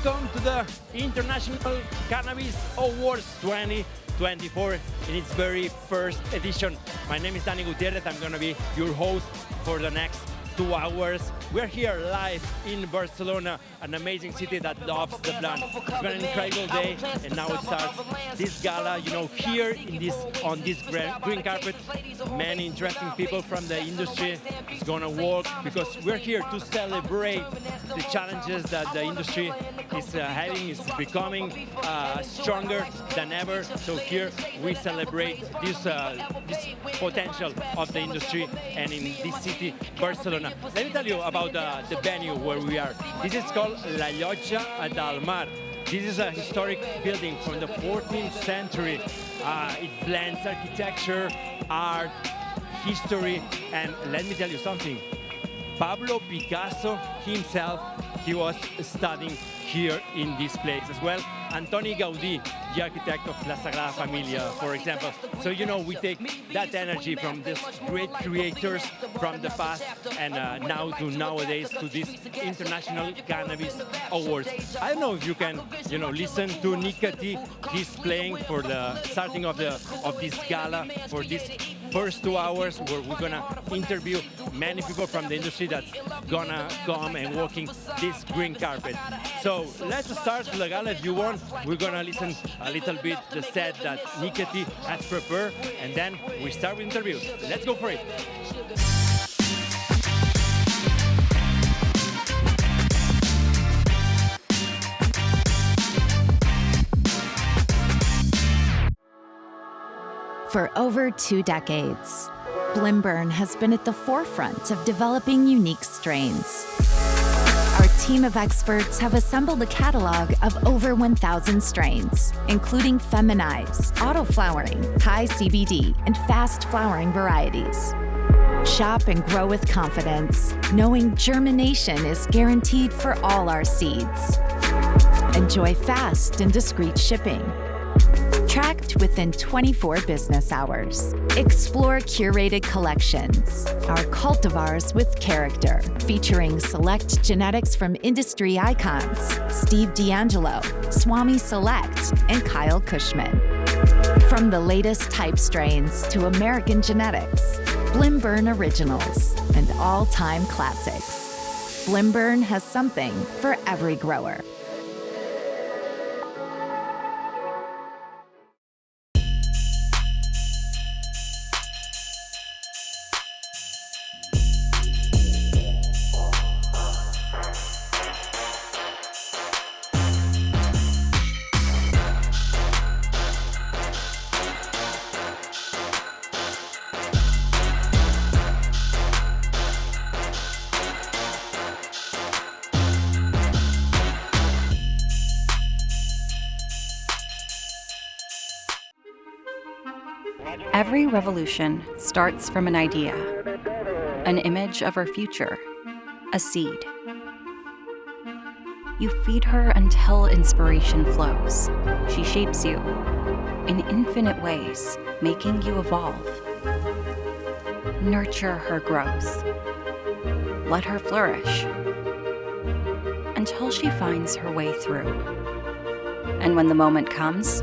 welcome to the International Cannabis Awards 2024 in its very first edition. My name is Dani Gutierrez. I'm going to be your host for the next 2 hours. We're here live in Barcelona, an amazing city that loves the plant. It's been an incredible day, and now it starts this gala. You know, here in on this green carpet, many interesting people from the industry is gonna walk because we're here to celebrate the challenges that the industry is having, is becoming stronger than ever. So here we celebrate this potential of the industry, and in this city, Barcelona. Let me tell you about the venue where we are. This is called La Llotja del Mar. This is a historic building from the 14th century. It blends architecture, art, history, and let me tell you something. Pablo Picasso himself, he was studying here in this place as well. Antoni Gaudí, the architect of La Sagrada Familia, for example. So, you know, we take that energy from these great creators from the past and now to nowadays to this International Cannabis Awards. I don't know if you can, you know, listen to Nicati. He's playing for the starting of this gala for this first 2 hours, where we're gonna interview many people from the industry that's gonna come and walking this green carpet. So let's start the gala if you want. We're gonna listen a little bit the set that Nicati has prepared, and then we start with interviews. Let's go for it. For over 2 decades, Blimburn has been at the forefront of developing unique strains. Our team of experts have assembled a catalog of over 1,000 strains, including feminized, auto-flowering, high CBD, and fast-flowering varieties. Shop and grow with confidence, knowing germination is guaranteed for all our seeds. Enjoy fast and discreet shipping. Tracked within 24 business hours. Explore curated collections, our cultivars with character, featuring select genetics from industry icons, Steve D'Angelo, Swami Select, and Kyle Cushman. From the latest type strains to American genetics, Blimburn originals, and all-time classics, Blimburn has something for every grower. Every revolution starts from an idea, an image of our future, a seed. You feed her until inspiration flows. She shapes you in infinite ways, making you evolve. Nurture her growth. Let her flourish until she finds her way through. And when the moment comes,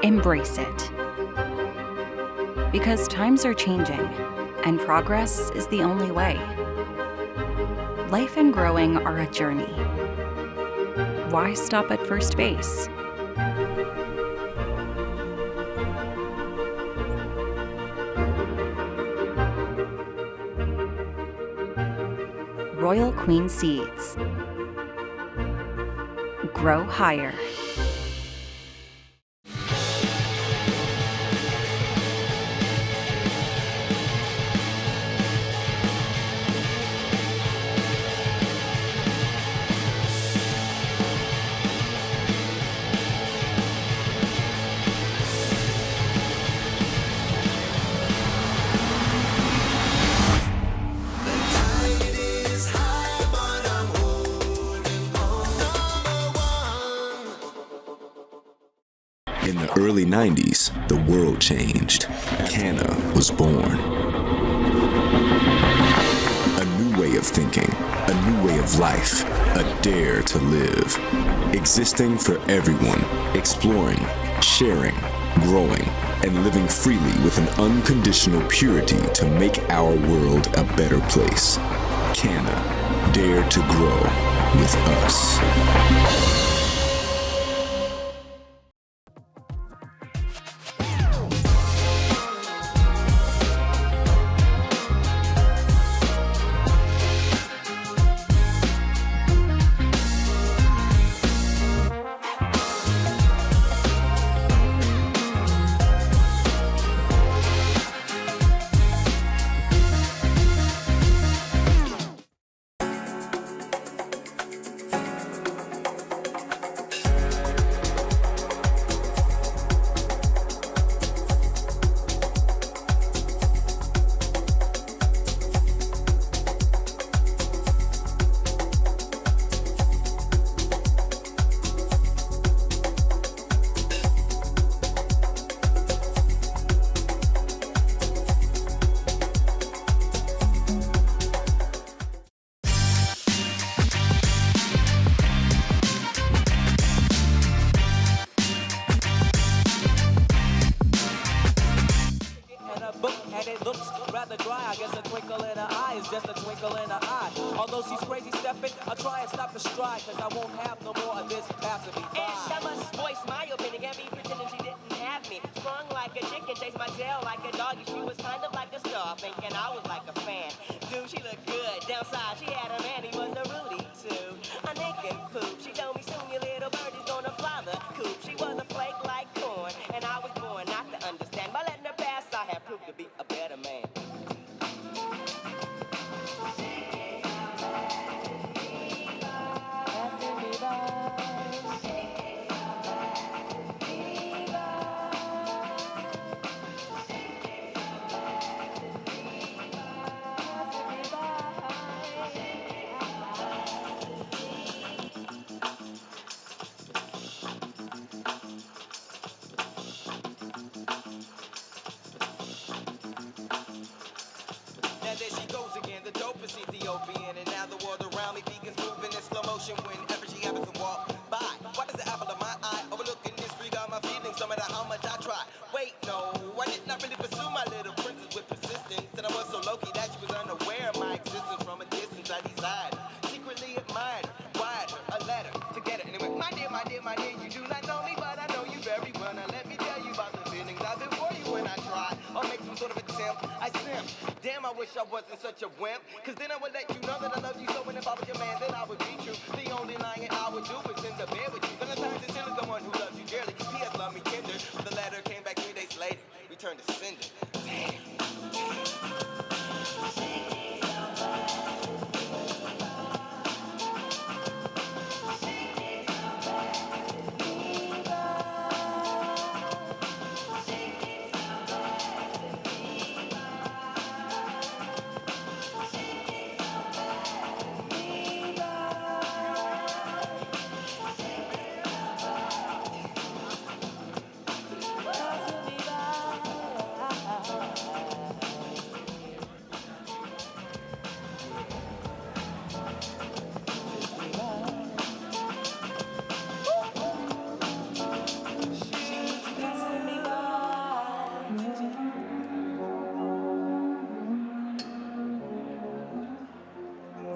embrace it. Because times are changing, and progress is the only way. Life and growing are a journey. Why stop at first base? Royal Queen Seeds. Grow higher. In the early 90s, the world changed. Canna was born. A new way way of thinking, a new way of life, a dare to live. Existing for everyone, exploring, sharing, growing, and living freely with an unconditional purity to make our world a better place. Canna, dare to grow with us.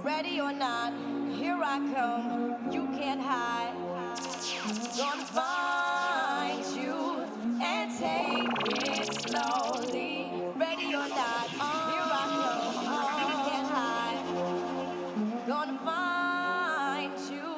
Ready or not, here I come, you can't hide. Gonna find you and take it slowly. Ready or not, here I come, you can't hide. Gonna find you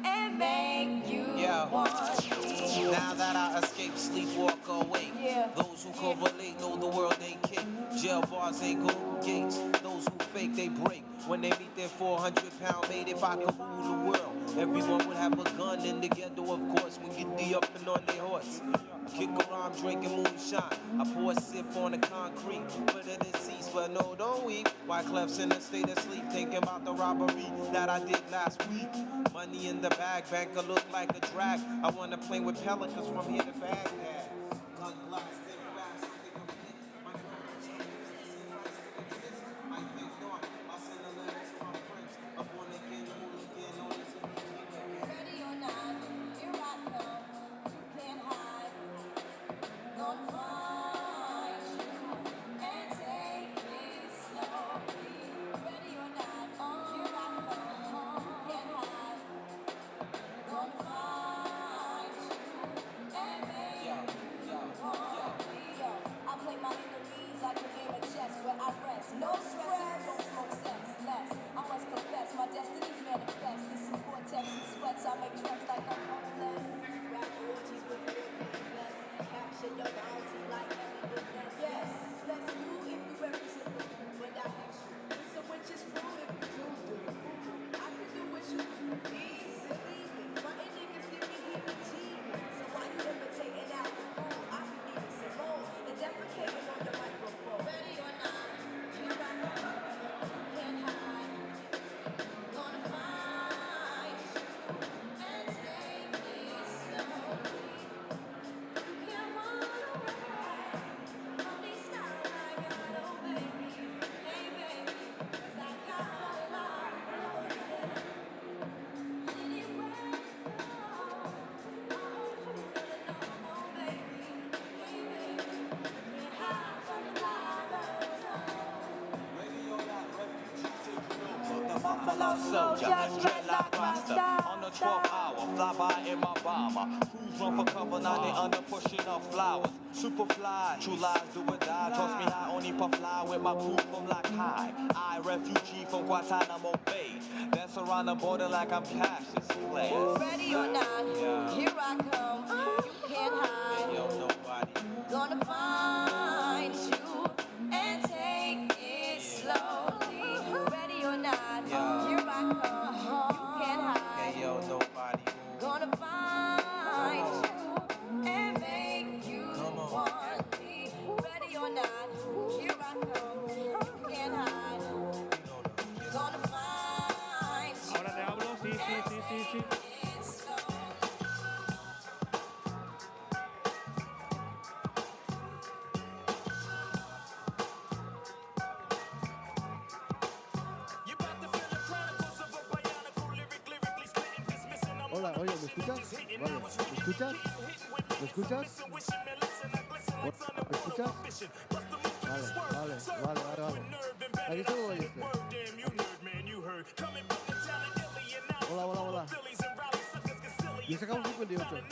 and make you want me. Now that I escape, sleep, walk awake. Those who correlate know the world ain't kick. Jail bars ain't golden gates. Those who fake, they break. When they meet their 400-pound mate, if I could rule the world, everyone would have a gun in the ghetto, of course, when get the up and on their horse. Kick around drinking moonshine. I pour a sip on the concrete, but it is cease. But no, don't weep. Why Clef's in a state of sleep, thinking about the robbery that I did last week. Money in the bag, banker look like a drag. I wanna play with pelicans from here to Baghdad. Gun blocks, think fast, think I'm hit. My a soldier, dreadlock master. On the 12th hour, fly by in my bomber. Crews run for cover, now they under pushing up flowers. Superfly, true lies do or die. Toss me high, only puff fly with my crew from like high. I, refugee from Guantanamo Bay. Dance around the border like I'm Cassius Clay. Ready or not, here I come. You can't hide. Yo, nobody. Gonna find you and take it slowly. Ready or not, here I come. You can't hide. Hey, yo, nobody. Gonna find you and make you want me. Ready or not, here I come. You can't hide. Gonna find you. Ahora te hablo, sí. Hola, oye, ¿me escuchas? Vale, ¿me escuchas? ¿Me escuchas? ¿Me escuchas? Vale. Aquí se oye este. Hola. Y sacamos 58.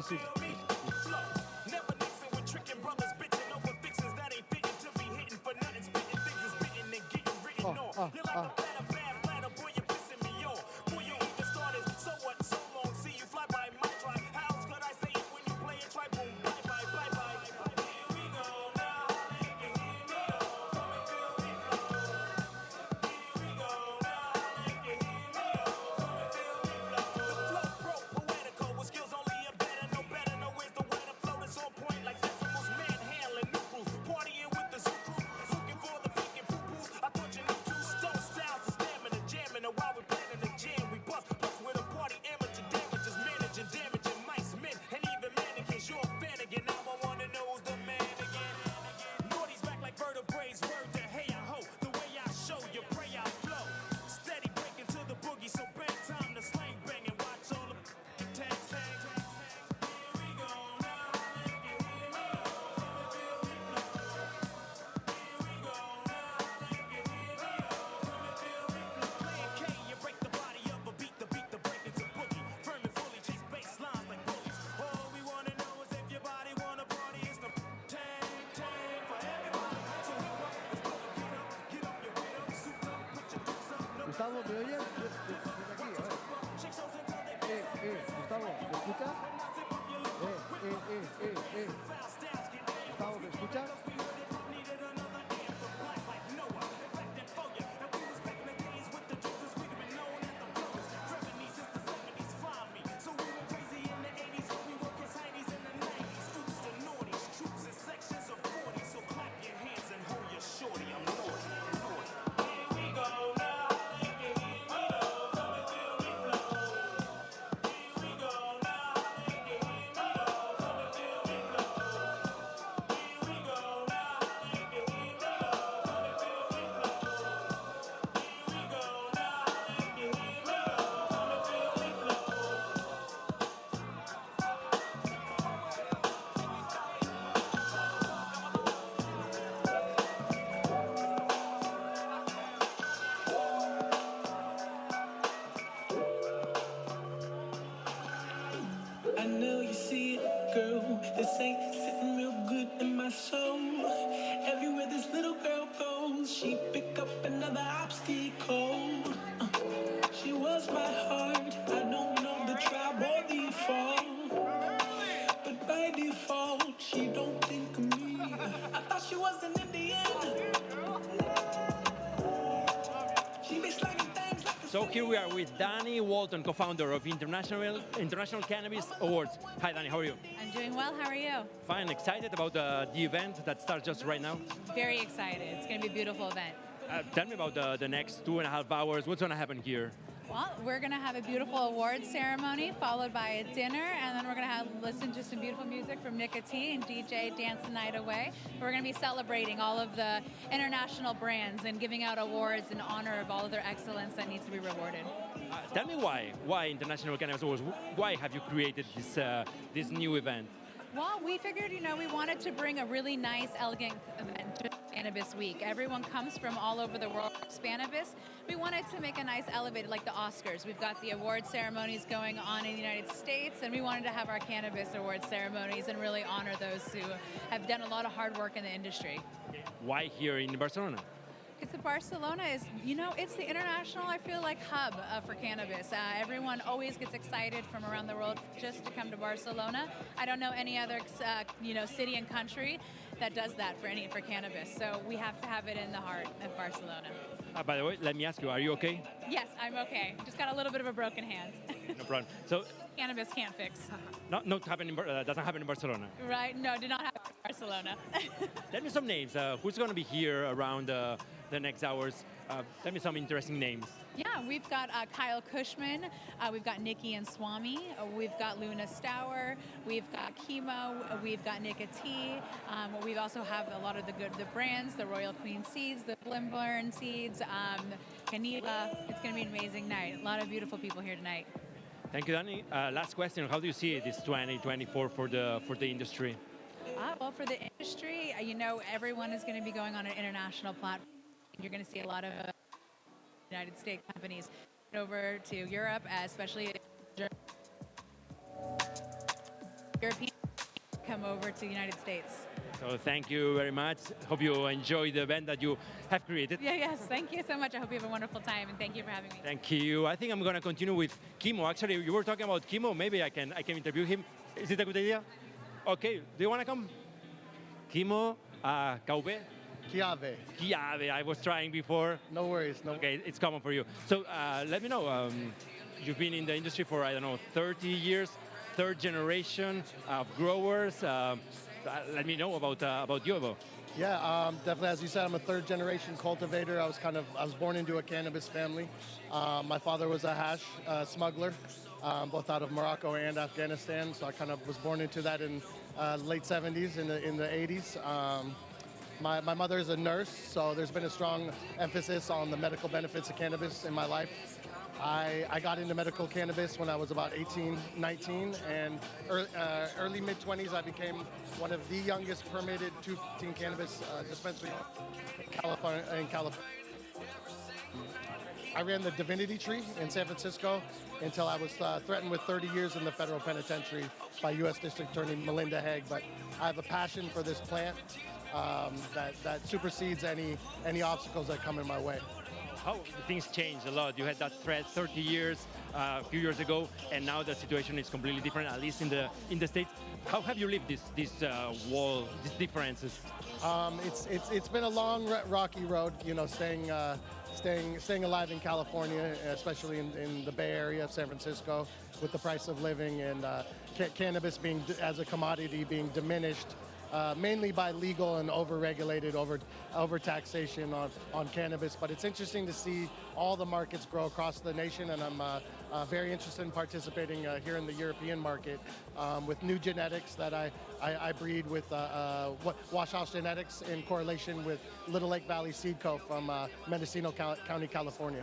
Sí. Gustavo, ¿me oyes? Desde aquí, a ver. Gustavo, ¿me escuchas? Gustavo, ¿me escuchas? I know you see it, girl. This ain't sitting real good in my soul. Everywhere this little girl goes, she pick up another obstacle. She was my heart. I don't know the tribe or the fall, but by default, she don't think of me. I thought she was an Indian. She be slanging things like a So here we are with Danny Walton, co-founder of International Cannabis Awards. Hi, Danny, how are you? I'm doing well. How are you? Fine, excited about the event that starts just right now. Very excited. It's going to be a beautiful event. Tell me about the next 2.5 hours. What's going to happen here? Well, we're going to have a beautiful awards ceremony followed by a dinner, and then we're going to listen to some beautiful music from Nicotine and DJ Dance the Night Away. We're going to be celebrating all of the international brands and giving out awards in honor of all of their excellence that needs to be rewarded. Tell me why International Cannabis Awards? Why have you created this new event? Well, we figured, we wanted to bring a really nice, elegant event to Cannabis Week. Everyone comes from all over the world. Spanibus. We wanted to make a nice elevated, like the Oscars. We've got the award ceremonies going on in the United States, and we wanted to have our cannabis award ceremonies and really honor those who have done a lot of hard work in the industry. Why here in Barcelona? Because Barcelona is, it's the international, I feel like, hub for cannabis. Everyone always gets excited from around the world just to come to Barcelona. I don't know any other, city and country that does that for cannabis. So we have to have it in the heart of Barcelona. By the way, let me ask you, are you okay? Yes, I'm okay. Just got a little bit of a broken hand. No problem. So cannabis can't fix. Not happening. Doesn't happen in Barcelona. Right? No, did not happen in Barcelona. Tell me some names. Who's going to be here around the next hours? Tell me some interesting names. Yeah, we've got Kyle Cushman, we've got Nikki and Swami, we've got Luna Stour, we've got Chemo, we've got Nicotine. We also have a lot of the brands, the Royal Queen seeds, the Blimburn seeds, Canila. It's going to be an amazing night. A lot of beautiful people here tonight. Thank you, Danny. Last question: how do you see this 2024 for the industry? Well, for the industry, everyone is going to be going on an international platform. You're going to see a lot of United States companies over to Europe, especially European come over to the United States. So thank you very much. Hope you enjoy the event that you have created. Yes, thank you so much. I hope you have a wonderful time, and thank you for having me. Thank you. I think I'm going to continue with Chemo. Actually, you were talking about Chemo. Maybe I can interview him. Is it a good idea? Okay. Do you want to come? Chemo, Caupe? Chiave. I was trying before. No worries. Okay, it's common for you. So let me know. You've been in the industry for, 30 years, third generation of growers. Let me know about you, Evo. Yeah, definitely. As you said, I'm a third generation cultivator. I was born into a cannabis family. My father was a hash smuggler, both out of Morocco and Afghanistan. So I kind of was born into that in late 70s, in the 80s. My mother is a nurse, so there's been a strong emphasis on the medical benefits of cannabis in my life. I got into medical cannabis when I was about 18, 19, and early mid-20s I became one of the youngest permitted 215 cannabis dispensaries in California. I ran the Divinity Tree in San Francisco until I was threatened with 30 years in the federal penitentiary by U.S. District Attorney Melinda Haig. But I have a passion for this plant that supersedes any obstacles that come in my way. How things changed a lot. You had that threat 30 years, a few years ago, and now the situation is completely different, at least in the States. How have you lived this wall, these differences? It's been a long, rocky road, staying alive in California, especially in the Bay Area of San Francisco, with the price of living and cannabis being, as a commodity, being diminished. Mainly by legal and over-regulated, over-taxation on cannabis. But it's interesting to see all the markets grow across the nation, and I'm very interested in participating here in the European market with new genetics that I breed with Wash House Genetics in correlation with Little Lake Valley Seed Co. from Mendocino County, California.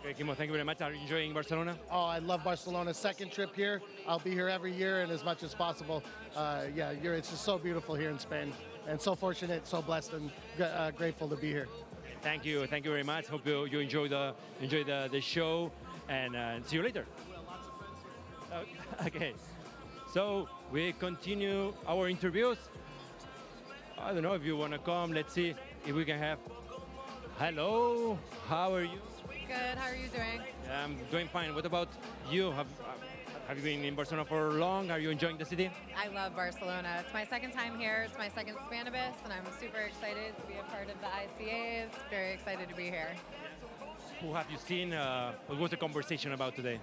Okay, Kimo, thank you very much. Are you enjoying Barcelona? Oh, I love Barcelona. Second trip here. I'll be here every year and as much as possible. It's just so beautiful here in Spain, and so fortunate, so blessed, and grateful to be here. Thank you very much. Hope you enjoy the show, and see you later. Okay, so we continue our interviews. I don't know if you want to come. Let's see if we can have. Hello, how are you? Good. How are you doing? I'm doing fine. What about you? Have you been in Barcelona for long? Are you enjoying the city? I love Barcelona. It's my second time here. It's my second Spanibus, and I'm super excited to be a part of the ICAs. Very excited to be here. Who have you seen? What was the conversation about today?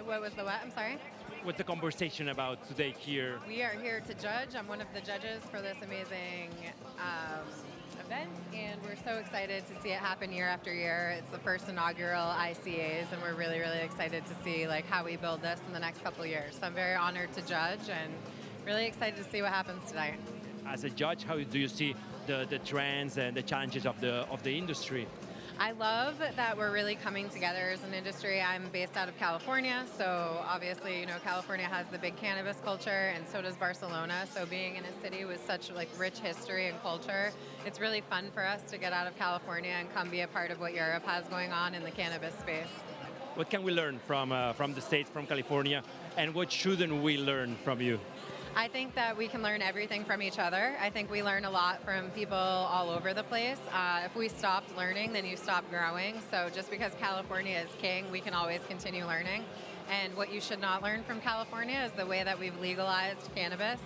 What was the what? I'm sorry? What's the conversation about today here? We are here to judge. I'm one of the judges for this amazing event, and we're so excited to see it happen year after year. It's the first inaugural ICAs, and we're really, really excited to see how we build this in the next couple of years. So I'm very honored to judge, and really excited to see what happens tonight. As a judge, how do you see the trends and the challenges of the industry? I love that we're really coming together as an industry. I'm based out of California, so obviously, you know, California has the big cannabis culture, and so does Barcelona. So being in a city with such like rich history and culture, it's really fun for us to get out of California and come be a part of what Europe has going on in the cannabis space. What can we learn from the States, from California, and what shouldn't we learn from you? I think that we can learn everything from each other. I think we learn a lot from people all over the place. If we stopped learning, then you stop growing. So just because California is king, we can always continue learning. And what you should not learn from California is the way that we've legalized cannabis.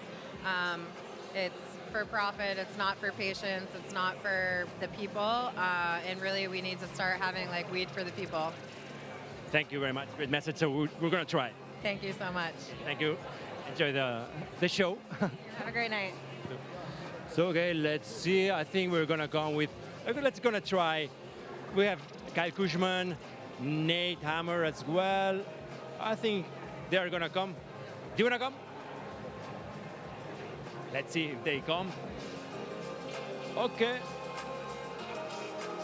It's for profit, it's not for patients, it's not for the people. And really we need to start having like weed for the people. Thank you very much. Great message. So we're going to try. Thank you so much. Thank you. Enjoy the show. Have a great night. So okay, let's see. I think we're gonna go with. Okay, let's gonna try. We have Kyle Cushman, Nate Hammer as well. I think they are gonna come. Do you wanna come? Let's see if they come. Okay.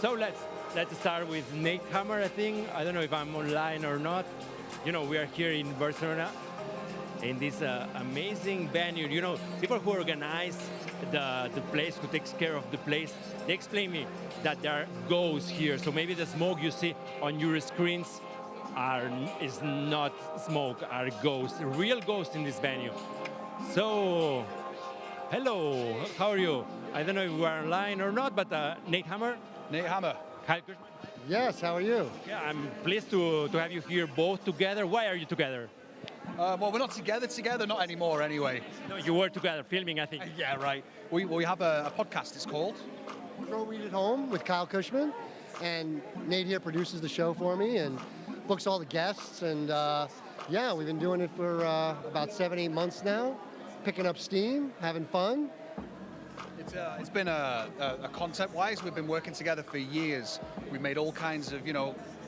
So let's start with Nate Hammer. I think I don't know if I'm online or not. You know, we are here in Barcelona, in this amazing venue. You know, people who organize the place, who takes care of the place, they explain me that there are ghosts here. So maybe the smoke you see on your screens is not smoke, are ghosts, real ghosts in this venue. So, hello, how are you? I don't know if we are online or not, but Nate Hammer? Nate Hammer. Kyle Cushman? Yes, how are you? Yeah, I'm pleased to have you here both together. Why are you together? Well, we're not together, not anymore anyway. No, you were together filming, I think. Yeah, right. We have a podcast, it's called Grow Weed at Home with Kyle Cushman. And Nate here produces the show for me and books all the guests. And yeah, we've been doing it for about 7-8 months now, picking up steam, having fun. It's been a concept-wise, we've been working together for years. We've made all kinds of,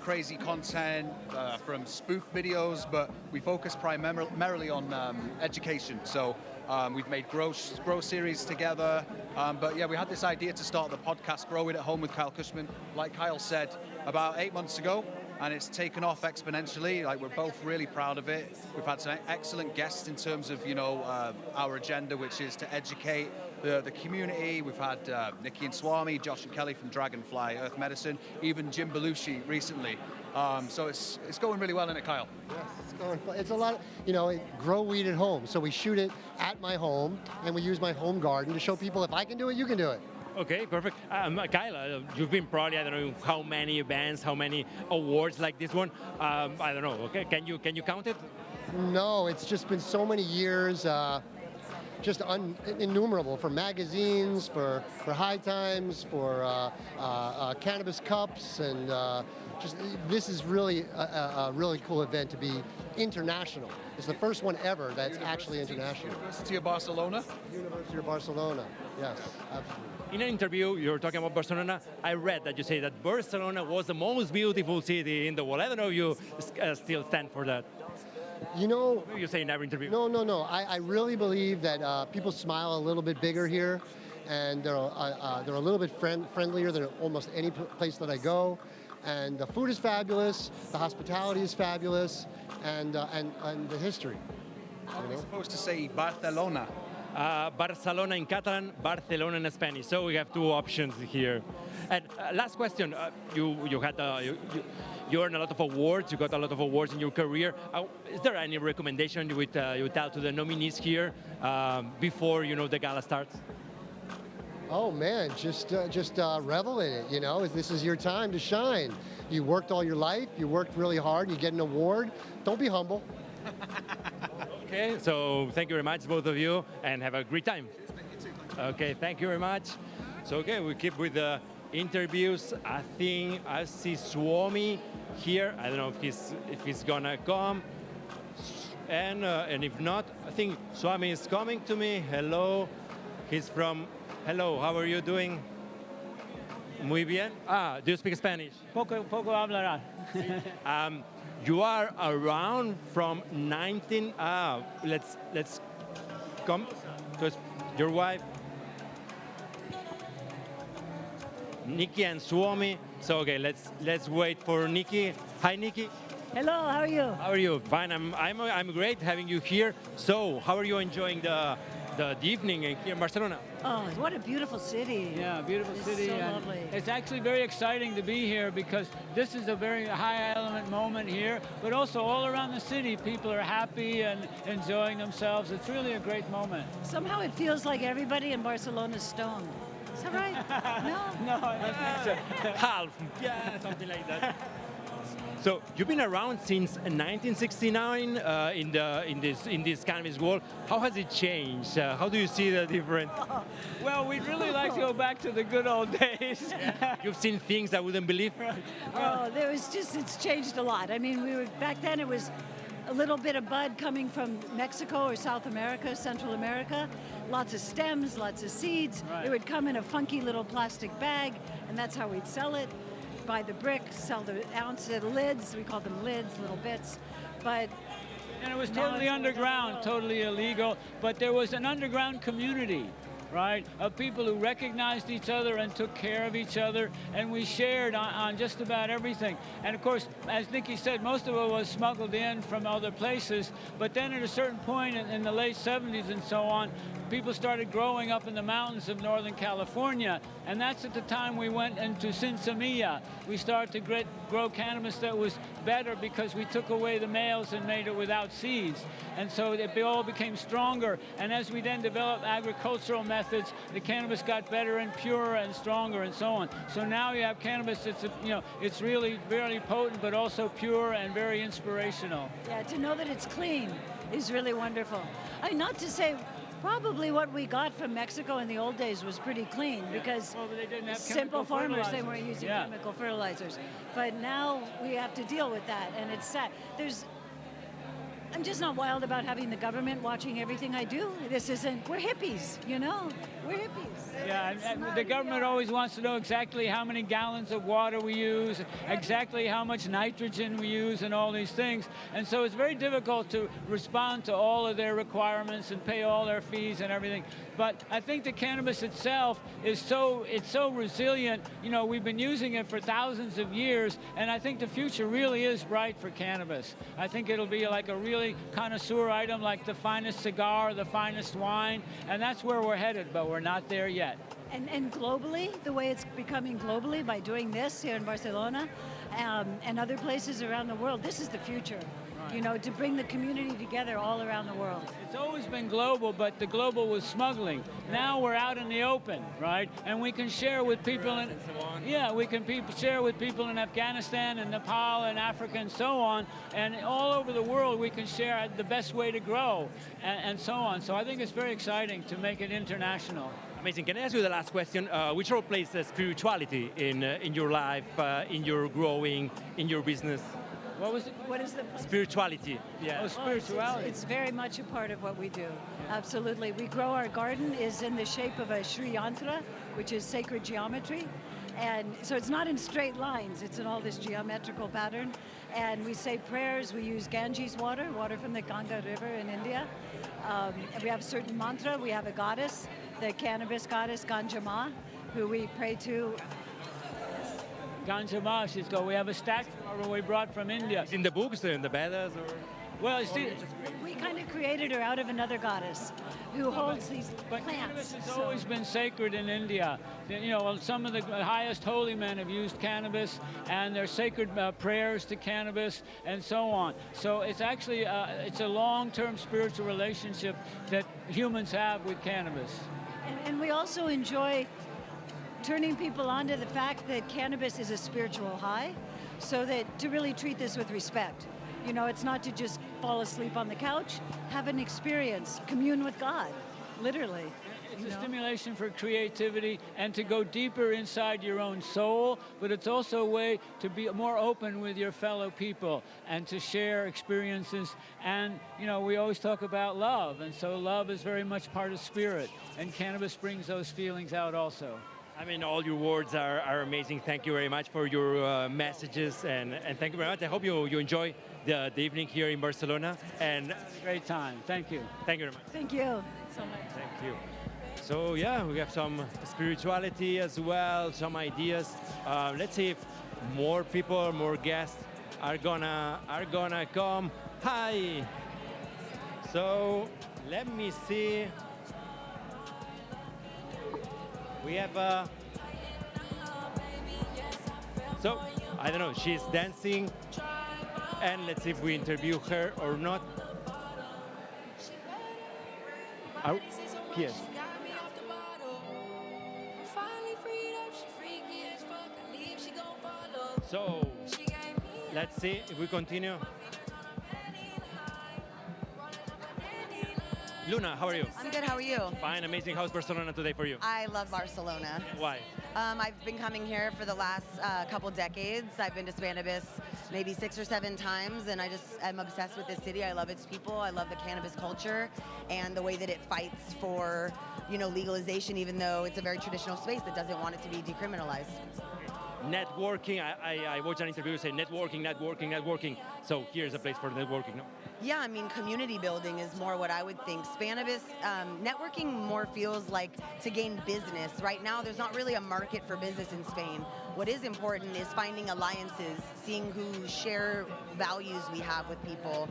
crazy content from spoof videos, but we focus primarily on education. So we've made grow series together. But yeah, we had this idea to start the podcast, Grow It at Home with Kyle Cushman, like Kyle said, about 8 months ago. And it's taken off exponentially. Like, we're both really proud of it. We've had some excellent guests in terms of, our agenda, which is to educate the community. We've had Nikki and Swami, Josh and Kelly from Dragonfly, Earth Medicine, even Jim Belushi recently. So it's going really well, isn't it, Kyle? Yes, it's going. It's a lot of, grow weed at home. So we shoot it at my home, and we use my home garden to show people if I can do it, you can do it. Okay, perfect. Kyle, you've been probably, I don't know how many events, how many awards like this one. I don't know. Okay, can you count it? No, it's just been so many years. Just innumerable, for magazines, for High Times, for Cannabis Cups, and this is really a really cool event to be international. It's the first one ever that's actually international. University of Barcelona? University of Barcelona, yes, absolutely. In an interview, you were talking about Barcelona. I read that you say that Barcelona was the most beautiful city in the world. I don't know if you still stand for that. You say in every interview. No. I really believe that people smile a little bit bigger here, and they're a little bit friendlier than almost any place that I go. And the food is fabulous, the hospitality is fabulous, and the history. Are we supposed to say Barcelona? Barcelona in Catalan, Barcelona in Spanish. So we have two options here. And last question, you earned a lot of awards. You got a lot of awards in your career. Is there any recommendation you would tell to the nominees here before the gala starts? Oh man, just revel in it. This is your time to shine. You worked all your life. You worked really hard. You get an award. Don't be humble. Okay, so thank you very much, both of you, and have a great time. Okay, thank you very much. So, okay, we keep with the interviews. I think I see Swami here. I don't know if he's gonna come, and if not, I think Swami is coming to me. Hello, he's from. Hello, how are you doing? Muy bien. Do you speak Spanish? Poco hablará. You are around from 19. Let's come to your wife. Nikki and Suomi. So okay, let's wait for Nikki. Hi, Nikki. Hello, how are you? How are you? Fine. I'm great having you here. So how are you enjoying the evening here in Barcelona? Oh, what a beautiful city. Yeah, beautiful city. So lovely. It's actually very exciting to be here because this is a very high element moment here, but also all around the city, people are happy and enjoying themselves. It's really a great moment. Somehow it feels like everybody in Barcelona is stoned. Is that right? No? No, I don't think so. Half. Yeah, something like that. So you've been around since 1969 in this cannabis world. How has it changed? How do you see the difference? Well, we'd really like to go back to the good old days. You've seen things I wouldn't believe. Oh, it's changed a lot. I mean, back then it was a little bit of bud coming from Mexico or South America, Central America. Lots of stems, lots of seeds. Right. It would come in a funky little plastic bag, and that's how we'd sell it. Buy the brick, sell the ounce of lids. We call them lids, little bits. And it was totally underground, totally illegal. But there was an underground community, right, of people who recognized each other and took care of each other, and we shared on just about everything. And of course, as Nikki said, most of it was smuggled in from other places, but then at a certain point in the late 70s and so on, people started growing up in the mountains of Northern California, and that's at the time we went into Sin Semilla. We started to grow cannabis that was better because we took away the males and made it without seeds. And so it all became stronger, and as we then developed agricultural methods, the cannabis got better and purer and stronger and so on. So now you have cannabis that's, it's really very potent, but also pure and very inspirational. Yeah, to know that it's clean is really wonderful. I mean, not to say probably what we got from Mexico in the old days was pretty clean because they didn't have simple farmers, they weren't using Yeah. chemical fertilizers. But now we have to deal with that, and it's sad. I'm just not wild about having the government watching everything I do. We're hippies, We're hippies. Yeah, and the government always wants to know exactly how many gallons of water we use, exactly how much nitrogen we use, and all these things. And so it's very difficult to respond to all of their requirements and pay all their fees and everything. But I think the cannabis itself is so resilient. We've been using it for thousands of years, and I think the future really is bright for cannabis. I think it'll be like a really connoisseur item, like the finest cigar, the finest wine, and that's where we're headed, but we're not there yet. And globally, the way it's becoming globally by doing this here in Barcelona and other places around the world, this is the future. To bring the community together all around the world. It's always been global, but the global was smuggling. Now we're out in the open, right? And we can share with people we can share with people in Afghanistan and Nepal and Africa and so on, and all over the world we can share the best way to grow and so on. So I think it's very exciting to make it international. Amazing. Can I ask you the last question? Which role plays spirituality in your life, in your growing, in your business? What was it? What is the spirituality? Yeah. Oh, spirituality. It's very much a part of what we do. Yeah. Absolutely. We grow. Our garden is in the shape of a Sri Yantra, which is sacred geometry, and so it's not in straight lines. It's in all this geometrical pattern, and we say prayers. We use Ganges water from the Ganga River in India. We have certain mantra. We have a goddess, the cannabis goddess Ganjama, who we pray to. Ganjama, we have a statue we brought from India. It's in the books, in the Vedas, or? Well, we kind of created her out of another goddess who holds these plants. Cannabis has always been sacred in India. Some of the highest holy men have used cannabis, and their sacred prayers to cannabis, and so on. So it's actually it's a long-term spiritual relationship that humans have with cannabis. And we also enjoy turning people on to the fact that cannabis is a spiritual high, so that to really treat this with respect. It's not to just fall asleep on the couch, have an experience, commune with God, literally. It's a stimulation for creativity and to go deeper inside your own soul, but it's also a way to be more open with your fellow people and to share experiences. And, we always talk about love, and so love is very much part of spirit, and cannabis brings those feelings out also. I mean, all your words are amazing. Thank you very much for your messages, and thank you very much. I hope you enjoy the evening here in Barcelona. And it was a great time. Thank you. Thank you very much. Thank you so much. Thank you. So yeah, we have some spirituality as well, some ideas. Let's see if more people, more guests are gonna come. Hi. So let me see. We have so I don't know. She's dancing, and let's see if we interview her or not. Yes. So let's see if we continue. Luna, how are you? I'm good, how are you? Fine, amazing. How's Barcelona today for you? I love Barcelona. Why? I've been coming here for the last couple decades. I've been to Spannabis maybe 6 or 7 times, and I'm obsessed with this city. I love its people. I love the cannabis culture and the way that it fights for, legalization, even though it's a very traditional space that doesn't want it to be decriminalized. Networking. I watched an interview say networking. So here's a place for networking. No? Yeah, I mean, community building is more what I would think. Spannabis, networking more feels like to gain business. Right now, there's not really a market for business in Spain. What is important is finding alliances, seeing who share values we have with people,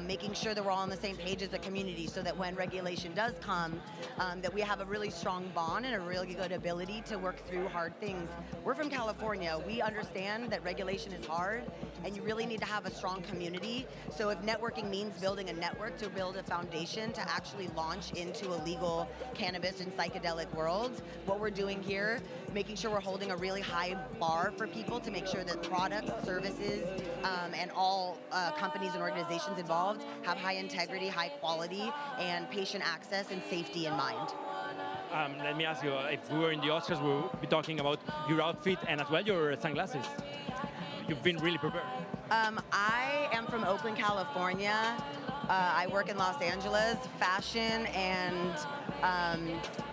making sure that we're all on the same page as a community so that when regulation does come, that we have a really strong bond and a really good ability to work through hard things. We're from California. We understand that regulation is hard and you really need to have a strong community. So if networking means building a network to build a foundation to actually launch into a legal cannabis and psychedelic world, what we're doing here, making sure we're holding a really high bar for people to make sure that products, services, and all companies and organizations involved have high integrity, high quality, and patient access and safety in mind. Let me ask you, if we were in the Oscars, we would be talking about your outfit and as well your sunglasses. You've been really prepared. I am from Oakland, California. I work in Los Angeles. Fashion and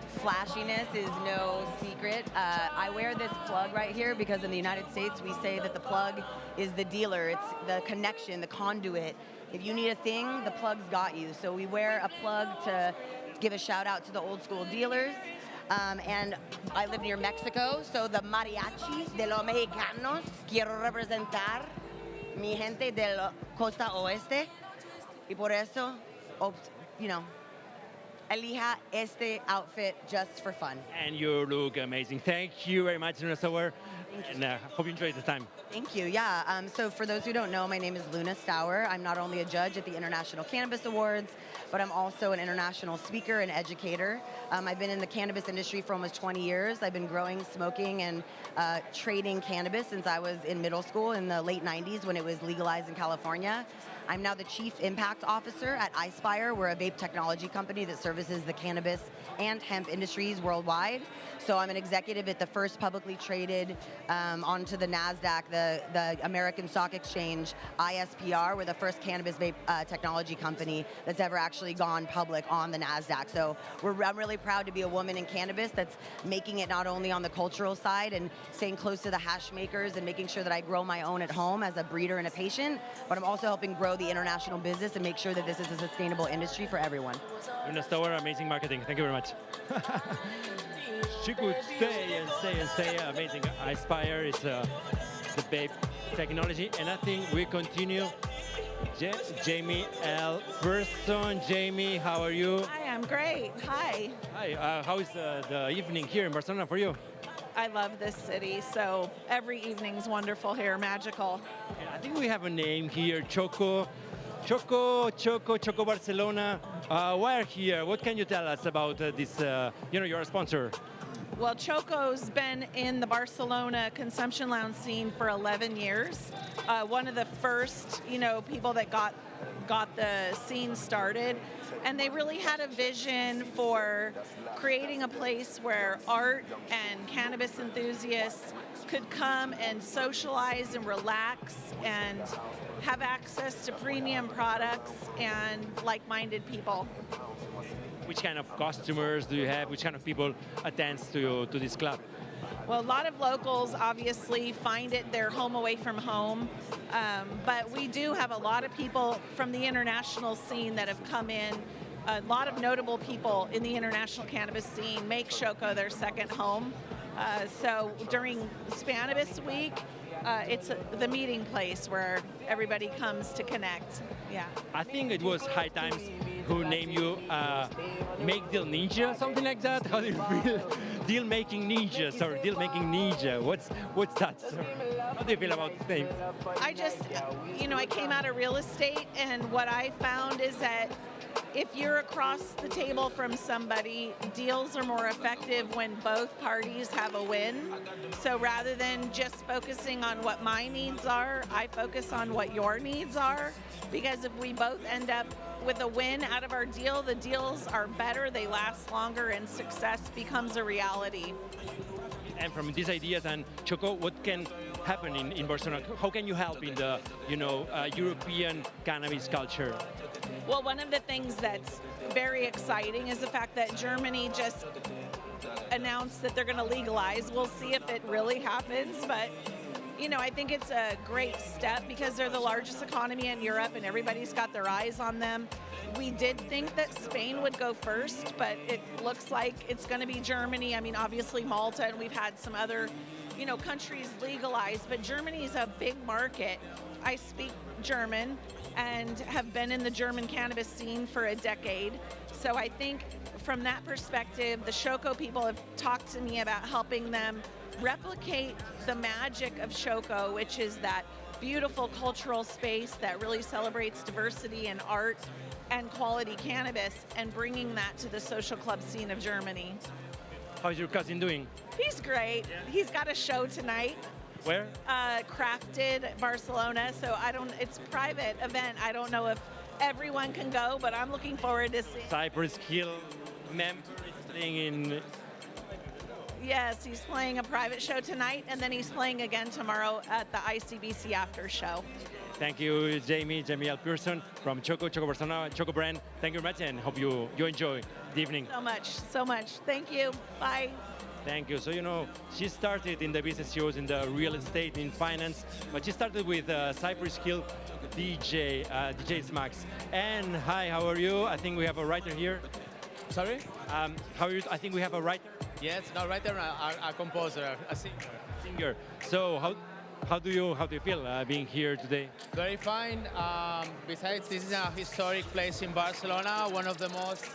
flashiness is no secret. I wear this plug right here because in the United States we say that the plug is the dealer. It's the connection, the conduit. If you need a thing, the plug's got you. So we wear a plug to give a shout out to the old school dealers. And I live near Mexico, so the mariachi de los mexicanos, quiero representar mi gente del costa oeste. Y por eso, elija este outfit just for fun. And you look amazing. Thank you very much, Luna Stour. And hope you enjoyed the time. Thank you. Yeah. So for those who don't know, my name is Luna Stour. I'm not only a judge at the International Cannabis Awards, but I'm also an international speaker and educator. I've been in the cannabis industry for almost 20 years. I've been growing, smoking, and trading cannabis since I was in middle school in the late 90s when it was legalized in California. I'm now the Chief Impact Officer at iSpire. We're a vape technology company that services the cannabis and hemp industries worldwide. So I'm an executive at the first publicly traded onto the NASDAQ, the American Stock Exchange, ISPR. We're the first cannabis vape technology company that's ever actually gone public on the NASDAQ. So I'm really proud to be a woman in cannabis that's making it not only on the cultural side and staying close to the hash makers and making sure that I grow my own at home as a breeder and a patient, but I'm also helping grow the international business and make sure that this is a sustainable industry for everyone. Luna Stour, amazing marketing. Thank you very much. She could stay and stay and stay. Amazing. iSpire is the vape technology. And I think we continue. Jamie L. Person. Jamie, how are you? Hi, I'm great. Hi. Hi. How is the evening here in Barcelona for you? I love this city, so every evening's wonderful here, magical. And I think we have a name here, Choco Barcelona. Why are here? What can you tell us about this? You're a sponsor. Well, Choco's been in the Barcelona consumption lounge scene for 11 years. One of the first, people that got the scene started. And they really had a vision for creating a place where art and cannabis enthusiasts could come and socialize and relax and have access to premium products and like-minded people. Which kind of customers do you have? Which kind of people attend to this club? Well, a lot of locals obviously find it their home away from home, but we do have a lot of people from the international scene that have come in a lot of notable people in the international cannabis scene make Shoko their second home. So during Spanibus Week, it's the meeting place where everybody comes to connect. Yeah. I think it was High Times who named you Make Deal Ninja, something like that. How do you feel? Deal making ninja, sorry, deal making ninja. What's that? Sir? How do you feel about this name? I just, I came out of real estate, and what I found is that if you're across the table from somebody, deals are more effective when both parties have a win. So rather than just focusing on what my needs are, I focus on what your needs are, because if we both end up with a win out of our deal, the deals are better, they last longer, and success becomes a reality. And from these ideas, and Choco, what can happen in Barcelona? How can you help in the European cannabis culture? Well, one of the things that's very exciting is the fact that Germany just announced that they're going to legalize. We'll see if it really happens, but I think it's a great step because they're the largest economy in Europe and everybody's got their eyes on them. We did think that Spain would go first, but it looks like it's going to be Germany. I mean, obviously Malta, and we've had some other, countries legalized, but Germany's a big market. I speak German and have been in the German cannabis scene for a decade. So I think from that perspective, the Shoko people have talked to me about helping them replicate the magic of Shoko, which is that beautiful cultural space that really celebrates diversity and art and quality cannabis, and bringing that to the social club scene of Germany. How's your cousin doing? He's great. He's got a show tonight. Where? Crafted, Barcelona. So it's a private event. I don't know if everyone can go, but I'm looking forward to seeing. Cypress Hill member is playing in. Yes, he's playing a private show tonight, and then he's playing again tomorrow at the ICBC after show. Thank you, Jamie Pearson from Choco Barcelona, Choco brand. Thank you very much, and hope you enjoy the evening. So much. Thank you. Bye. Thank you. So, she started in the business. She was in the real estate, in finance, but she started with Cypress Hill DJ Smax. And hi, how are you? I think we have a writer here. Sorry? How are you? I think we have a writer. Yes, not writer, a composer, a singer. So how do you feel being here today? Very fine. Besides, this is a historic place in Barcelona, one of the most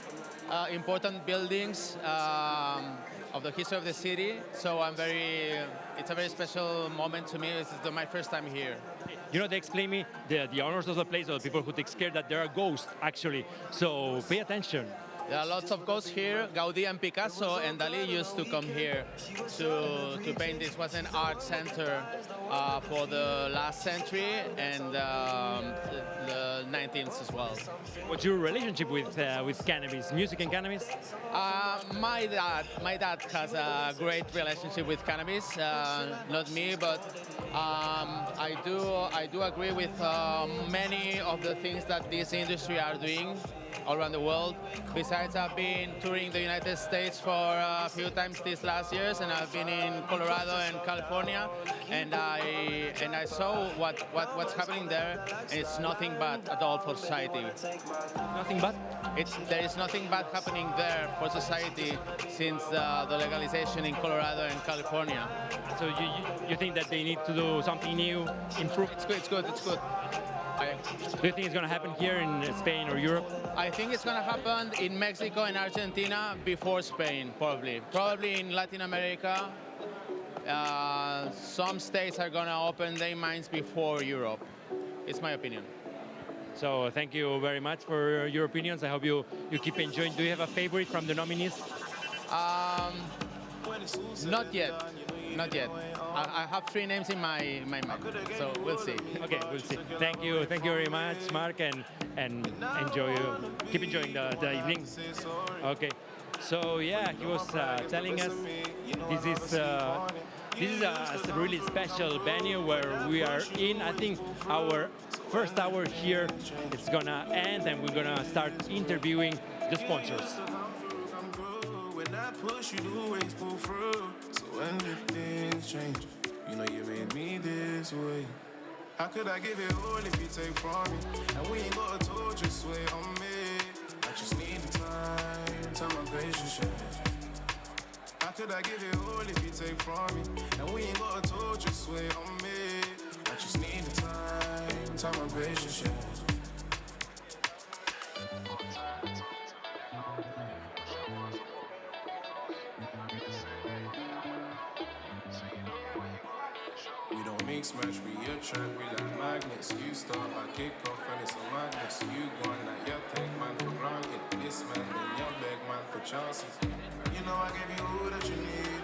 important buildings of the history of the city. So it's a very special moment to me. This is my first time here. They explain me the owners of the place, or the people who take care, that there are ghosts actually. So pay attention. There are lots of ghosts here. Gaudí and Picasso and Dalí used to come here to paint. This was an art center for the last century and the 19th as well. What's your relationship with cannabis, music and cannabis? My dad has a great relationship with cannabis. Not me, but I do agree with many of the things that this industry are doing all around the world. Besides, I've been touring the United States for a few times these last years, and I've been in Colorado and California, and I saw what's happening there, and it's nothing bad at all for society. Nothing bad? There is nothing bad happening there for society since the legalization in Colorado and California. So you think that they need to do something new, improve? It's good. Do you think it's going to happen here in Spain or Europe? I think it's going to happen in Mexico and Argentina before Spain, probably. Probably in Latin America. Some states are going to open their minds before Europe. It's my opinion. So thank you very much for your opinions. I hope you keep enjoying. Do you have a favorite from the nominees? Not yet. I have 3 names in my mind, so we'll see. Okay, we'll see. Thank you very much, Mark, and keep enjoying the evening. Okay, so yeah, he was telling us this is a really special venue where we are in. I think our first hour here is gonna end, and we're gonna start interviewing the sponsors. Push you to always pull through. So when did things change? You made me this way. How could I give it all if you take from me? And we ain't got a torch, just wait on me. I just need patience change? How could I give you all if you take from me? And we ain't got a told, just wait on me. I just need the time and patience change. We don't mix match, we attract, we like magnets. You start, I kick off, and it's a madness. You gone like your take man for granted. This man, then your beg man for chances. You know I gave you all that you need,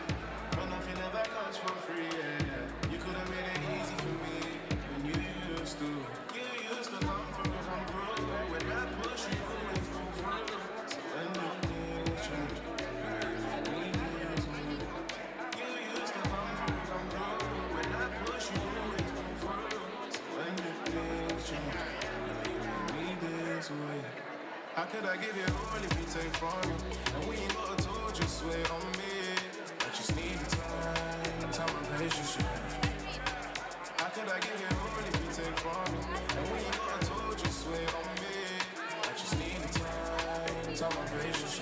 but nothing ever comes for free. Yeah. You could have made it easy for me when you used to. You used to come through, when I push you, always go through. So when the things change, you make me use me. You used to come through. When I push you, always go through. So when the things change, you make me this way. How could I give you all if you take from me? And we ain't got a tool, just wait on me. I just need the time and patience. How could I give you all if you take from me? And we ain't got a tool, just wait on me. I just need the time and patience.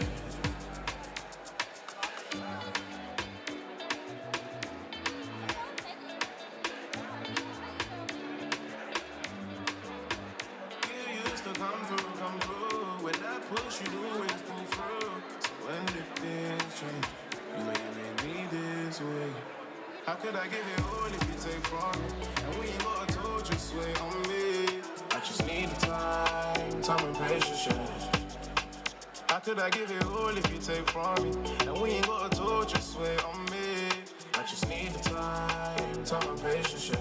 You used to come through. When I push you, always pull through. So when the things change, you made me this way. How could I give you all if you take from me? And we ain't got a tool, just wait on me. I just need the time and patience. How could I give you all if you take from me? And we ain't got a tool, just wait on me. I just need the time and patience.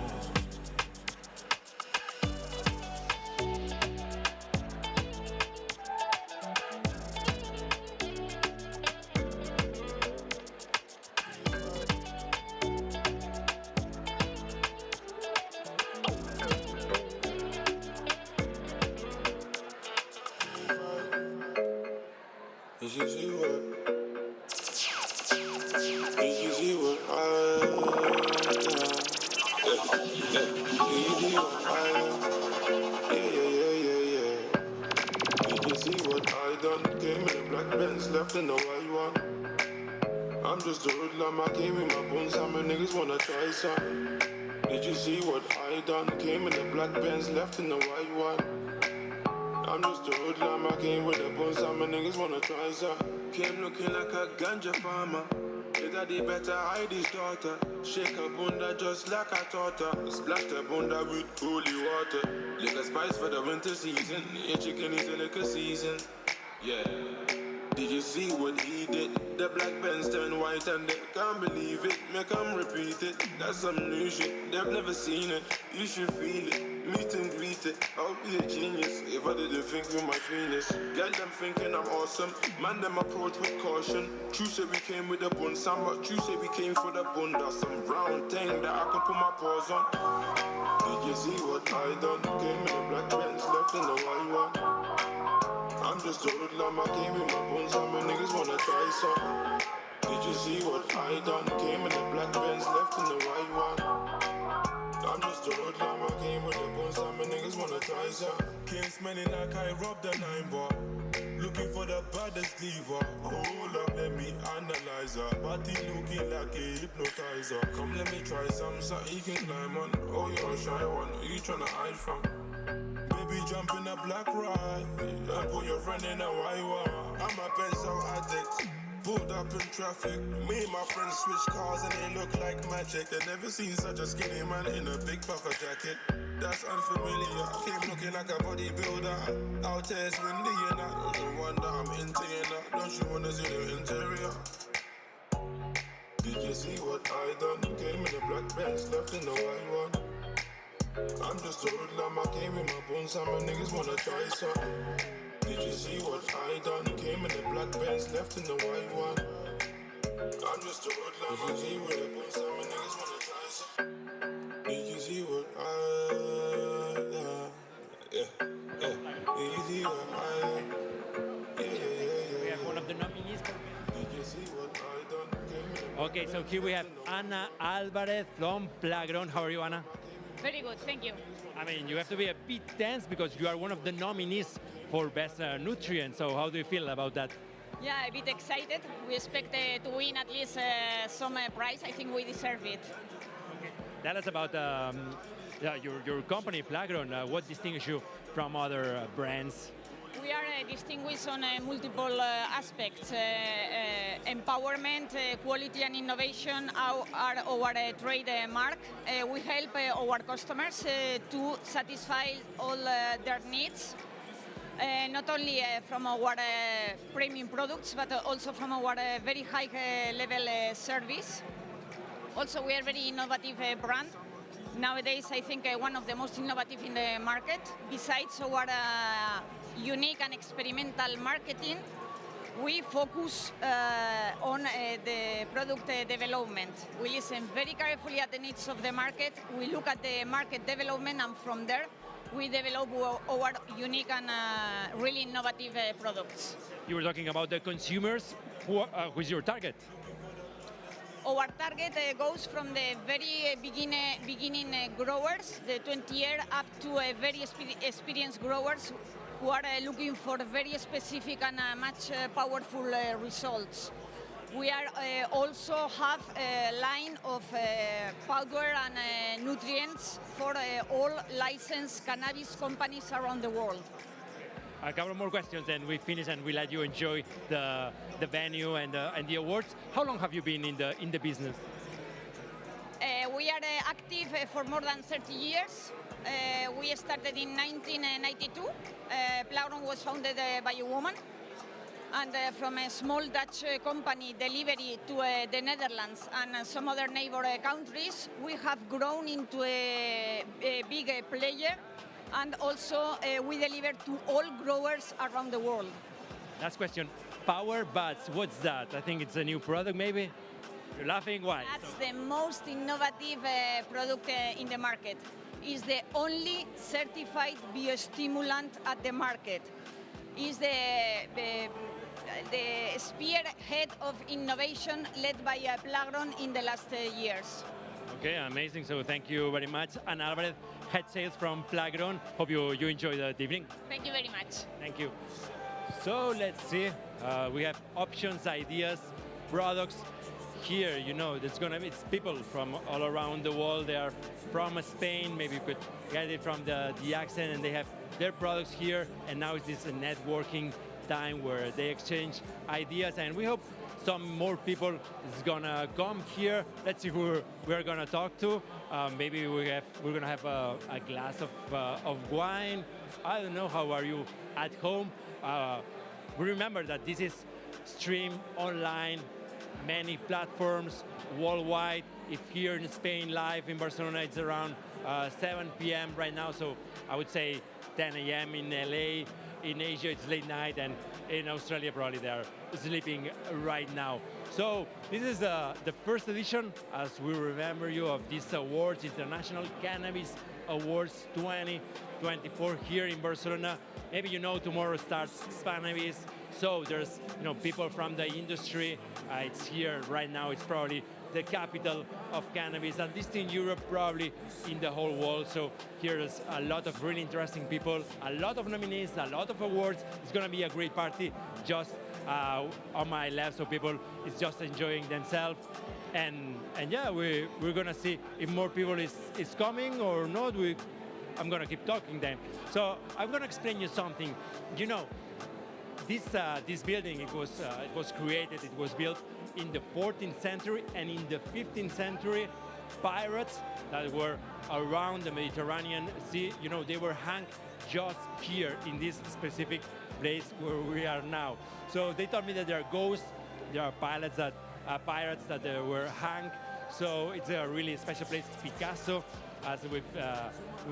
Did you see what I done? Came in a black Benz, left in the white one. I'm just a hoodlum, I came in my bones, how many niggas wanna try some? Did you see what I done? Came in a black Benz, left in the white one. I'm just a hoodlum, I came with the bones, how many niggas wanna try some? Came looking like a ganja farmer. Your daddy better hide his daughter. Shake her bunda just like I taught her. Splash the bunda with holy water. Liquor spice for the winter season. Your chicken is a liquor season. Yeah. Did you see what he did? The black Benz turned white and they can't believe it. Make them repeat it. That's some new shit. They've never seen it. You should feel it. Meet and greet it. I'll be a genius if I didn't think with my penis. Get them thinking I'm awesome. Man, them approach with caution. True say we came with the bun, some, but true say we came for the bun. That's some round thing that I can put my paws on. Did you see what I done? Came in a black Benz, left in the white one. I'm just a hoodlum, I came in my bones, how many niggas wanna try some? Did you see what I done? Came in a black Benz, left in the white one. I'm just a hoodlum, I came with the bones, how many niggas wanna try some? Came smelling like I robbed a 9-bar. Looking for the baddest diva. Hold up, let me analyze her. Body looking like a hypnotizer. Come let me try some, something you can climb on. Oh, you're a shy one, who you tryna hide from? Baby, jump in a black ride and put your friend in a white one. I'm a pencil addict, pulled up in traffic. Me and my friends switch cars and they look like magic. They never seen such a skinny man in a big puffer jacket. That's unfamiliar. Came looking like a bodybuilder. Out here it's windy and I don't wonder I'm into you now. Don't you wanna see the interior? Did you see what I done? Came in a black Benz, left in the white one. I'm just a hoodlum, I came in my bones, how many niggas wanna try some? Did you see what I done? Came in the black Benz, left in the white one. I'm just a hoodlum, I came with the bones, how many niggas wanna try some? Did you see what I done? Yeah. Did you see what I done? We have one of the nominees. Did you see what I done? Okay, so here we have Ana Alvarez from Plagron. How are you, Ana? Very good, thank you. I mean, you have to be a bit tense because you are one of the nominees for Best Nutrient. So how do you feel about that? Yeah, a bit excited. We expect to win at least some prize. I think we deserve it. Tell us about yeah, your company, Plagron. What distinguishes you from other brands? We are distinguished on multiple aspects. Empowerment, quality and innovation are our trademark. We help our customers to satisfy all their needs. Not only from our premium products, but also from our very high level service. Also, we are a very innovative brand. Nowadays, I think one of the most innovative in the market. Besides our unique and experimental marketing, we focus on the product development. We listen very carefully at the needs of the market. We look at the market development, and from there, we develop our unique and really innovative products. You were talking about the consumers. Who is your target? Our target goes from the very beginning growers, the 20-year, up to very experienced growers who are looking for very specific and much powerful results. We are also have a line of powder and nutrients for all licensed cannabis companies around the world. A couple more questions, and we finish, and we let you enjoy the venue and the awards. How long have you been in the business? We are active for more than 30 years. We started in 1992. Plagron was founded by a woman. And from a small Dutch company delivery to the Netherlands and some other neighbor countries, we have grown into a big player. And also, we deliver to all growers around the world. Last question. Power Buds, what's that? I think it's a new product, maybe? You're laughing, why? That's the most innovative product in the market. It's the only certified biostimulant at the market. It's the spearhead of innovation led by Plagron in the last years. Okay, amazing. So thank you very much. Ana Alvarez, head sales from Plagron. Hope you enjoy the evening. Thank you very much. Thank you. So let's see. We have options, ideas, products. Here, you know, it's people from all around the world. They are from Spain. Maybe you could get it from the accent, and they have their products here. And now it's this networking time where they exchange ideas, and we hope some more people is gonna come here. Let's see who we're gonna talk to. Maybe we're gonna have a glass of wine. I don't know. How are you at home? Remember that this is streamed online, many platforms worldwide. If here in Spain live in Barcelona, it's around 7 p.m. right now. So I would say 10 a.m. in LA. In Asia, it's late night, and in Australia, probably they're sleeping right now. So this is the first edition, as we remember you, of these awards, International Cannabis Awards 2024 here in Barcelona. Maybe you know tomorrow starts Spannabis. So there's people from the industry. It's here right now. It's probably the capital of cannabis, at least in Europe, probably in the whole world. So here's a lot of really interesting people, a lot of nominees, a lot of awards. It's gonna be a great party just on my left, so people is just enjoying themselves. And yeah, we're gonna see if more people is coming or not. I'm gonna keep talking then. So I'm gonna explain you something. You know, this building, it was created, it was built in the 14th century, and in the 15th century, pirates that were around the Mediterranean Sea, they were hung just here in this specific place where we are now. So they told me that there are ghosts, there are pirates that were hung. So it's a really special place. Picasso, as we've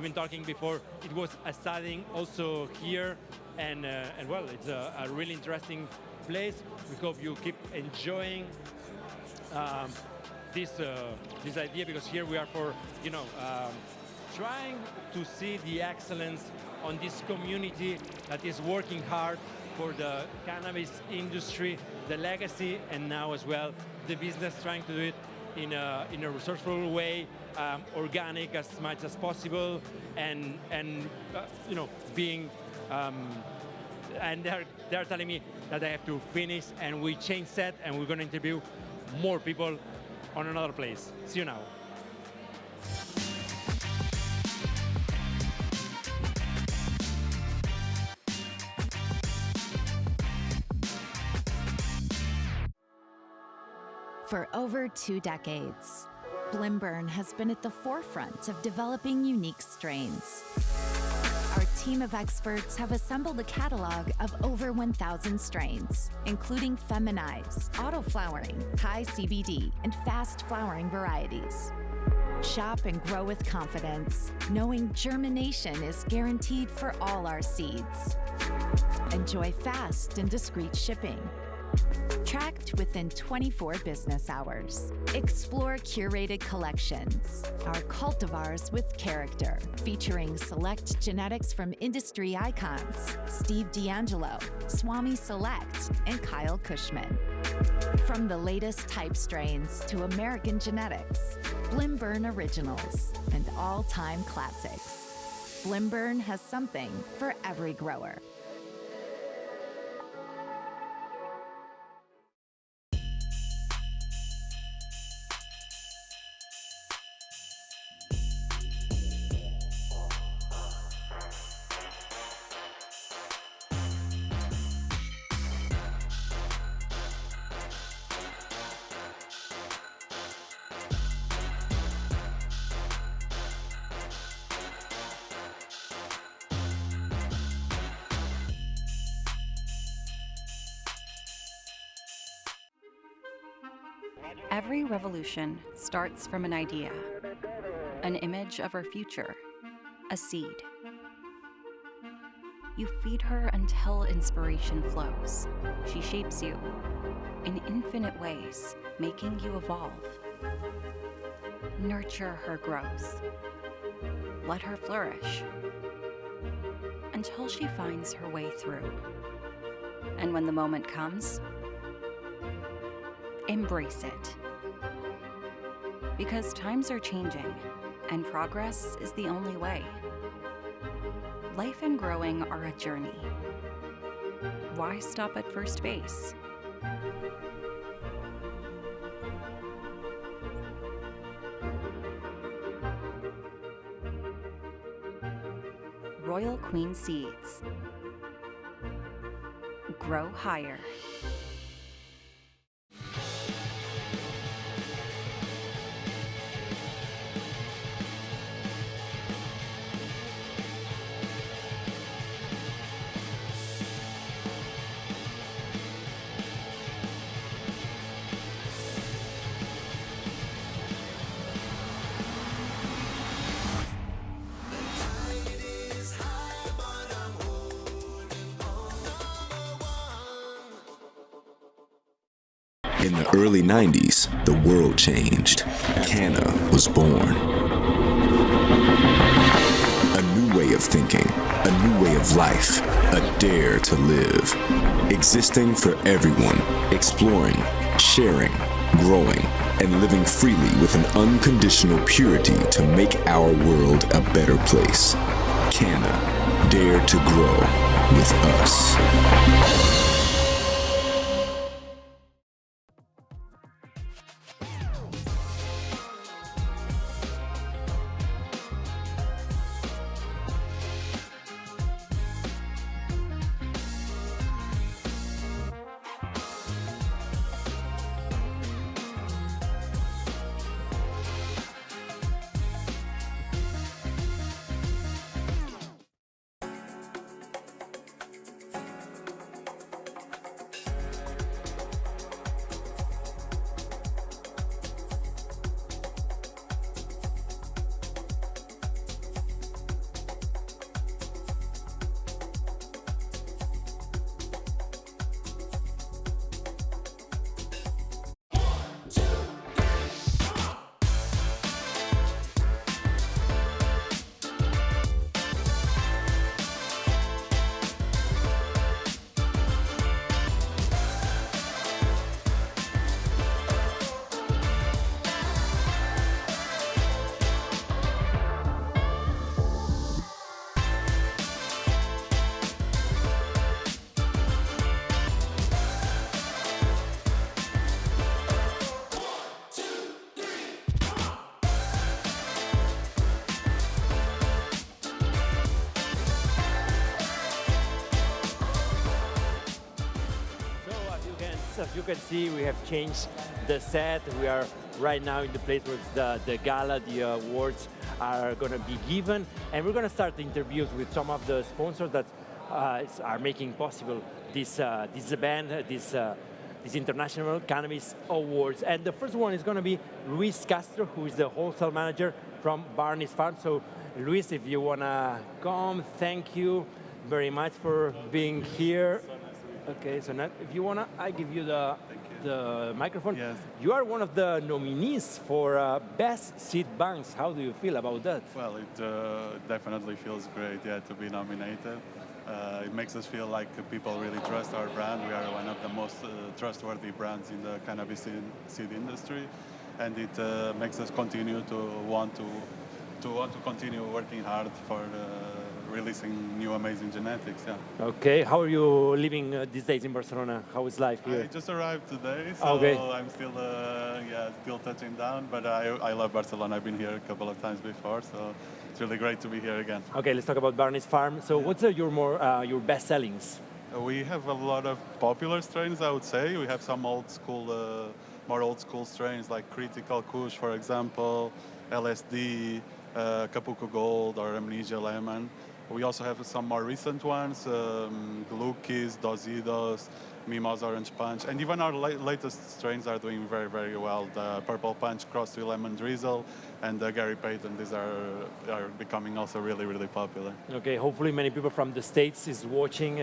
been talking before, it was studying also here, and well, it's a really interesting place. We hope you keep enjoying this idea, because here we are for trying to see the excellence on this community that is working hard for the cannabis industry, the legacy, and now as well the business, trying to do it in a resourceful way, organic as much as possible, and being and they're telling me that I have to finish, and we change set, and we're going to interview more people on another place. See you now. For over 2 decades, Blimburn has been at the forefront of developing unique strains. Our team of experts have assembled a catalog of over 1,000 strains, including feminized, auto-flowering, high CBD, and fast-flowering varieties. Shop and grow with confidence, knowing germination is guaranteed for all our seeds. Enjoy fast and discreet shipping. Tracked within 24 business hours. Explore curated collections, our cultivars with character, featuring select genetics from industry icons, Steve D'Angelo, Swami Select, and Kyle Cushman. From the latest type strains to American genetics, Blimburn originals, and all-time classics, Blimburn has something for every grower. Every revolution starts from an idea, an image of our future, a seed. You feed her until inspiration flows. She shapes you in infinite ways, making you evolve. Nurture her growth. Let her flourish until she finds her way through. And when the moment comes, embrace it. Because times are changing, and progress is the only way. Life and growing are a journey. Why stop at first base? Royal Queen Seeds. Grow higher. In the early 90s, the world changed. Canna was born. A new way of thinking, a new way of life, a dare to live. Existing for everyone, exploring, sharing, growing, and living freely with an unconditional purity to make our world a better place. Canna, dare to grow with us. as you can see, we have changed the set. We are right now in the place where the gala, the awards are going to be given. And we're going to start the interviews with some of the sponsors that are making possible this event, this International Cannabis Awards. And the first one is going to be Luis Castro, who is the wholesale manager from Barney's Farm. So, Luis, if you want to come, thank you very much for being here. Okay, so now, if you want to, I give you the microphone. Yes. You are one of the nominees for Best Seed Banks. How do you feel about that? Well, it definitely feels great, yeah, to be nominated. It makes us feel like people really trust our brand. We are one of the most trustworthy brands in the cannabis seed industry, and it makes us continue to want to continue working hard for releasing new amazing genetics. Yeah. Okay, how are you living these days in Barcelona? How is life here? I just arrived today, so okay. I'm still still touching down. But I love Barcelona. I've been here a couple of times before, so it's really great to be here again. Okay, let's talk about Barney's Farm. So, what's your best sellings? We have a lot of popular strains, I would say. We have some old school, more old school strains like Critical Kush, for example, LSD, Capuco Gold, or Amnesia Lemon. We also have some more recent ones, Glukis, Dosidos, Mimosa Orange Punch, and even our latest strains are doing very, very well. The Purple Punch crossed with Lemon Drizzle and the Gary Payton, these are becoming also really, really popular. Okay, hopefully many people from the States is watching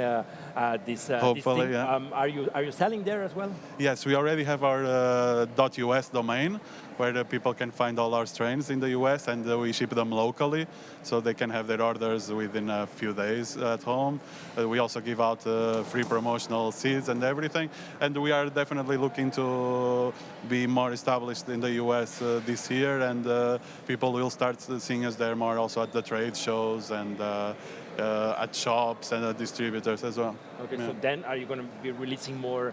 this Hopefully, thing. yeah. Are you selling there as well? Yes, we already have our .us domain where the people can find all our strains in the US, and we ship them locally so they can have their orders within a few days at home. We also give out free promotional seeds and everything, and we are definitely looking to be more established in the US this year, and people will start seeing us there more also at the trade shows and at shops and at distributors as well. Okay, yeah. so then are you going to be releasing more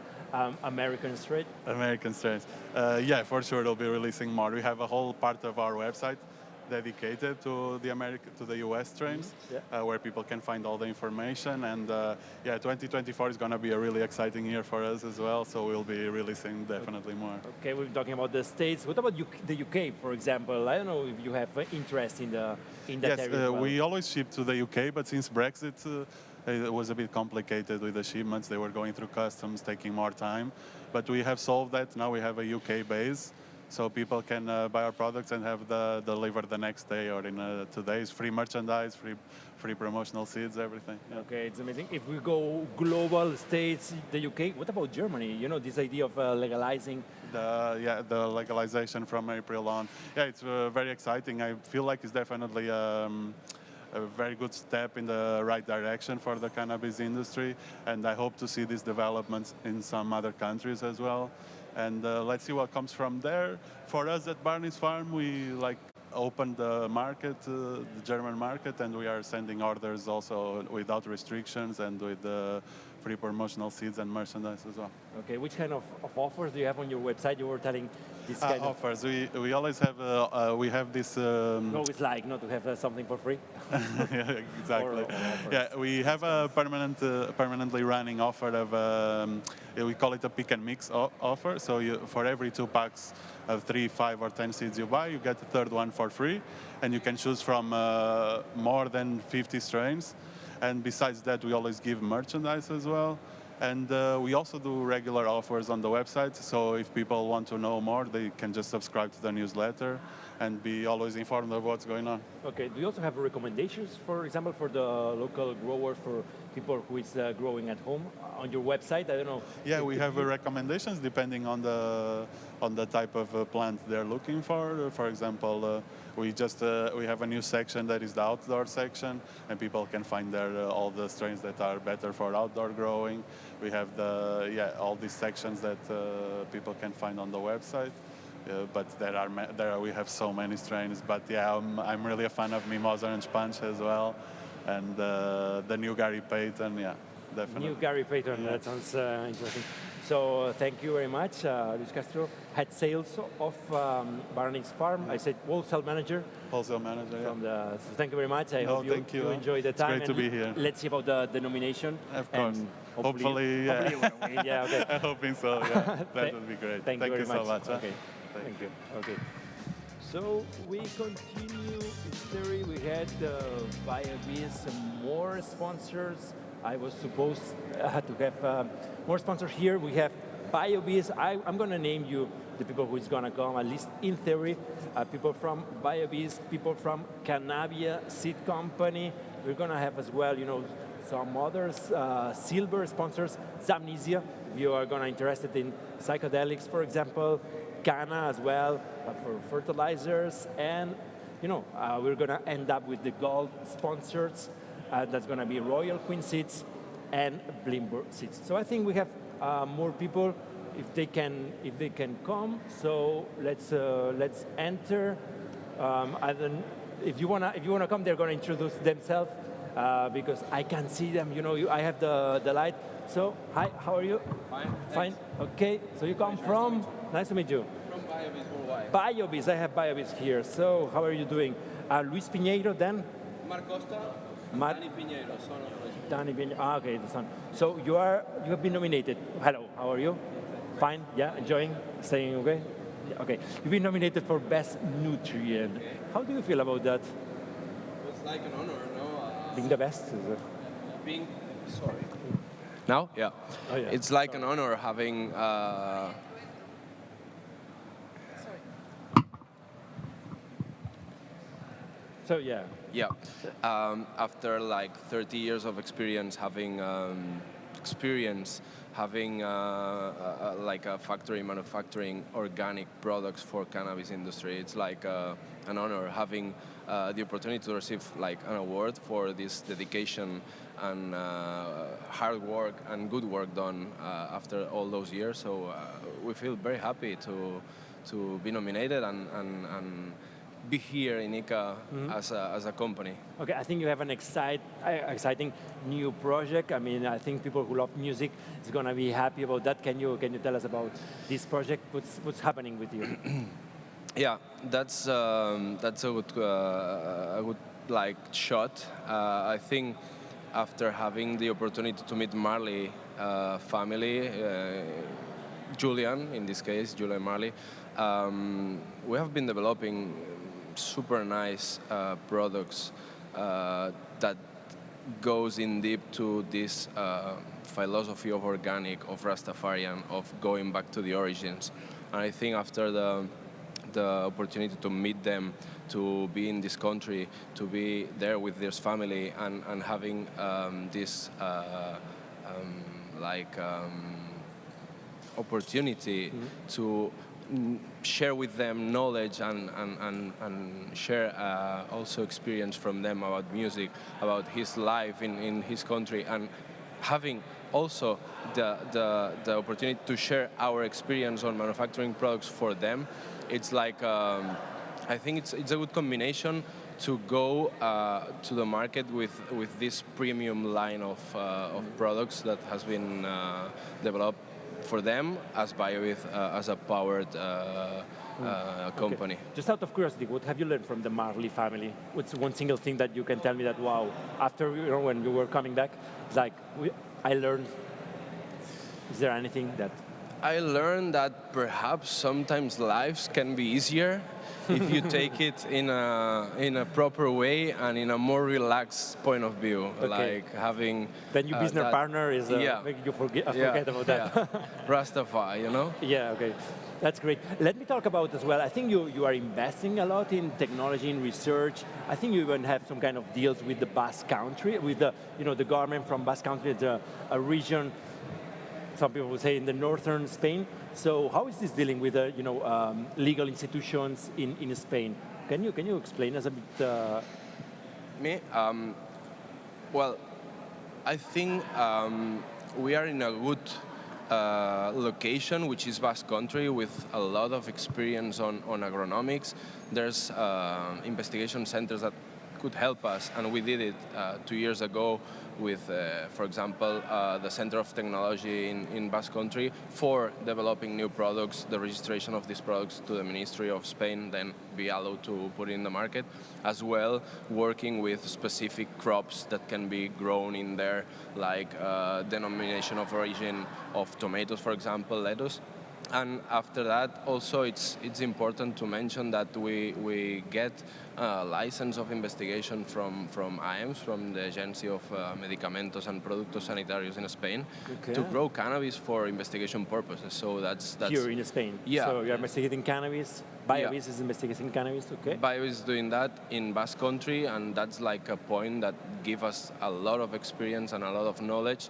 American strain? American strains. Yeah, for sure we'll be releasing more. We have a whole part of our website dedicated to the US strains, where people can find all the information. And yeah, 2024 is going to be a really exciting year for us as well. So we'll be releasing definitely more. Okay, we're talking about the States. What about the UK, for example? I don't know if you have interest in that yes, area. Yes, we always ship to the UK, but since Brexit, it was a bit complicated with the shipments. They were going through customs, taking more time. But we have solved that. Now we have a UK base, so people can buy our products and have delivered the next day or in 2 days. Free merchandise, free promotional seeds, everything. Yeah. Okay, it's amazing. If we go global, States, the UK, what about Germany? You know, this idea of legalizing. The legalization from April on. Yeah, it's very exciting. I feel like it's definitely a very good step in the right direction for the cannabis industry, and I hope to see these developments in some other countries as well. And let's see what comes from there. For us at Barney's Farm, we opened the market, the German market, and we are sending orders also without restrictions and with free promotional seeds and merchandise as well. Okay, which kind of offers do you have on your website? You were telling this kind of offers. We always have we have this. Always like not to have something for free. Yeah, exactly. Yeah, we have a permanently running offer of we call it a pick and mix offer. So for every 2 packs of 3, 5, or 10 seeds you buy, you get the third one for free, and you can choose from more than 50 strains. And besides that, we always give merchandise as well. And we also do regular offers on the website. So if people want to know more, they can just subscribe to the newsletter and be always informed of what's going on. Okay. Do you also have recommendations, for example, for the local growers, for people who is growing at home on your website? I don't know. Yeah, we have recommendations depending on the type of plant they're looking for. For example, we have a new section that is the outdoor section, and people can find there all the strains that are better for outdoor growing. We have all these sections that people can find on the website. But we have so many strains. But yeah, I'm really a fan of Mimosa Orange Punch as well, and the new Gary Payton. Yeah, definitely. New Gary Payton. Yeah. That sounds interesting. So thank you very much, Luis Castro, head sales of Barney's Farm. I said wholesale manager. Wholesale manager. Yeah. So thank you very much. I hope you enjoy the time. It's great to be here. Let's see about the nomination. Of course. And Hopefully, yeah. Hopefully you wanna win. Yeah, okay. I'm hoping so, yeah. That would be great. Thank you very so much. Huh? Okay. Thank you. Okay. So we continue history. We had BioBiz, some more sponsors. I was supposed to have more sponsors here. We have BioBiz. I'm going to name you the people who is going to come, at least in theory. People from BioBiz, people from Cannabia Seed Company. We're going to have as well, some others, silver sponsors, Zamnesia. If you are going to interested in psychedelics, for example, Ghana as well for fertilizers, and we're going to end up with the gold sponsors. That's going to be Royal Queen Seeds and Blimber Seeds. So I think we have more people if they can come. So let's enter. If you wanna come, they're going to introduce themselves because I can see them. I have the light. So hi, how are you? Fine. Fine. Okay. So you come from? Nice to meet you. From BioBiz Worldwide. BioBiz. I have BioBiz here. So how are you doing? Luis Pinheiro then? Mark Costa. Danny Pinheiro, son of Luis. Danny Pinheiro. Okay, the son. So you have been nominated. Hello. How are you? Fine. Yeah. Enjoying. Staying okay. Yeah, okay. You've been nominated for Best Nutrient. Okay. How do you feel about that? It's like an honor, no? Being the best. Being sorry. Now? Yeah. Oh, yeah. It's like an honor having. So yeah. Yeah. After like 30 years of experience, having like a factory manufacturing organic products for cannabis industry, it's like an honor having the opportunity to receive like an award for this dedication and hard work and good work done after all those years. So we feel very happy to be nominated and be here in ICA as a company. Okay, I think you have an exciting new project. I mean, I think people who love music is going to be happy about that. Can you tell us about this project? What's happening with you? Yeah, that's a good like shot. I think after having the opportunity to meet Marley family, Julian in this case, Julian Marley, we have been developing super nice products that goes in deep to this philosophy of organic, of Rastafarian, of going back to the origins. And I think after the opportunity to meet them, to be in this country, to be there with this family, and having this opportunity to share with them knowledge and share also experience from them about music, about his life in his country, and having also the opportunity to share our experience on manufacturing products for them. It's like I think it's a good combination to go to the market with this premium line of products that has been developed for them as BioBiz, as a powered company. Okay. Just out of curiosity, what have you learned from the Marley family? What's one single thing that you can tell me that, wow, after when you were coming back, it's like, I learned, is there anything that? I learned that perhaps sometimes lives can be easier if you take it in a proper way and in a more relaxed point of view, Okay. like having. Then your business partner is making you forget about that. Yeah. Rastafari, you know. Yeah. Okay. That's great. Let me talk about as well. I think you are investing a lot in technology, in research. I think you even have some kind of deals with the Basque Country, with the government from Basque Country. It's a region. Some people would say in the northern Spain. So how is this dealing with legal institutions in Spain? Can you explain us a bit? Me? Well, I think we are in a good location, which is Basque Country, with a lot of experience on agronomics. There's investigation centers that could help us, and we did it 2 years ago for example, the Center of Technology in Basque Country for developing new products, the registration of these products to the Ministry of Spain, then be allowed to put it in the market, as well working with specific crops that can be grown in there, like denomination of origin of tomatoes, for example, lettuce. And after that, also it's important to mention that we get a license of investigation from IEMS, from the Agency of Medicamentos and Productos Sanitarios in Spain, to grow cannabis for investigation purposes. So that's here in Spain. Yeah. So you're investigating cannabis. BioVis is investigating cannabis. Okay. BioVis is doing that in Basque Country, and that's like a point that gives us a lot of experience and a lot of knowledge.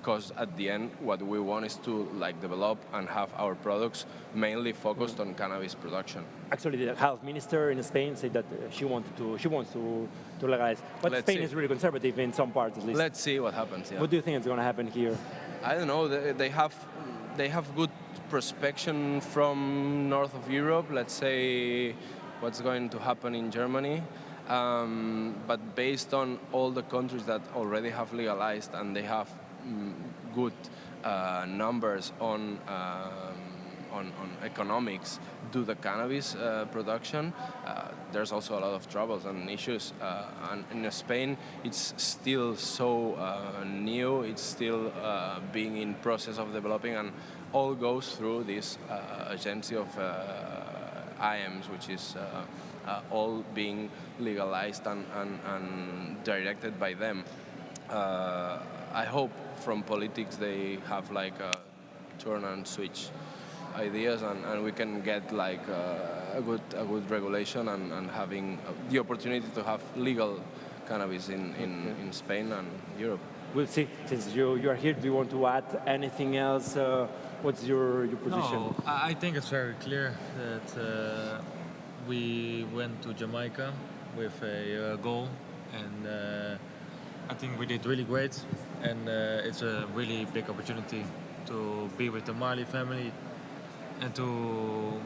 Because at the end, what we want is to develop and have our products mainly focused on cannabis production. Actually, the health minister in Spain said that she wants to legalize, but Let's Spain see. is really conservative in some parts at least. Let's see what happens. Yeah. What do you think is going to happen here? I don't know. They have good prospection from north of Europe. Let's say what's going to happen in Germany. But based on all the countries that already have legalized and they have good numbers on economics do the cannabis production, there's also a lot of troubles and issues. And in Spain, it's still so new, it's still being in process of developing, and all goes through this agency of IEMS, which is all being legalized and directed by them. I hope from politics they have a turn and switch ideas, and we can get a good regulation and having the opportunity to have legal cannabis in Spain and Europe. We'll see. Since you are here, do you want to add anything else? What's your position? No, I think it's very clear that we went to Jamaica with a goal, and I think we did really great, and it's a really big opportunity to be with the Marley family and to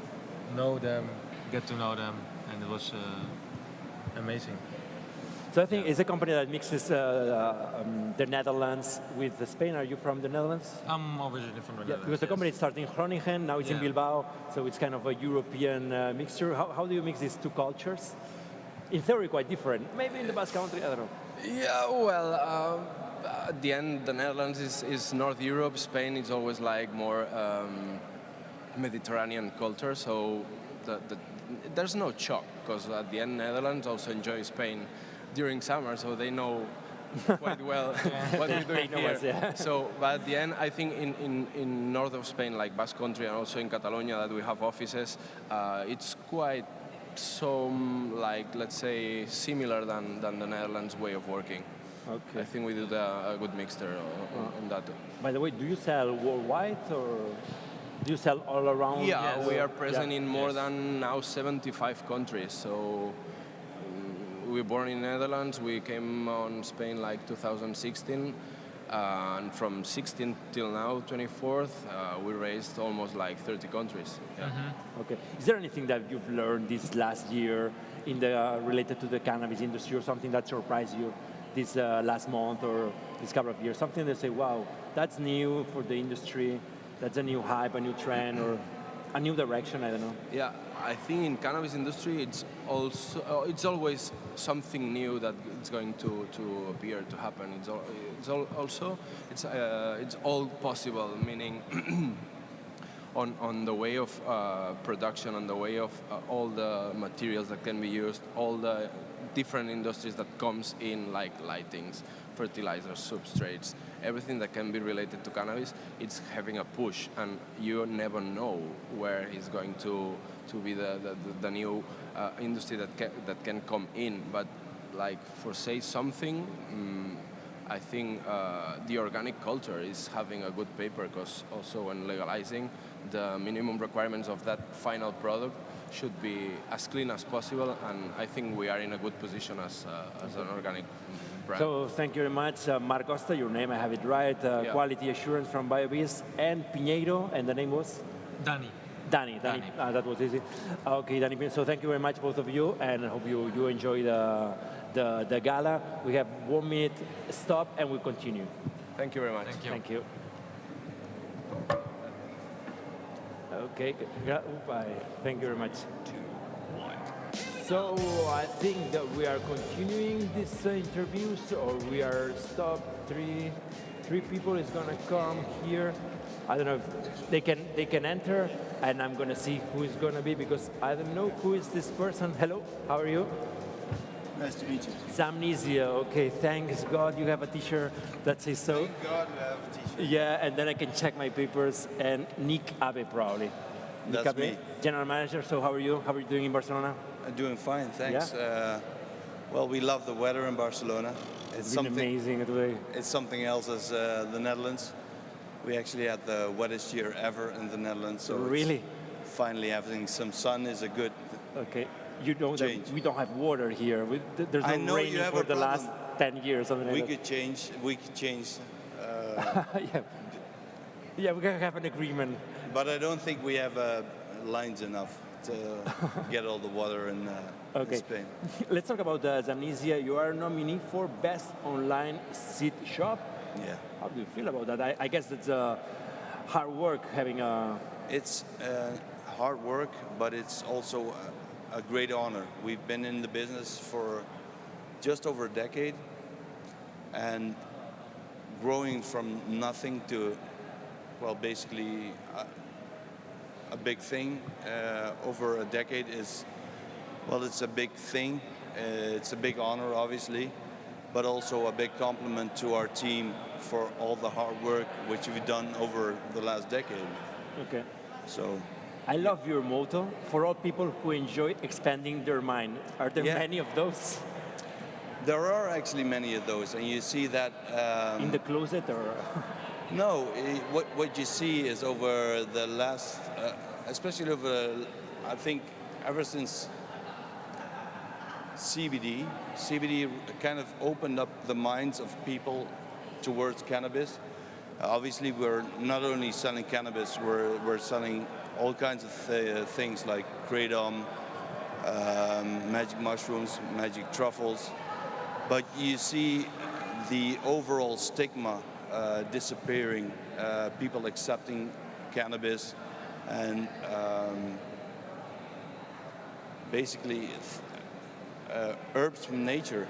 know them, get to know them, and it was amazing. So I think it's a company that mixes the Netherlands with Spain. Are you from the Netherlands? I'm originally from the Netherlands. Because the company started in Groningen, now it's in Bilbao, so it's kind of a European mixture. How do you mix these two cultures? In theory, quite different. Maybe in the Basque Country, I don't know. Yeah, well, at the end, the Netherlands is North Europe. Spain is always more Mediterranean culture, so there's no shock, because at the end, Netherlands also enjoy Spain during summer, so they know quite well what we're doing here. So, but at the end, I think in north of Spain, like Basque Country, and also in Catalonia, that we have offices, it's quite let's say, similar than the Netherlands way of working. Okay. I think we did a good mixture on that. By the way, do you sell worldwide or do you sell all around? Yeah, we are present in more than now 75 countries. So we were born in Netherlands. We came on Spain 2016. And from 16 till now, 24th, we raised almost 30 countries. Yeah. Mm-hmm. Okay. Is there anything that you've learned this last year related to the cannabis industry, or something that surprised you this last month or this couple of years? Something that say, wow, that's new for the industry, that's a new hype, a new trend, or a new direction, I don't know. Yeah, I think in cannabis industry, it's always something new that it's going to appear, to happen. It's all possible, meaning on the way of production, on the way of all the materials that can be used, all the different industries that comes in, like lightings, fertilizers, substrates, everything that can be related to cannabis, it's having a push, and you never know where is going to be the new industry that can come in. But for say something, I think the organic culture is having a good paper, because also when legalizing, the minimum requirements of that final product should be as clean as possible, and I think we are in a good position as an organic brand. So thank you very much, Marc Costa, your name, I have it right, Quality Assurance from BioVis, and Pinheiro, and the name was? Danny. That was easy. Okay, Danny, so thank you very much, both of you, and I hope you enjoy the the gala. We have 1 minute stop, and we continue. Thank you very much. Thank you. Okay, bye. Thank you very much. So I think that we are continuing this interviews, or we are stopped. Three people is gonna come here. I don't know if they can enter, and I'm gonna see who is gonna be, because I don't know who is this person. Hello, how are you? Nice to meet you. Zamnesia. Okay, thanks God you have a T-shirt that says so. Thank God we have a T-shirt. Yeah, and then I can check my papers. And Nick Abe probably. Nick That's Abe, me. General Manager. So how are you? How are you doing in Barcelona? I'm doing fine, thanks. Yeah? Well, we love the weather in Barcelona. It's been amazing today. It's something else as the Netherlands. We actually had the wettest year ever in the Netherlands. So really? Finally having some sun is a good You know change. that we don't have water here. There's no I know rain you have for a the last problem. 10 years. Something We like could change. We could change. Yeah, we can have an agreement. But I don't think we have lines enough to get all the water in Spain. Let's talk about Zamnesia. You are nominee for Best Online Seed Shop. Yeah. How do you feel about that? I guess it's hard work having a... It's hard work, but it's also a great honor. We've been in the business for just over a decade, and growing from nothing to, well, basically a big thing over a decade is, well, it's a big thing. It's a big honor, obviously, but also a big compliment to our team for all the hard work which we've done over the last decade. Okay. So I love your motto, for all people who enjoy expanding their mind. Are there many of those? there are actually many of those, and you see that in the closet, or no, what you see is over the last, especially over, I think, ever since CBD kind of opened up the minds of people towards cannabis. Obviously, we're not only selling cannabis, we're selling all kinds of things like kratom, magic mushrooms, magic truffles. But you see the overall stigma disappearing, people accepting cannabis, and basically herbs from nature,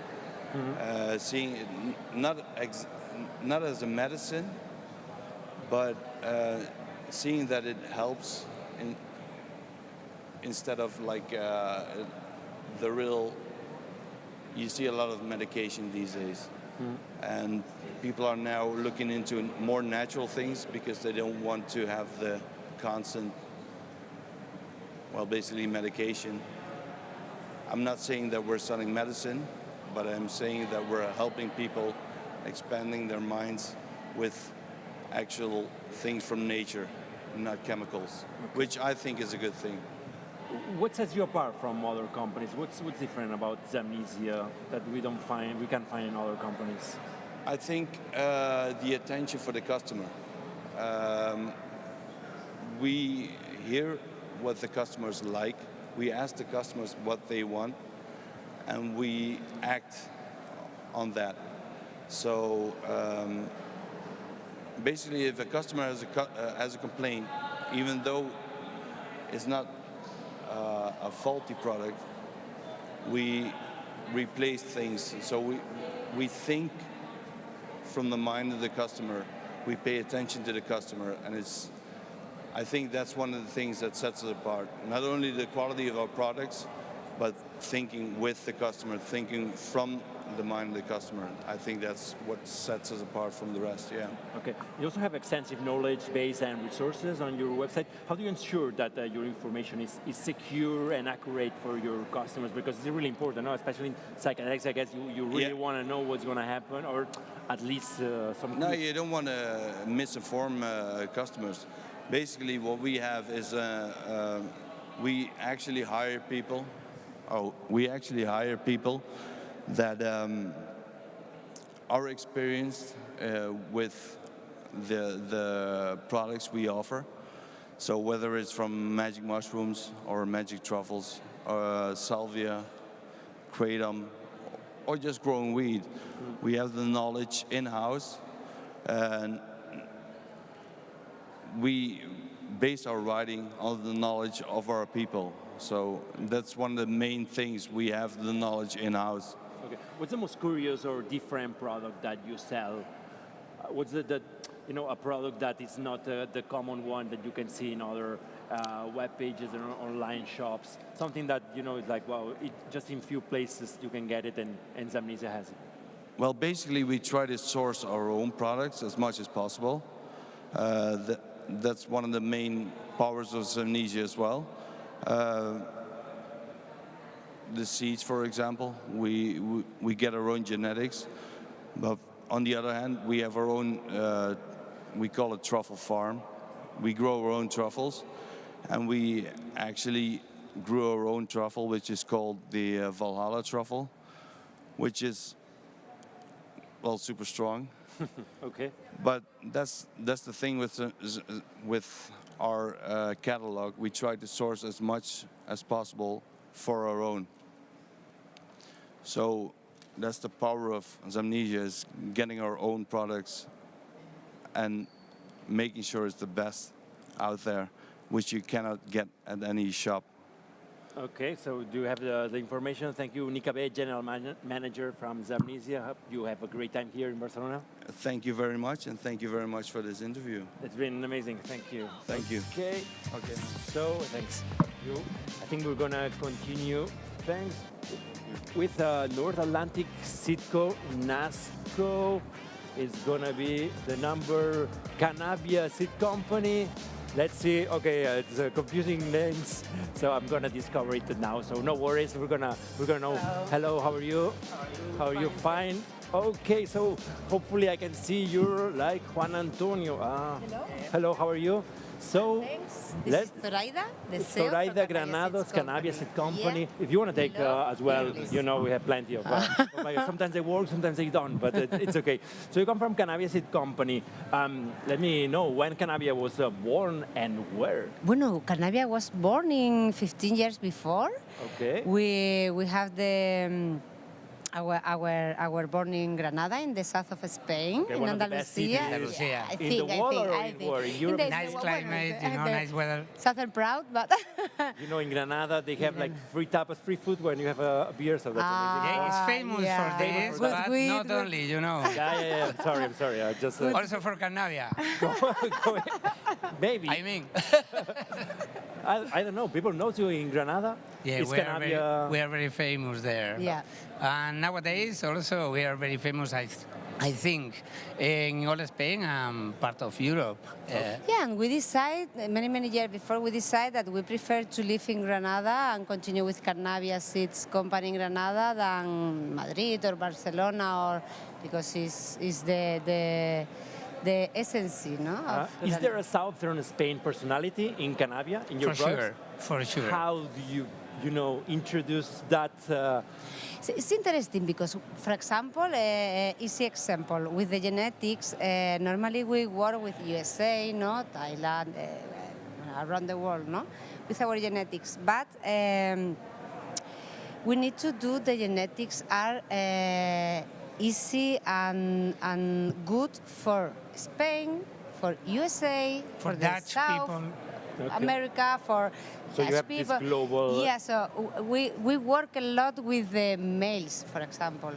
seeing it not as a medicine, but seeing that it helps instead of like the real. You see a lot of medication these days, and people are now looking into more natural things because they don't want to have the constant, well, basically medication. I'm not saying that we're selling medicine, but I'm saying that we're helping people expanding their minds with actual things from nature, not chemicals, which I think is a good thing. what sets you apart from other companies? What's different about Zamnesia that we can't find in other companies? I think the attention for the customer. We hear what the customers like. We ask the customers what they want, and we act on that. So basically, if a customer has a complaint, even though it's not a faulty product, we replace things. So we think from the mind of the customer. We pay attention to the customer, and I think that's one of the things that sets us apart. Not only the quality of our products, but thinking with the customer, thinking from the mind of the customer. I think that's what sets us apart from the rest, yeah. Okay. You also have extensive knowledge base and resources on your website. How do you ensure that your information is secure and accurate for your customers? Because it's really important, no? Especially in psychedelics, I guess you really want to know what's going to happen, or at least some... No, you don't want to misinform customers. Basically, what we have is we actually hire people. That are experienced with the products we offer. So whether it's from magic mushrooms or magic truffles, or salvia, kratom, or just growing weed. We have the knowledge in-house, and we base our writing on the knowledge of our people. So that's one of the main things. We have the knowledge in-house. Okay. What's the most curious or different product that you sell? What's the a product that is not the common one that you can see in other web pages and online shops? Something that is like, wow, just in few places you can get it, and Zamnesia has it. Well, basically, we try to source our own products as much as possible. That's one of the main powers of Zamnesia as well. The seeds, for example, we get our own genetics, but on the other hand, we have our own, we call it truffle farm. We grow our own truffles, and we actually grew our own truffle, which is called the Valhalla truffle, which is, well, super strong. Okay. But that's the thing with our catalog. We try to source as much as possible for our own. So that's the power of Zamnesia, is getting our own products and making sure it's the best out there, which you cannot get at any shop. Okay, so do you have the information? Thank you, Nika Bay, General Manager from Zamnesia. Hope you have a great time here in Barcelona. Thank you very much, and thank you very much for this interview. It's been amazing. Thank you. Thank you. Okay. Okay. So thanks. I think we're gonna continue. Thanks with North Atlantic Sitco NASCO. Is gonna be the number Cannabia Seed Company. Let's see. Okay, it's confusing names, so I'm gonna discover it now. So no worries. We're gonna know. Hello. How are you? How are you? Fine. Okay. So hopefully I can see you're like Juan Antonio. Hello. Hello. How are you? So This is Zoraida, the CEO for Zoraida Granados Cannabis Seed Company. Yeah. If you want to take as well, we have plenty of. Sometimes they work, sometimes they don't, but it's okay. So you come from Cannabis Seed Company. Let me know when Cannabia was born and where. Bueno, Cannabia was born in 15 years before. Okay. We have the. Our born in Granada, in the south of Spain, okay, in Andalusia. Andalusia. I in the wall I think. Or in Europe? Nice climate, nice weather. Southern proud, but. In Granada they have like free tapas, free food when you have a beer, so that's amazing. Yeah, it's famous for this, but not only, Yeah. I'm sorry. I just. Also for Cannabia. Maybe. I mean. I don't know. People know you in Granada. Yeah, we are very famous there. Yeah. And nowadays also we are very famous, I think, in all Spain and part of Europe. Yeah, and we decided, many years before, we decided that we prefer to live in Granada and continue with Cannabia Seeds Company in Granada than Madrid or Barcelona, or because it's the essence, Is there a southern Spain personality in Cannabia, in your products? For sure. How do you introduce that? It's interesting because, for example, easy example, with the genetics, normally we work with USA, Thailand, around the world, with our genetics. But we need to do the genetics are easy and good for Spain, for USA, for the Dutch South, people. Okay. America, for so you have people. This global. Yeah, so we work a lot with the males, for example,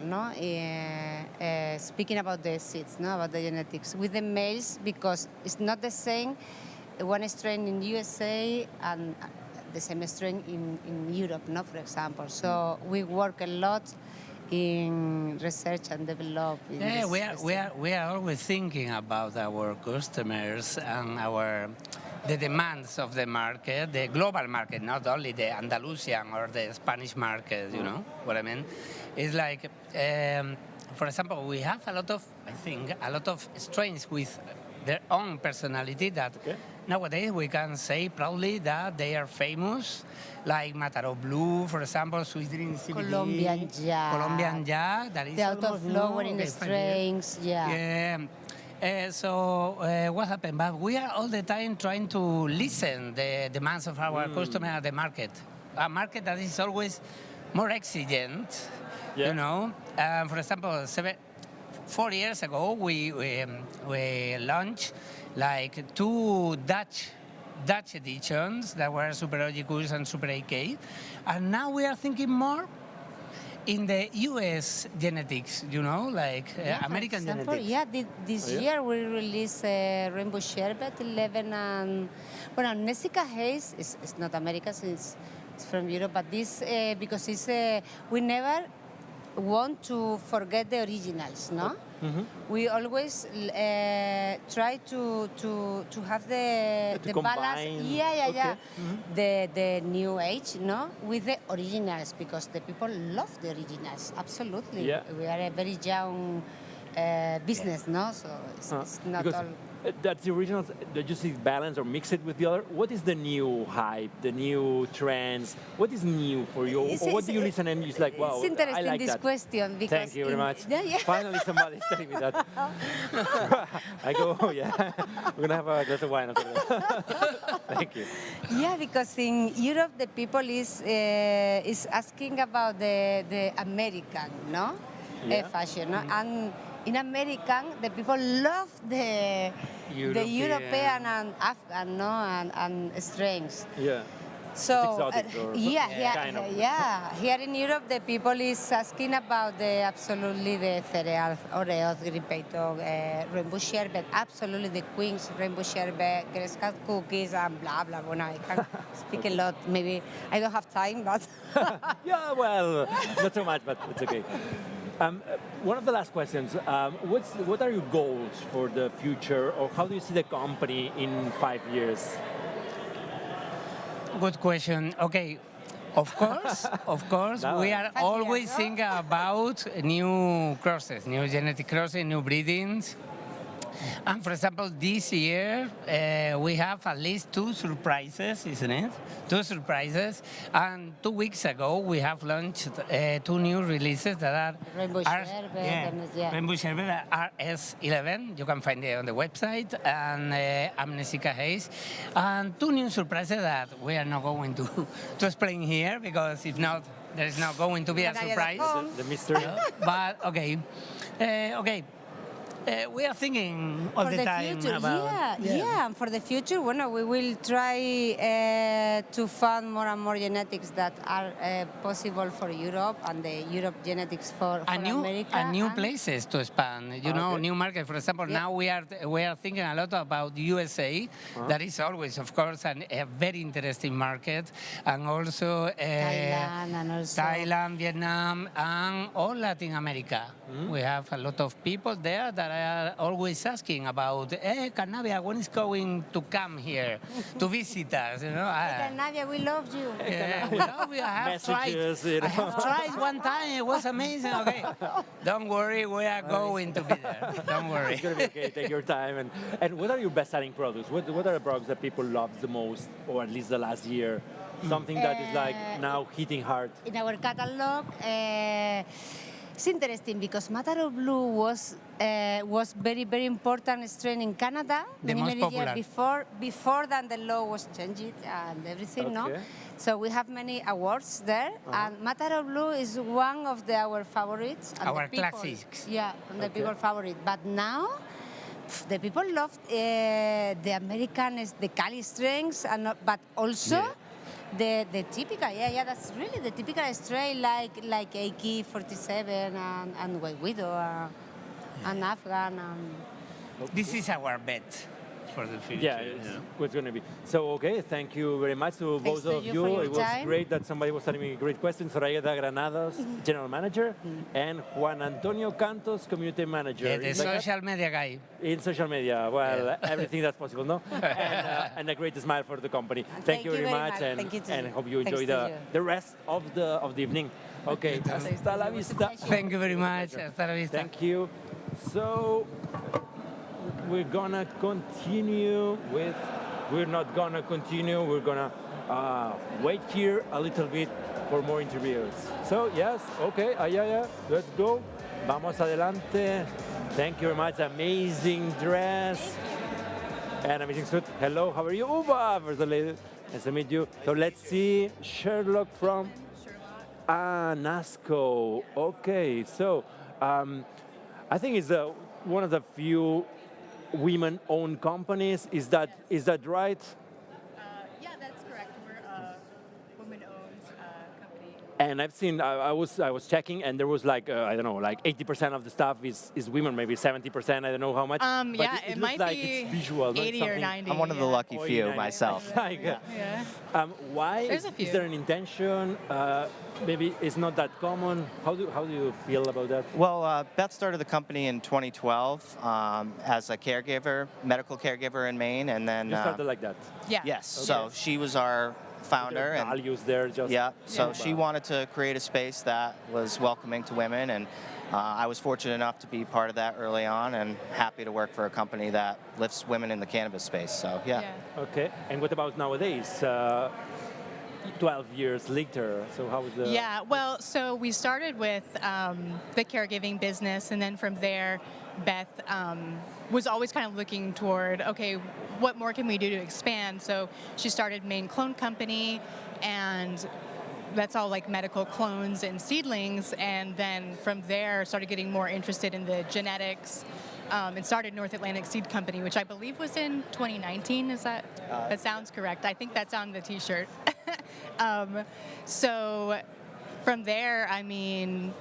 speaking about the seeds, about the genetics, with the males, because it's not the same one strain in USA and the same strain in Europe, for example. So we work a lot in research and develop. Yeah, we are always thinking about our customers and the demands of the market, the global market, not only the Andalusian or the Spanish market, you know what I mean? It's like, for example, we have a lot of strains with their own personality that nowadays we can say proudly that they are famous, like Mataro Blue, for example, Sweet Dream CBD. Colombian Jack. That is the out-of-flowering strains, So what happened? But we are all the time trying to listen the demands of our customer at the market. A market that is always more exigent, Yeah. you know. For example, 4 years ago, we launched like 2 Dutch editions that were Super Logicus and Super AK, and now we are thinking more in the U.S. genetics, you know, like American for example, genetics. Yeah, this year we released Rainbow Sherbet 11 and, well, Nessica Haze is not American, it's from Europe, but this, because it's, we never want to forget the originals, no? We always try to have the balance, Okay. the new age, no, with the originals, because the people love the originals. Absolutely, Yeah. we are a very young business, no, so it's not Because all. that's the original. Did you see balance or mix it with the other? What is the new hype, the new trends? What is new for you? Or what do you listen and you're like, wow, It's interesting, I like this that. question, because Thank you very much. Yeah. Finally, somebody's telling me that. I go, oh yeah, we're gonna have a glass of wine after that. Thank you. Yeah, because in Europe the people is asking about the American, no, Yeah. fashion, no? And in American the people love the European and Afghan, no, and strengths. Yeah. So It's exotic or kind of. here in Europe the people is asking about the absolutely the cereals, Oreos, green potato, rainbow sherbet, absolutely the Queen's rainbow sherbet, Girl Scout cookies, and blah blah. Well, I can speak a lot. Maybe I don't have time, but Yeah, well, not so much, but it's okay. One of the last questions, what are your goals for the future, or how do you see the company in 5 years? Good question. Okay, of course, No. we are always thinking about new crosses, new genetic crosses, new breedings. And for example, this year we have at least 2 surprises, isn't it? 2 surprises. And 2 weeks ago we have launched 2 new releases that are Rainbow Sherbet, Rainbow Sherbet RS11. You can find it on the website, and Amnesica Haze, and 2 new surprises that we are not going to explain here, because if not, there is not going to be a surprise. The mystery. But okay. We are thinking all for the time future, about and for the future, well, we will try to find more and more genetics that are possible for Europe, and the Europe genetics for America. and new places to expand. You know, new market. For example, now we are thinking a lot about USA. That is always, of course, a very interesting market, and also Thailand, and also Thailand, Vietnam, and all Latin America. We have a lot of people there that are always asking about, Canavia, when is going to come here to visit us? You know, Navia, we love you. we love you. I have tried. I have tried one time. It was amazing. Okay, don't worry, we are going to be there. Don't worry. It's gonna be okay. Take your time. And what are your best-selling products? What are the products that people love the most, or at least the last year? Something that is like now hitting hard. In our catalog, it's interesting because Matador Blue was very, very important strain in Canada. The most many popular. years before than the law was changed and everything, no? So we have many awards there, and Matador Blue is one of our favorites. And Our the people, classics. Yeah, and the people favorite. But now, the people love the American, the Cali strains, but also the typical, that's really the typical strain like AK-47 and White Widow and Afghan. This is our bet for the future. Yeah, it's what's going to be. So, okay, thank you very much to both of you. for your It was time. great that somebody was telling me great questions. Soraya da Granados, General Manager, and Juan Antonio Cantos, Community Manager. The Is that correct? social media guy. In social media, well, everything that's possible, no? And a great smile for the company. Thank you very much, and Thank you to and you. hope you enjoy Thanks to the rest of the evening. Okay, hasta la vista. Thank you very much. Hasta la vista. Thank you. So we're gonna continue with. We're not gonna continue. We're gonna wait here a little bit for more interviews. So yes, okay, let's go. Vamos adelante. Thank you very much. Amazing dress and amazing suit. Hello, how are you? Uba, first lady. Nice to meet you. So let's see Sherlock from NASCO. Okay, so I think it's one of the few women-owned companies. Is that right? Yeah, that's correct. We're a women-owned company. And I've seen, I was checking, and there was like I don't know, like 80% of the staff is women, maybe 70%. I don't know how much. But Yeah, it might looks like be it's visual, not 80 or something- 90. I'm one of the lucky few myself. Like, Yeah. why There's a is few. there an intention? Maybe it's not that common. How do you feel about that? Well, Beth started the company in 2012 as a caregiver, medical caregiver in Maine, and then You started like that. Yeah. yes. Okay. So she was our founder, and Values there, just yeah. So she wanted to create a space that was welcoming to women, and I was fortunate enough to be part of that early on, and happy to work for a company that lifts women in the cannabis space. So yeah. Okay. And what about nowadays? 12 years later. So how is the? Yeah, well, so we started with the caregiving business, and then from there, Beth was always kind of looking toward, okay, what more can we do to expand? So she started Maine Clone Company, and that's all like medical clones and seedlings, and then from there started getting more interested in the genetics, and started North Atlantic Seed Company, which I believe was in 2019. Is that? That sounds correct. I think that's on the T-shirt. So from there, I mean,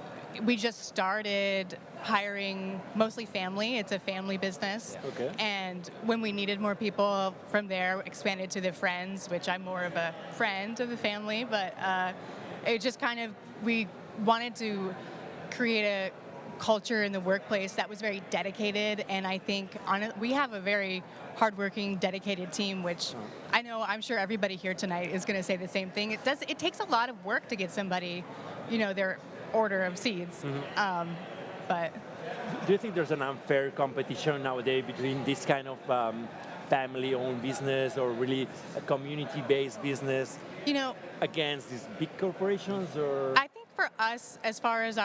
we just started hiring mostly family. It's a family business. Okay. And when we needed more people from there, expanded to the friends, which I'm more of a friend of the family, but it just kind of, we wanted to create a culture in the workplace that was very dedicated, and I think we have a very hardworking, dedicated team, which I know, I'm sure everybody here tonight is going to say the same thing. It takes a lot of work to get somebody, their order of seeds. But Do you think there's an unfair competition nowadays between this kind of family-owned business or really a community-based business against these big corporations? Or I think for us, as far as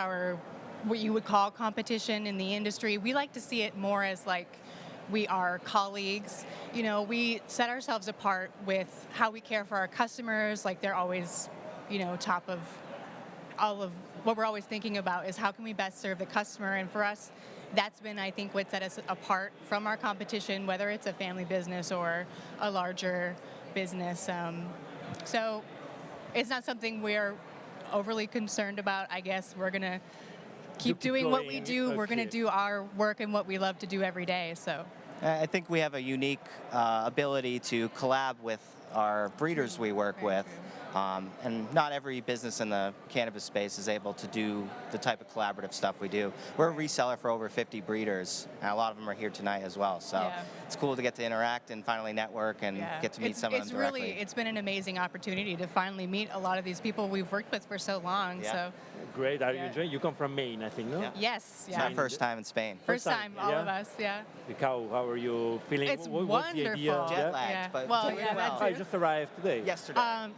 what you would call competition in the industry, we like to see it more as like we are colleagues. We set ourselves apart with how we care for our customers. Like they're always, top of all of what we're always thinking about is how can we best serve the customer. And for us, that's been, I think, what set us apart from our competition, whether it's a family business or a larger business. So it's not something we're overly concerned about. I guess we're going to keep doing what we do. We're going to do our work and what we love to do every day. So I think we have a unique ability to collab with our breeders we work with. And not every business in the cannabis space is able to do the type of collaborative stuff we do. We're a reseller for over 50 breeders, and a lot of them are here tonight as well. So it's cool to get to interact and finally network and get to meet some of them directly. It's been an amazing opportunity to finally meet a lot of these people we've worked with for so long. So great. Are you enjoying? You come from Maine, I think, no? Yeah. Yes. It's our first time in Spain. First time, all of us. Yeah. How are you feeling? It's what's the idea? wonderful. Jet lagged, but well, doing yeah, well. I just arrived today. Yesterday.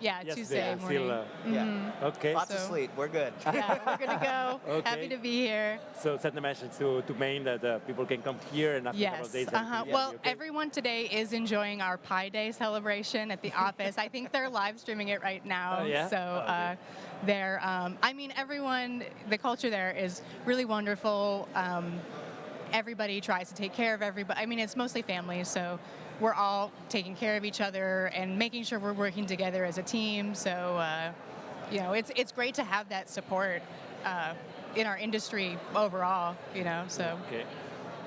Tuesday morning. Okay. Lots of sleep. We're good. Yeah, we're good to go. Okay. Happy to be here. So send the message to Maine that people can come here and after a couple of days. Well, everyone today is enjoying our Pi Day celebration at the office. I think they're live streaming it right now. Oh, yeah? So they're, everyone, the culture there is really wonderful. Everybody tries to take care of everybody. I mean, it's mostly families, so we're all taking care of each other and making sure we're working together as a team. So, it's great to have that support in our industry overall, so. Okay.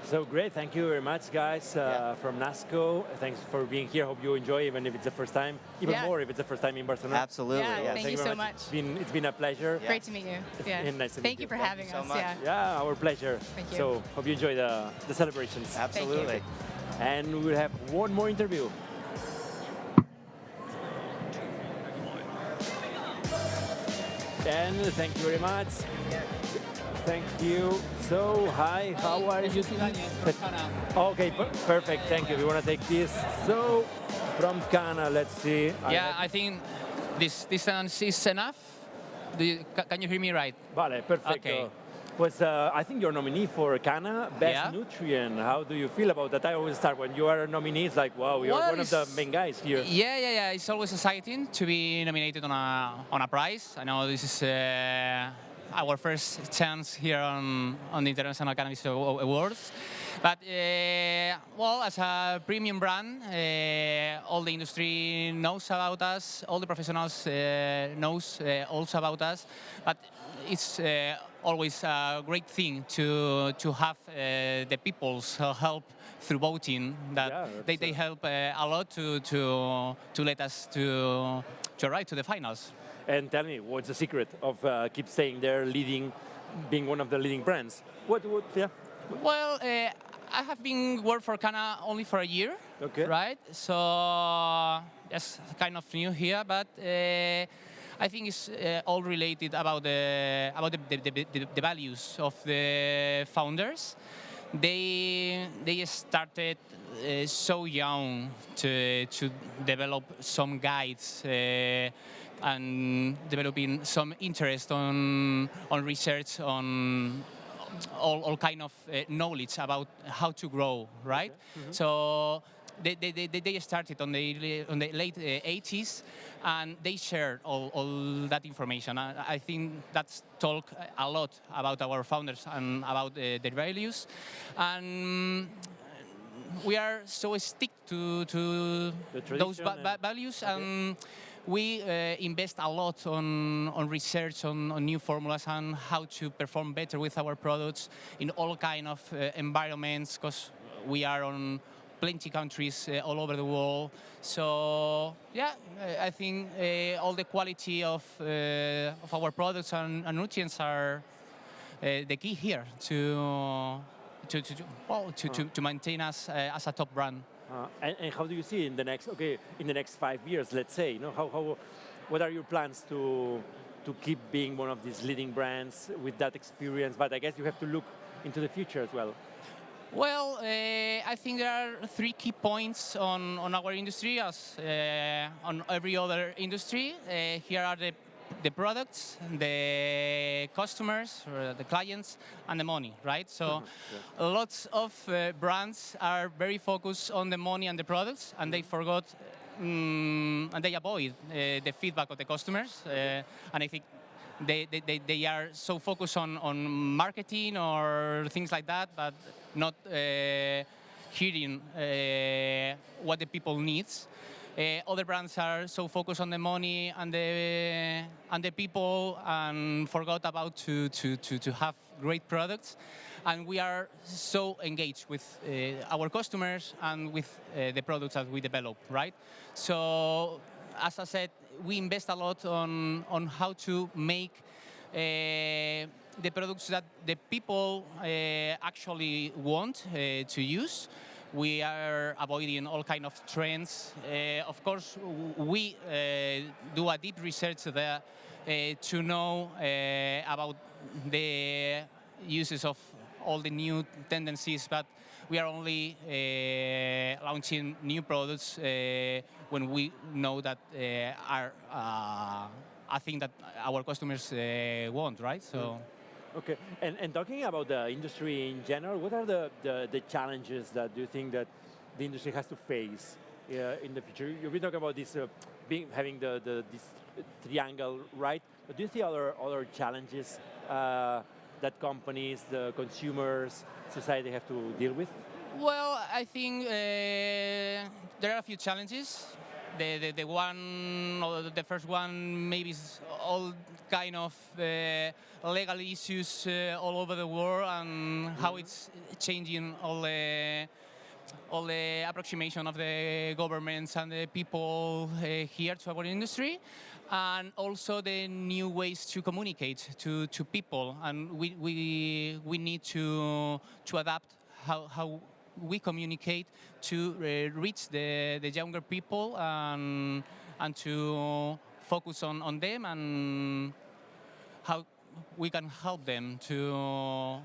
So great. Thank you very much, guys, from NASCO. Thanks for being here. Hope you enjoy, even if it's the first time, more if it's the first time in Barcelona. Absolutely. Yeah, thank you so much. It's been a pleasure. Great to meet you. Yeah. Nice to Thank meet you for having us. Yeah, our pleasure. Thank you. So hope you enjoy the celebrations. Absolutely. And we'll have one more interview. And thank you very much. Thank you. So, hi, how are you? Okay, perfect. Thank you. We want to take this. So, from Ghana, let's see. Yeah, I think this distance is enough. Can you hear me right? Vale, perfecto. Okay. was I think you're nominee for Canna Best Nutrient. How do you feel about that? I always start when you are a nominee. It's like, wow, you're one of the main guys here. Yeah. It's always exciting to be nominated on a prize. I know this is our first chance here on the International Cannabis Awards. But, well, as a premium brand, all the industry knows about us, all the professionals knows also about us. But it's always a great thing to have the people's help through voting. That they help a lot to let us to arrive to the finals. And tell me, what's the secret of keep staying there, being one of the leading brands? Well, I have been working for Canna only for a year, right? So that's kind of new here, but I think it's all related about the values of the founders. They started so young to develop some guides and developing some interest on research on all kind of knowledge about how to grow, right? So they started on the late 80s, and they shared all that information. I think that's talk a lot about our founders and about their values, and we are so stick to those values, and we invest a lot on research, on new formulas, and how to perform better with our products in all kind of environments, because we are on plenty countries all over the world. So yeah, I think all the quality of our products and nutrients are the key here to maintain us as a top brand. And how do you see in the next 5 years, let's say, what are your plans to keep being one of these leading brands with that experience? But I guess you have to look into the future as well. Well, I think there are 3 key points on our industry, as on every other industry. Here are the products, the customers, or the clients, and the money, right? So lots of brands are very focused on the money and the products, and they forgot and they avoid the feedback of the customers. And I think they are so focused on marketing or things like that, but not hearing what the people needs. Other brands are so focused on the money and the people, and forgot about to have great products. And we are so engaged with our customers and with the products that we develop, right? So, as I said, we invest a lot on how to make the products that the people actually want to use. We are avoiding all kind of trends. Of course, we do a deep research there to know about the uses of all the new tendencies, but we are only launching new products when we know that are a thing that our customers want, right? So. Okay, and talking about the industry in general, what are the challenges that you think that the industry has to face in the future? You've been talking about this having this triangle, right? But do you see other challenges that companies, the consumers, society have to deal with? Well, I think there are a few challenges. The one, or the first one, maybe is all kind of legal issues all over the world, and how it's changing all the approximation of the governments and the people here to our industry, and also the new ways to communicate to people, and we need to adapt how we communicate to reach the younger people and to focus on them, and how we can help them to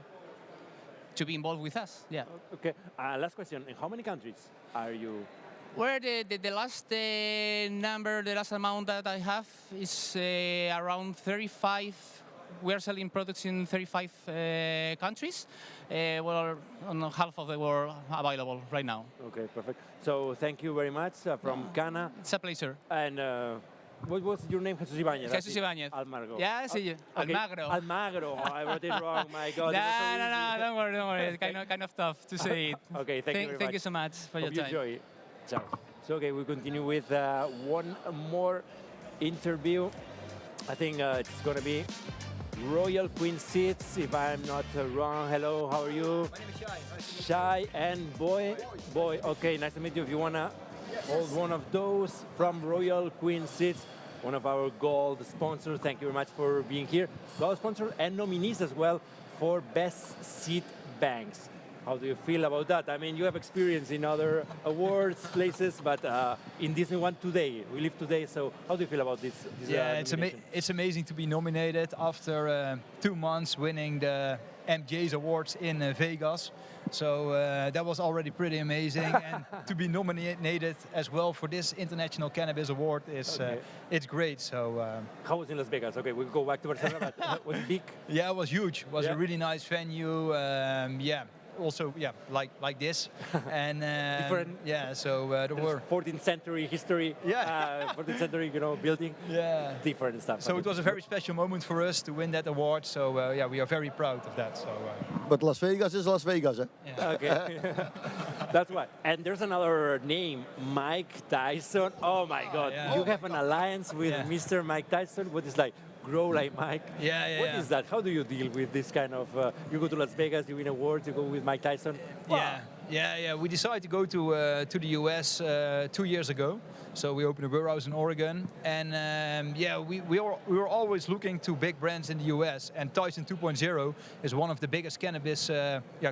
be involved with us. Yeah. Okay. Last question. In how many countries are you? Well, the last number, the last amount that I have is around 35 we are selling products in 35 countries. We're on half of the world available right now. Okay, perfect. So thank you very much from Ghana. It's a pleasure. And what was your name? Jesus Ibañez. Jesus Ibañez. Almagro. Yeah, see you. Okay. Almagro. Almagro. Oh, I wrote it wrong. My God. No, don't worry. It's kind of tough to say it. Okay, thank you very much. Thank you so much for your time. Enjoy it. Ciao. So, okay, we continue with one more interview. I think it's going to be Royal Queen Seats, if I'm not wrong. Hello, how are you? My name is Shai. Shai and Boy. Boy, okay, nice to meet you. If you want to hold one of those from Royal Queen Seats, one of our gold sponsors. Thank you very much for being here. Gold sponsor and nominees as well for Best Seat Banks. How do you feel about that? I mean, you have experience in other awards, places, but in this one today, we live today, so how do you feel about this yeah, it's amazing to be nominated after 2 months winning the MJ's Awards in Vegas. So that was already pretty amazing. And to be nominated as well for this International Cannabis Award is it's great. So how was in Las Vegas? Okay, we'll go back to Barcelona, but was it big? Yeah, it was huge. It was a really nice venue. Yeah. Also, yeah, like this, and different. Yeah, so there were 14th century history. Yeah, 14th century, building. Yeah, different stuff. So it was a very special moment for us to win that award. So yeah, we are very proud of that. So. But Las Vegas is Las Vegas, eh? Yeah. Okay, that's why. And there's another name, Mike Tyson. Oh my God, you have an alliance with Mr. Mike Tyson. What is like? Grow like Mike. Yeah. What is that? How do you deal with this kind of? You go to Las Vegas, you win awards, you go with Mike Tyson. Yeah. We decided to go to the US 2 years ago. So we opened a warehouse in Oregon, and we were always looking to big brands in the US. And Tyson 2.0 is one of the biggest cannabis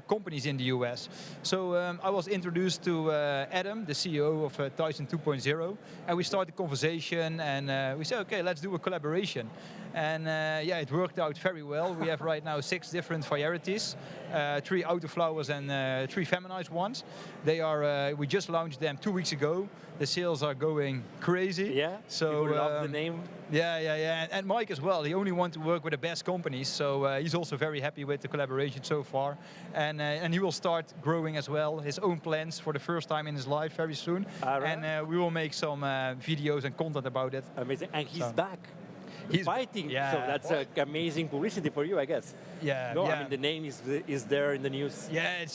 companies in the US. So I was introduced to Adam, the CEO of Tyson 2.0, and we started a conversation, and we said, okay, let's do a collaboration. And it worked out very well. We have right now 6 different varieties, 3 autoflowers and 3 feminized ones. They are. We just launched them 2 weeks ago. The sales are going crazy. Yeah. So people love the name. Yeah. And Mike as well. He only wants to work with the best companies. So he's also very happy with the collaboration so far. And he will start growing as well. His own plans for the first time in his life very soon. Right. And we will make some videos and content about it. Amazing. And he's back. He's fighting, so that's amazing publicity for you, I guess. Yeah. I mean, the name is there in the news. Yeah,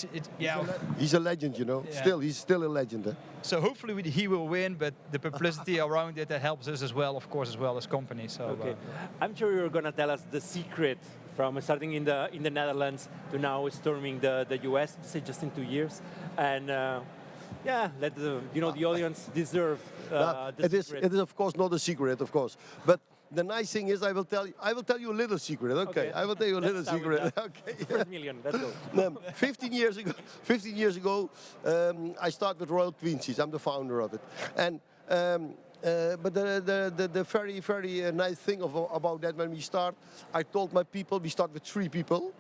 He's a legend, Yeah. He's still a legend. Eh? So hopefully he will win, but the publicity around it helps us as well, of course, as well as company. So okay, I'm sure you're gonna tell us the secret from starting in the Netherlands to now storming the US, say just in 2 years, and. Let the audience deserve the secret. It is of course not a secret, of course, but the nice thing is I will tell you a little secret. Okay, I will tell you a little secret. Okay. First million, let's go. 15 years ago, I started with Royal Queen Seats. I'm the founder of it, and. But the very, very nice thing about that, when we start, I told my people, we start with 3 people.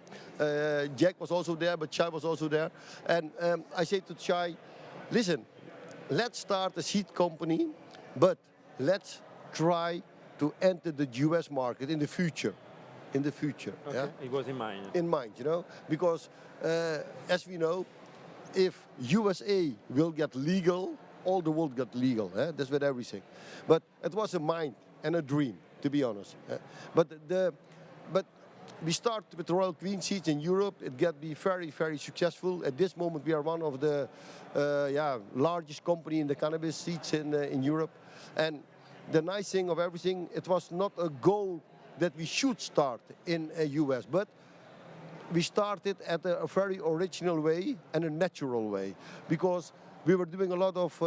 Jack was also there, but Chai was also there. And I said to Chai, listen, let's start a seed company, but let's try to enter the US market in the future. Okay. Yeah? It was in mind. In mind, because as we know, if USA will get legal, all the world got legal. That's with everything. But it was a mind and a dream, to be honest. But we start with the Royal Queen Seats in Europe. It got be very, very successful. At this moment, we are one of the largest company in the cannabis seeds in Europe. And the nice thing of everything, it was not a goal that we should start in US, but we started at a very original way and a natural way, because we were doing a lot of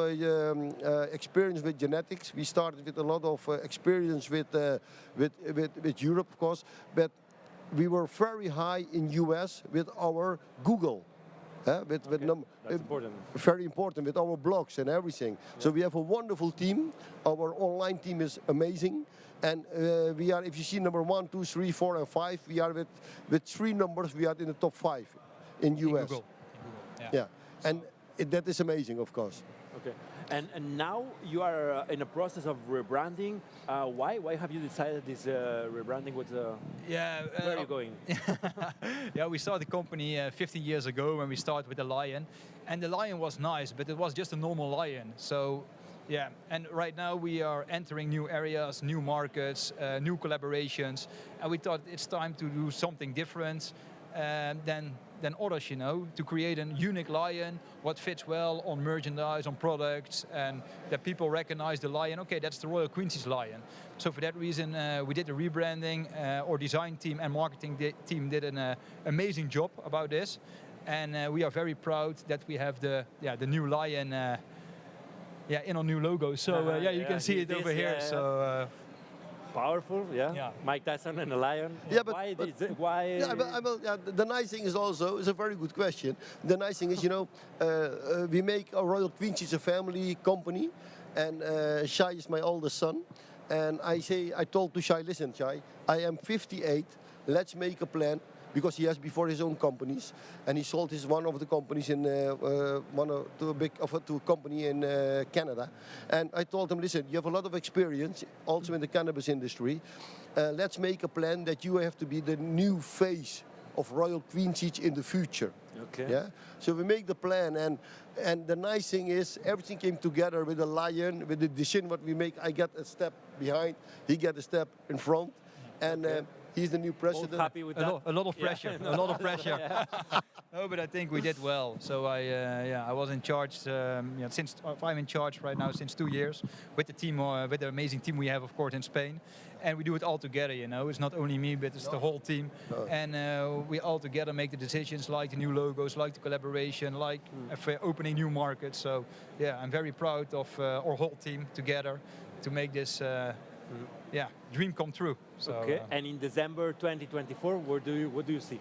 experience with genetics. We started with a lot of experience with Europe, of course, but we were very high in US with our Google. That's important. Very important with our blogs and everything. Yeah. So we have a wonderful team. Our online team is amazing. And we are, if you see number 1, 2, 3, 4, and 5, we are with 3 numbers, we are in the top 5 in US. Google. Yeah. And that is amazing, of course. Okay. And now you are in a process of rebranding. Why? Why have you decided this rebranding? Where are you going? Yeah, we started the company 15 years ago when we started with the Lion. And the Lion was nice, but it was just a normal Lion. So, yeah, and right now we are entering new areas, new markets, new collaborations. And we thought it's time to do something different than others, you know, to create a unique Lion, what fits well on merchandise, on products, and that people recognize the Lion. Okay, that's the Royal Queen's Lion. So for that reason, we did the rebranding. Our design team and marketing team did an amazing job about this, and we are very proud that we have the new Lion in our new logo. So you can see it over here. So. Powerful, yeah. Mike Tyson and a lion. Yeah, but why? Yeah, the nice thing is also, it's a very good question. The nice thing is, you know, we make a Royal Queen's a family company, and Shai is my oldest son. And I told to Shai, listen, Shai, I am 58. Let's make a plan. Because he has before his own companies, and he sold one of the companies in to a company in Canada. And I told him, listen, you have a lot of experience also in the cannabis industry. Let's make a plan that you have to be the new face of Royal Queen's in the future. Okay. Yeah. So we make the plan, and the nice thing is everything came together with the Lion, with the decision what we make. I get a step behind, he get a step in front, and. He's the new president. Both happy with that? A lot of pressure. A lot of pressure. No, but I think we did well. So I was in charge since I'm in charge right now since 2 years with the team, with the amazing team we have, of course, in Spain, and we do it all together. You know, it's not only me, but it's the whole team, and we all together make the decisions, like the new logos, like the collaboration, like opening new markets. So yeah, I'm very proud of our whole team together to make this. Dream come true. So, okay, and in December 2024, what do you see?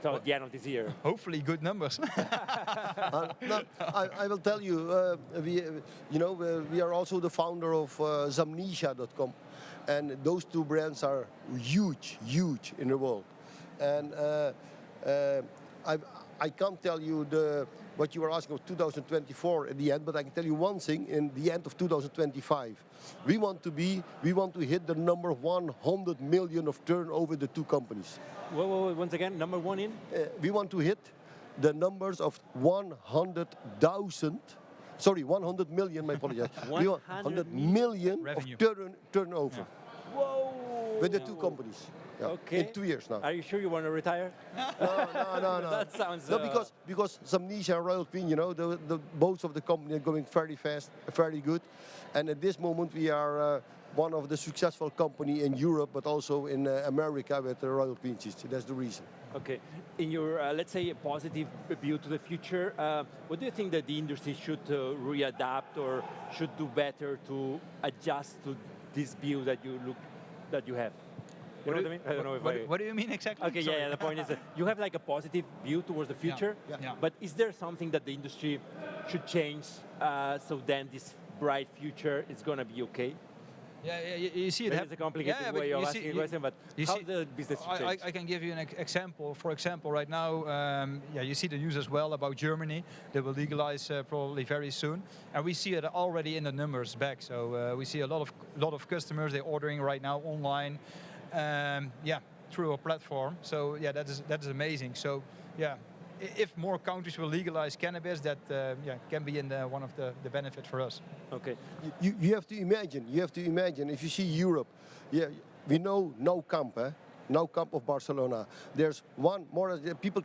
So at the end of this year, hopefully good numbers. No, I will tell you, we are also the founder of Zamnesia.com, and those two brands are huge in the world. And I can't tell you what you were asking of 2024 at the end, but I can tell you one thing: in the end of 2025, we want to hit the number 100 million of turnover the two companies. Whoa, once again, number one in? We want to hit the numbers of 100,000. Sorry, 100 million. My apologies. 100 million revenue. Of turnover. Whoa! With the two companies. Yeah. Okay. In 2 years now. Are you sure you want to retire? No. That sounds. No, because Zamnesia and Royal Queen, you know, the both of the company are going very fast, very good, and at this moment we are one of the successful company in Europe, but also in America with the Royal Queen. That's the reason. Okay. In your, let's say, a positive view to the future, what do you think that the industry should readapt or should do better to adjust to this view that you have? You know what I mean? I don't know if what do you mean exactly? Okay, yeah, the point is that you have like a positive view towards the future, but is there something that the industry should change so then this bright future is going to be okay? Yeah, you see it. It's a complicated way of asking a question, but how the business should change? I can give you an example. For example, right now, you see the news as well about Germany. They will legalize probably very soon, and we see it already in the numbers back. So we see a lot of customers they're ordering right now online. Through a platform. So yeah, that is amazing. So yeah, if more countries will legalize cannabis, that can be in one of the benefits for us. Okay. You have to imagine. If you see Europe, we know No Camp, No Camp of Barcelona. There's 100,000 people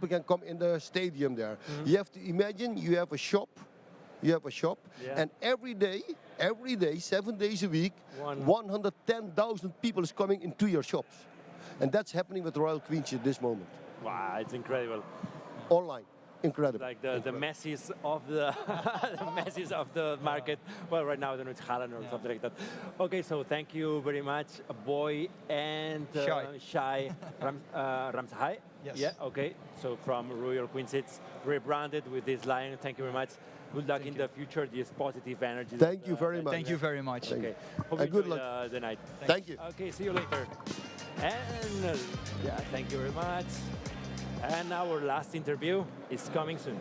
can come in the stadium there. Mm-hmm. You have to imagine. You have a shop. And every day, 7 days a week, 110,000 people is coming into your shops. And that's happening with Royal Queen's at this moment. Wow, it's incredible. Online, incredible. Like the messes of the messes of the market. Well, right now I don't know, it's Holland or something like that. Okay, so thank you very much, Boy and Shai Ramsahai. Yes. Yeah. Okay. So from Royal Queen's, it's rebranded with this Lion. Thank you very much. Good luck in the future, this positive energy. Thank you very much. Thank you very much. Okay. Good luck. The night. Thank you. Okay, see you later. And thank you very much. And our last interview is coming soon.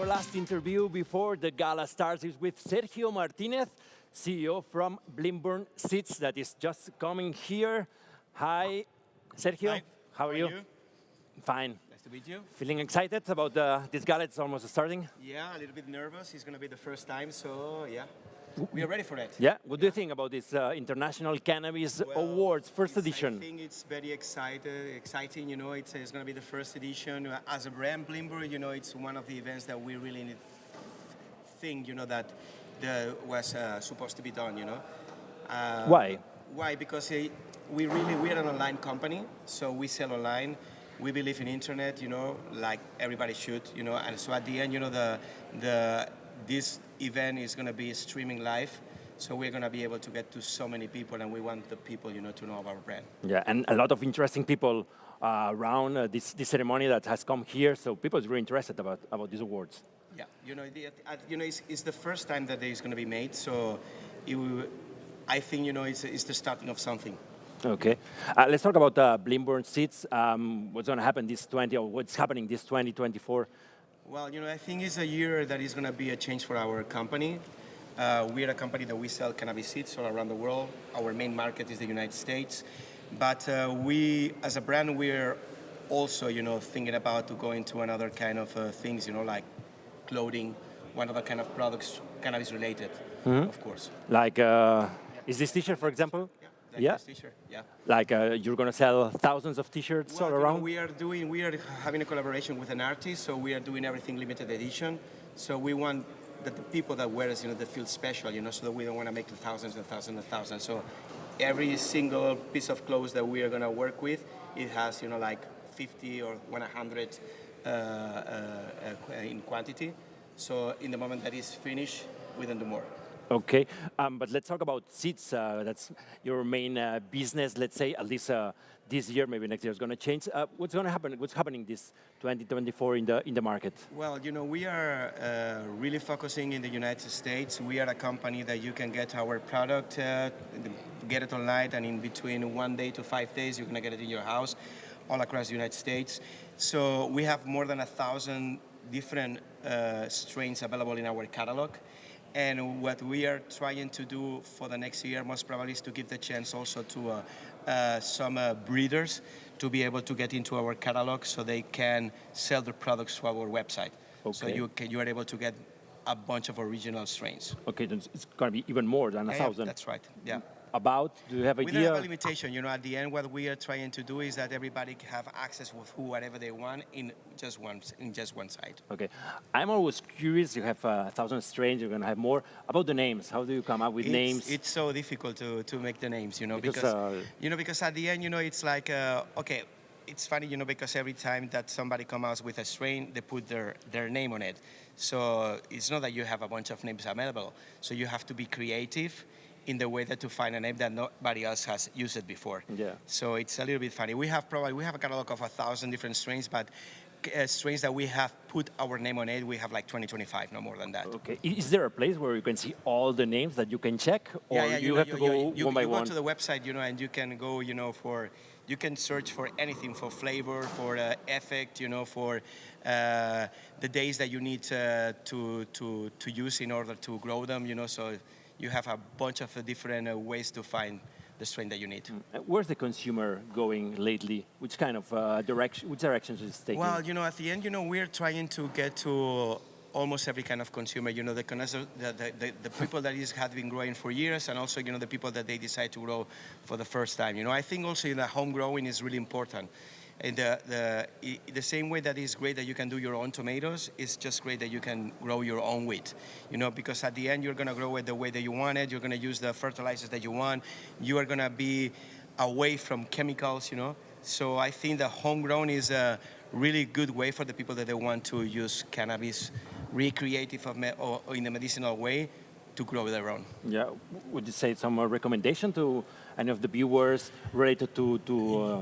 our last interview before the gala starts is with Sergio Martinez, CEO from Blimburn Seeds, that is just coming here. Hi, Sergio. Hi. How are you? Fine. Nice to meet you. Feeling excited about this gala? It's almost starting. Yeah, a little bit nervous. It's going to be the first time, so yeah, we are ready for that. Yeah. What do you think about this International Cannabis Awards first edition? I think it's very exciting. You know, it's going to be the first edition. As a brand, Blimburn, you know, it's one of the events that we really think, you know, that was supposed to be done. You know. Why? Why? Because we are an online company, so we sell online. We believe in internet, you know, like everybody should, you know, and so at the end, you know, this event is going to be streaming live, so we're going to be able to get to so many people, and we want the people, you know, to know about our brand. Yeah, and a lot of interesting people around this ceremony that has come here, so people are really interested about these awards. Yeah, you know, it's the first time that it's going to be made, so I think, you know, it's the starting of something. Okay, let's talk about Blimburn Seeds. What's going to happen what's happening this 2024? Well, you know, I think it's a year that is going to be a change for our company. We are a company that we sell cannabis seeds all around the world. Our main market is the United States. But we, as a brand, we're also, you know, thinking about to go into another kind of things, you know, like clothing, one other kind of products, cannabis related, of course. Like, is this t-shirt, for example? Like this t-shirt, yeah. Like you're going to sell thousands of t-shirts all around? You know, we are having a collaboration with an artist, so we are doing everything limited edition. So we want that the people that wear us, you know, they feel special, you know, so that we don't want to make thousands and thousands and thousands. So every single piece of clothes that we are going to work with, it has, you know, like 50 or 100 in quantity. So in the moment that is finished, we don't do more. Okay, but let's talk about seeds. That's your main business, let's say, at least this year, maybe next year is going to change. What's going to happen? What's happening this 2024 in the market? Well, you know, we are really focusing in the United States. We are a company that you can get our product, get it online, and in between 1 day to 5 days, you're going to get it in your house all across the United States. So we have more than 1,000 different strains available in our catalog. And what we are trying to do for the next year, most probably, is to give the chance also to some breeders to be able to get into our catalog so they can sell their products through our website. Okay. So you are able to get a bunch of original strains. Okay, then it's going to be even more than 1,000. Yeah, that's right, yeah. Do you have an idea? We don't have a limitation. You know, at the end, what we are trying to do is that everybody can have access with whatever they want in just one site. Okay, I'm always curious. You have 1,000 strains. You're going to have more. About the names, how do you come up with names? It's so difficult to make the names. You know, because at the end, you know, it's like okay. It's funny, you know, because every time that somebody comes out with a strain, they put their name on it. So it's not that you have a bunch of names available. So you have to be creative in the way that to find a name that nobody else has used it before. Yeah. So it's a little bit funny. We have a catalog of 1,000 different strains, but strains that we have put our name on it, we have like 20, 25, no more than that. Okay. Is there a place where you can see all the names that you can check, or you have to go one by one? You go to the website, you know, and you can go, you know, you can search for anything, for flavor, for effect, you know, for the days that you need to use in order to grow them, you know. So you have a bunch of different ways to find the strain that you need. Where's the consumer going lately? Which kind of which directions is it taking? Well, you know, at the end, you know, we're trying to get to almost every kind of consumer. You know, the people that have been growing for years, and also, you know, the people that they decide to grow for the first time. You know, I think also the home growing is really important. And the same way that it's great that you can do your own tomatoes, it's just great that you can grow your own wheat. You know, because at the end you're going to grow it the way that you want it. You're going to use the fertilizers that you want. You are going to be away from chemicals, you know. So I think the homegrown is a really good way for the people that they want to use cannabis recreative or in a medicinal way to grow their own. Yeah, would you say some recommendation to any of the viewers related to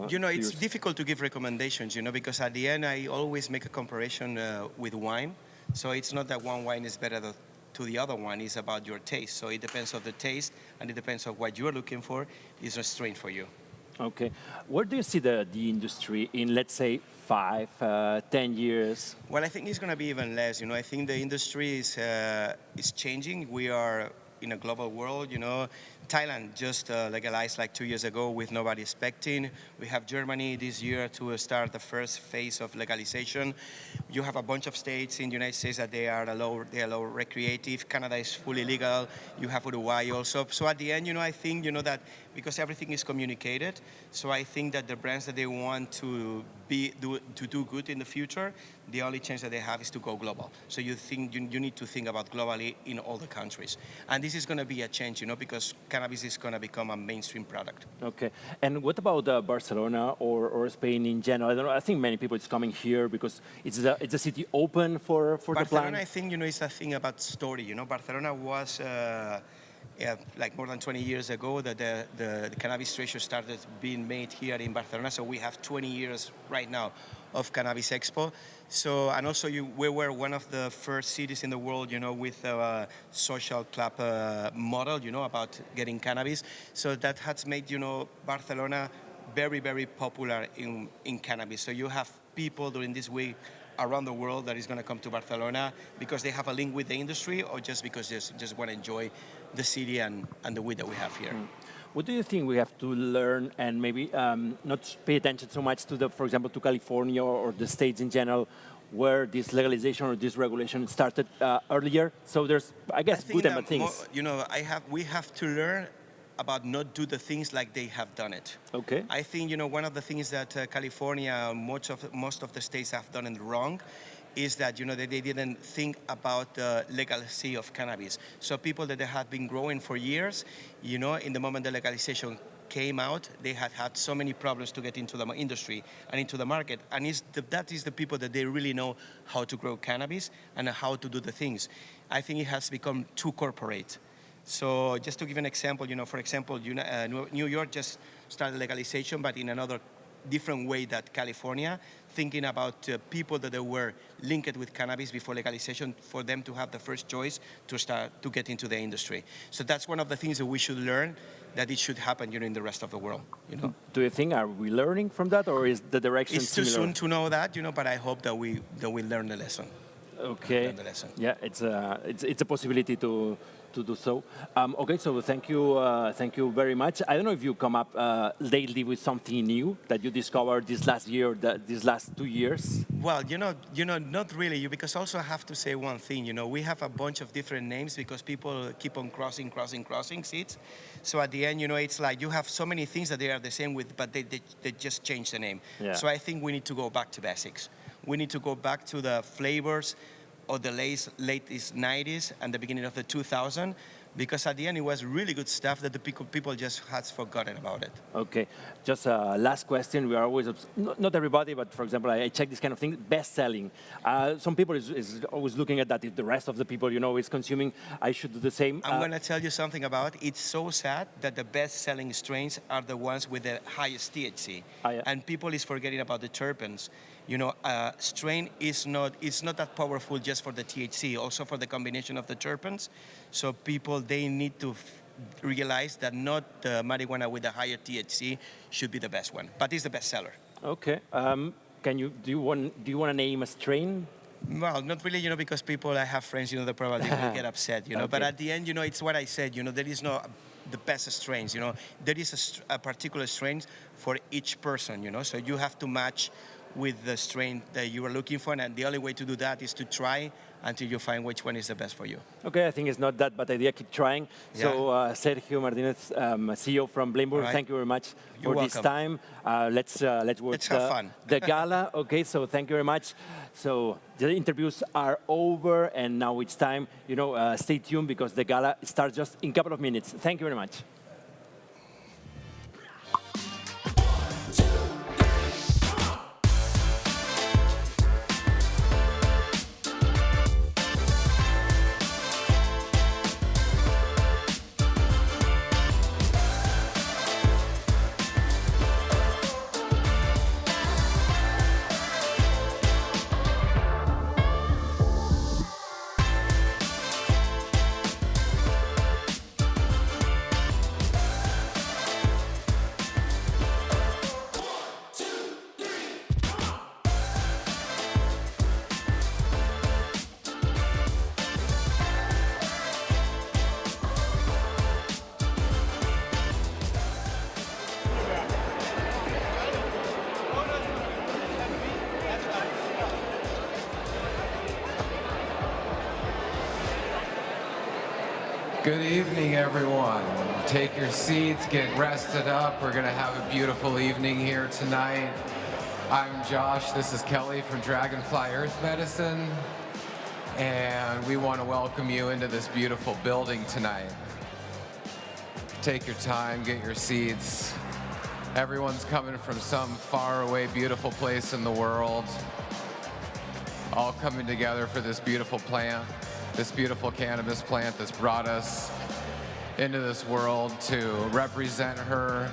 you know, it's difficult to give recommendations, you know, because at the end I always make a comparison with wine. So it's not that one wine is better to the other one, it's about your taste. So it depends on the taste, and it depends on what you're looking for, is a strain for you. Okay. Where do you see the industry in, let's say, 5, 10 years? Well, I think it's going to be even less. You know, I think the industry is changing. We are in a global world. You know, Thailand just legalized like 2 years ago with nobody expecting. We have Germany this year to start the first phase of legalization. You have a bunch of states in the United States that they allow recreative. Canada is fully legal. You have Uruguay also. So at the end, you know, I think, you know, that because everything is communicated, so I think that the brands that they want to do good in the future, the only chance that they have is to go global. So you need to think about globally in all the countries. And this is going to be a change, you know, because cannabis is going to become a mainstream product. Okay. And what about Barcelona or Spain in general? I don't know. I think many people is coming here because it's a city open for the plant. Barcelona, I think, you know, it's a thing about story. You know, Barcelona was like more than 20 years ago that the cannabis treasure started being made here in Barcelona. So we have 20 years right now of Cannabis Expo. So, and also we were one of the first cities in the world, you know, with a social club model, you know, about getting cannabis. So that has made, you know, Barcelona very, very popular in cannabis. So you have people during this week around the world that is going to come to Barcelona because they have a link with the industry or just because they just want to enjoy the city and the weed that we have here. What do you think we have to learn and maybe not pay attention so much to for example, to California or the states in general, where this legalization or this regulation started earlier? So there's, I guess, good and bad things. You know, we have to learn about not do the things like they have done it. Okay. I think, you know, one of the things that California, most of the states have done it wrong is that, you know, they didn't think about the legality of cannabis. So people that they had been growing for years, you know, in the moment the legalization came out, they had so many problems to get into the industry and into the market. And that is the people that they really know how to grow cannabis and how to do the things. I think it has become too corporate. So just to give an example, you know, for example, New York just started legalization, but in another different way that California, thinking about people that they were linked with cannabis before legalization for them to have the first choice to start to get into the industry. So that's one of the things that we should learn, that it should happen, you know, in the rest of the world. You know. Do you think, are we learning from that, or is the direction It's similar? too soon to know that, you know, but I hope that we learn the lesson. Okay. Learn the lesson. Yeah, it's a possibility to do so. Okay, so thank you very much. I don't know if you come up lately with something new that you discovered this last year, these last 2 years. Well, you know, not really. Because also I have to say one thing. You know, we have a bunch of different names because people keep on crossing seats. So at the end, you know, it's like you have so many things that they are the same with, but they just change the name. Yeah. So I think we need to go back to basics. We need to go back to the flavors of the late 90s and the beginning of the 2000s, because at the end it was really good stuff that the people just had forgotten about it. Okay, just last question. We are always, not everybody, but for example, I check this kind of thing, best selling. Some people is always looking at that. If the rest of the people, you know, is consuming, I should do the same. I'm going to tell you something about it. It's so sad that the best selling strains are the ones with the highest THC. Yeah. And people is forgetting about the terpenes. You know, strain is not that powerful just for the THC, also for the combination of the terpenes. So people, they need to realize that not the marijuana with the higher THC should be the best one, but it's the best seller. Okay. Do you want to name a strain? Well, not really, you know, because people, I have friends, you know, they probably will get upset, you know. Okay. But at the end, you know, it's what I said, you know, there is no the best strains, you know. There is a particular strain for each person, you know. So you have to match with the strain that you are looking for, and the only way to do that is to try until you find which one is the best for you. Okay, I think it's not that bad idea. Keep trying. Yeah. So, Sergio Martinez, CEO from Blimburg, Right. thank you very much You're for this welcome. time. Let's watch have fun. the gala. Okay, so thank you very much. So the interviews are over, and now it's time. You know, stay tuned because the gala starts just in a couple of minutes. Thank you very much. Good evening, everyone. Take your seats, get rested up. We're gonna have a beautiful evening here tonight. I'm Josh, this is Kelly from Dragonfly Earth Medicine, and we want to welcome you into this beautiful building tonight. Take your time, get your seats. Everyone's coming from some faraway, beautiful place in the world, all coming together for this beautiful plant, this beautiful cannabis plant that's brought us into this world to represent her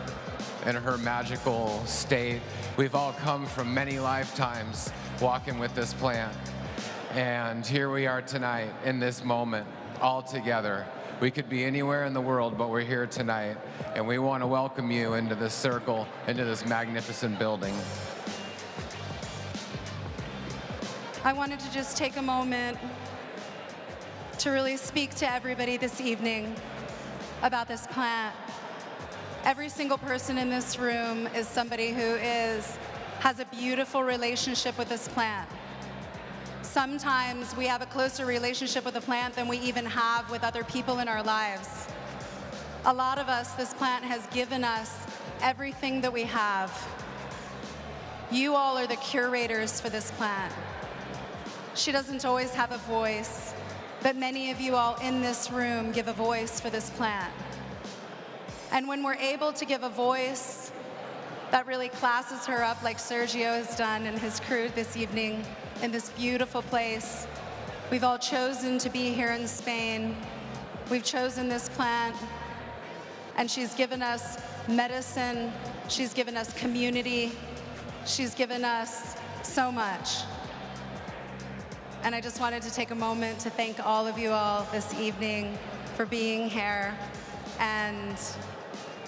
in her magical state. We've all come from many lifetimes walking with this plant. And here we are tonight in this moment, all together. We could be anywhere in the world, but we're here tonight. And we want to welcome you into this circle, into this magnificent building. I wanted to just take a moment to really speak to everybody this evening about this plant. Every single person in this room is somebody who has a beautiful relationship with this plant. Sometimes we have a closer relationship with the plant than we even have with other people in our lives. A lot of us, this plant has given us everything that we have. You all are the curators for this plant. She doesn't always have a voice, but many of you all in this room give a voice for this plant. And when we're able to give a voice that really classes her up like Sergio has done and his crew this evening in this beautiful place, we've all chosen to be here in Spain. We've chosen this plant, and she's given us medicine, she's given us community, she's given us so much. And I just wanted to take a moment to thank all of you all this evening for being here and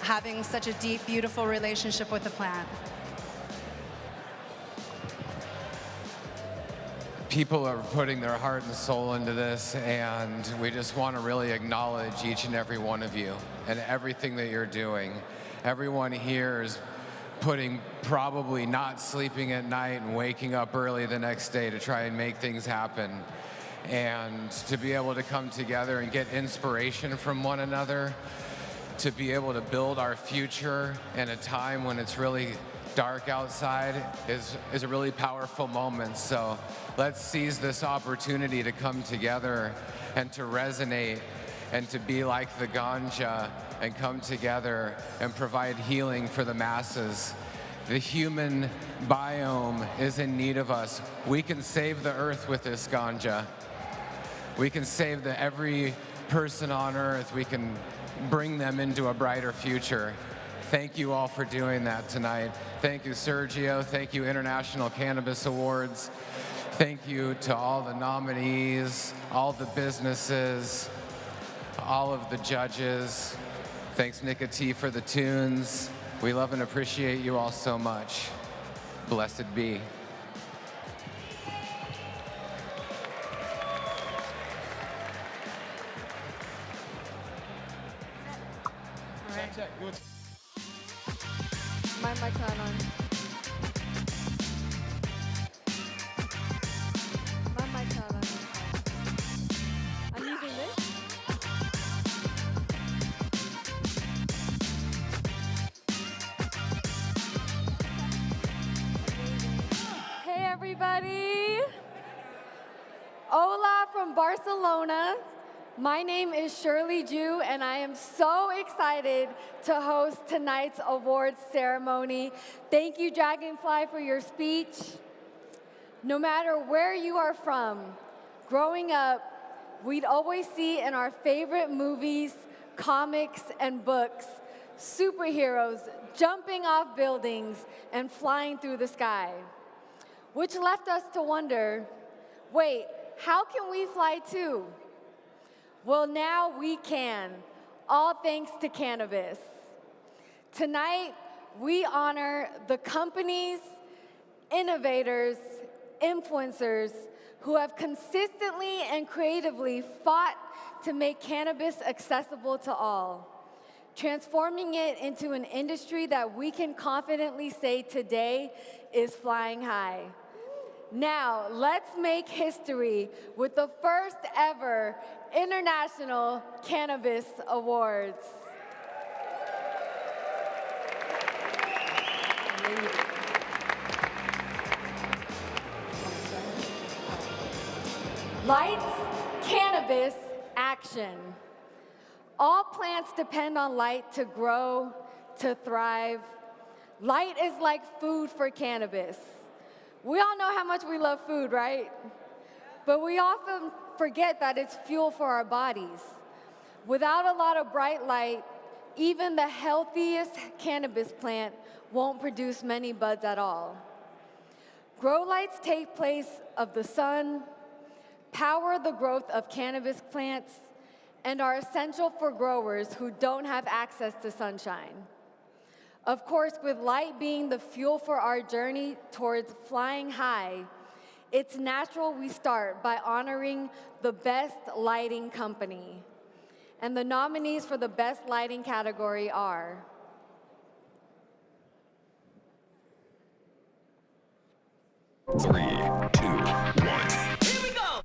having such a deep, beautiful relationship with the plant. People are putting their heart and soul into this, and we just want to really acknowledge each and every one of you and everything that you're doing. Everyone here is probably not sleeping at night and waking up early the next day to try and make things happen. And to be able to come together and get inspiration from one another, to be able to build our future in a time when it's really dark outside is a really powerful moment. So let's seize this opportunity to come together and to resonate and to be like the ganja and come together and provide healing for the masses. The human biome is in need of us. We can save the earth with this ganja. We can save every person on earth. We can bring them into a brighter future. Thank you all for doing that tonight. Thank you, Sergio. Thank you, International Cannabis Awards. Thank you to all the nominees, all the businesses, all of the judges. Thanks, Nika T, for the tunes. We love and appreciate you all so much. Blessed be. Check. Good. My mic's not on. My mic's not on. I'm using this. Hey everybody. Hola from Barcelona. My name is Shirley Ju, and I am so excited to host tonight's awards ceremony. Thank you, Dragonfly, for your speech. No matter where you are from, growing up, we'd always see in our favorite movies, comics, and books, superheroes jumping off buildings and flying through the sky, which left us to wonder, wait, how can we fly too? Well, now we can, all thanks to cannabis. Tonight, we honor the companies, innovators, influencers who have consistently and creatively fought to make cannabis accessible to all, transforming it into an industry that we can confidently say today is flying high. Now, let's make history with the first ever International Cannabis Awards. Lights, cannabis, action. All plants depend on light to grow, to thrive. Light is like food for cannabis. We all know how much we love food, right? But we often forget that it's fuel for our bodies. Without a lot of bright light, even the healthiest cannabis plant won't produce many buds at all. Grow lights take place of the sun, power the growth of cannabis plants, and are essential for growers who don't have access to sunshine. Of course, with light being the fuel for our journey towards flying high, it's natural we start by honoring the best lighting company. And the nominees for the best lighting category are Three, two, one. Here we go!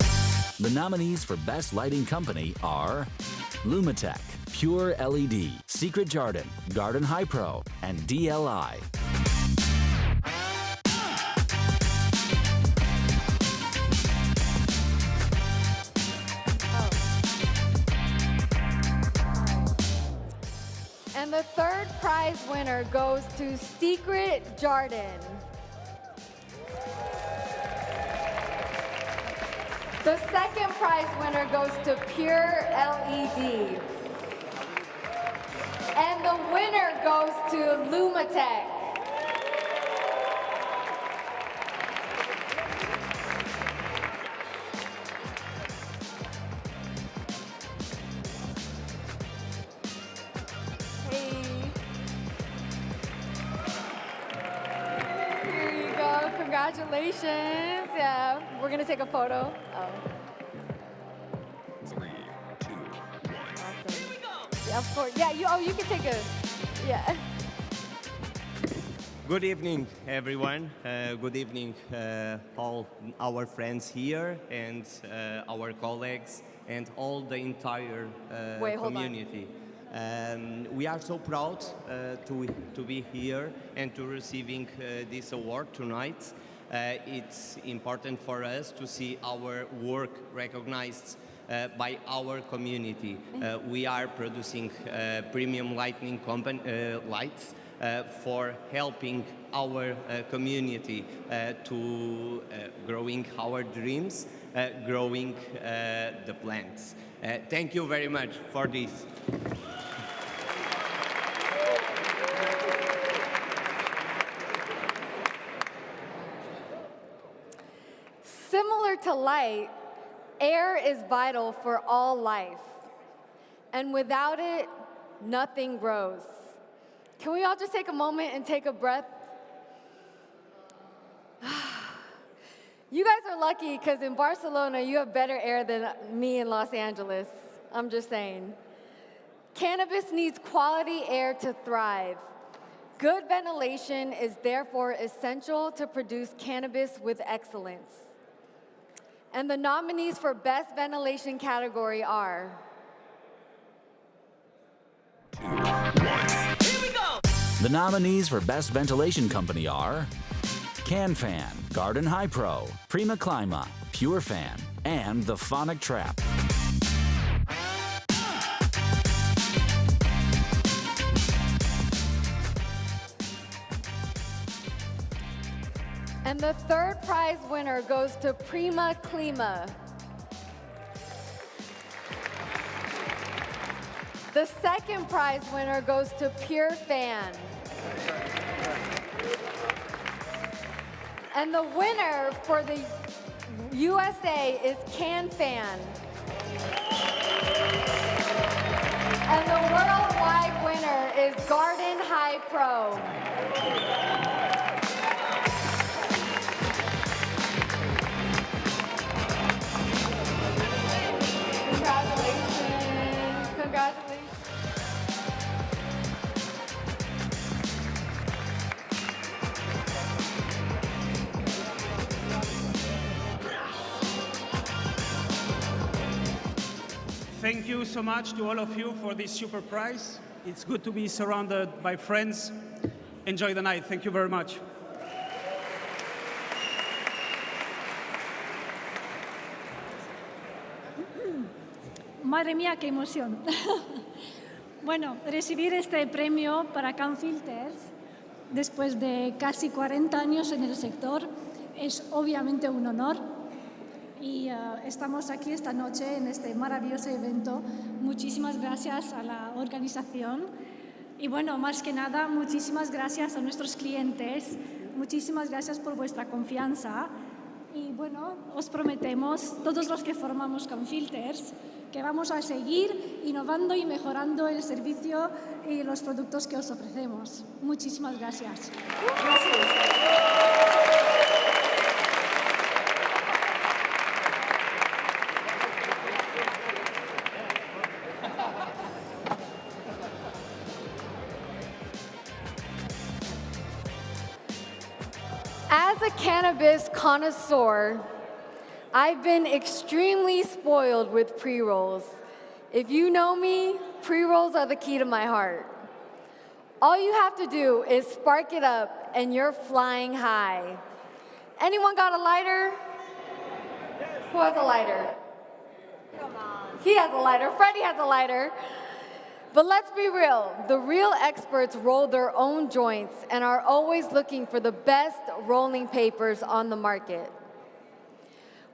The nominees for Best Lighting Company are Lumitech, Pure LED, Secret Garden, Garden High Pro, and DLI. And the third prize winner goes to Secret Garden. The second prize winner goes to Pure LED. And the winner goes to Lumitech. Here you go. Congratulations. Yeah, we're gonna take a photo. Oh. 3, 2, 1. Awesome. Yeah, of course. Yeah, you can take a, yeah. Good evening, everyone. Good evening, all our friends here and our colleagues and all the entire community. We are so proud to be here and to receiving this award tonight. It's important for us to see our work recognized by our community. We are producing premium lighting lights for helping our community to growing our dreams, growing the plants. Thank you very much for this. Similar to light, air is vital for all life. And without it, nothing grows. Can we all just take a moment and take a breath? You guys are lucky because in Barcelona, you have better air than me in Los Angeles. I'm just saying. Cannabis needs quality air to thrive. Good ventilation is therefore essential to produce cannabis with excellence. And the nominees for Best Ventilation category are... 2, 1. Here we go! The nominees for Best Ventilation Company are CanFan, Garden High Pro, Prima Clima, Pure Fan, and the Phonic Trap. And the third prize winner goes to Prima Clima. The second prize winner goes to Pure Fan. And the winner for the USA is CanFan. And the worldwide winner is Garden High Pro. Congratulations. Congratulations. thank you so much to all of you for this super prize. It's good to be surrounded by friends. Enjoy the night. Thank you very much. Madre mía, qué emoción. Bueno, recibir este premio para Can Filters después de casi 40 años en el sector es obviamente un honor. Y estamos aquí esta noche en este maravilloso evento. Muchísimas gracias a la organización. Y bueno, más que nada, muchísimas gracias a nuestros clientes. Muchísimas gracias por vuestra confianza. Y bueno, os prometemos, todos los que formamos Can Filters, que vamos a seguir innovando y mejorando el servicio y los productos que os ofrecemos. Muchísimas gracias. As a cannabis connoisseur, I've been extremely spoiled with pre-rolls. If you know me, pre-rolls are the key to my heart. All you have to do is spark it up and you're flying high. Anyone got a lighter? Who has a lighter? He has a lighter. Freddie has a lighter. But let's be real, the real experts roll their own joints and are always looking for the best rolling papers on the market.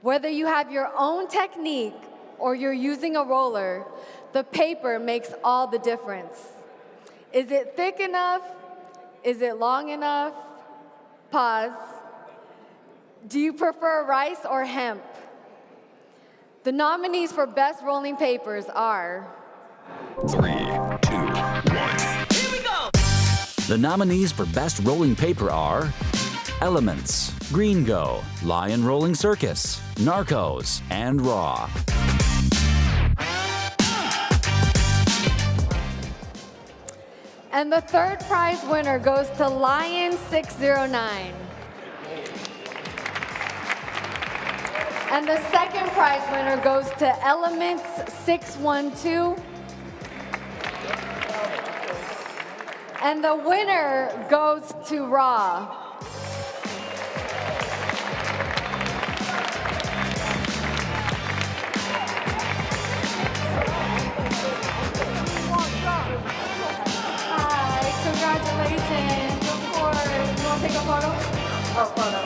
Whether you have your own technique or you're using a roller, the paper makes all the difference. Is it thick enough? Is it long enough? Pause. Do you prefer rice or hemp? The nominees for best rolling papers are 3, 2, 1. Here we go! The nominees for Best Rolling Paper are Elements, Green Go, Lion Rolling Circus, Narcos, and Raw. And the third prize winner goes to Lion 609. And the second prize winner goes to Elements 612. And the winner goes to Raw. Hi, congratulations, of course. You want to take a photo? Oh, photo.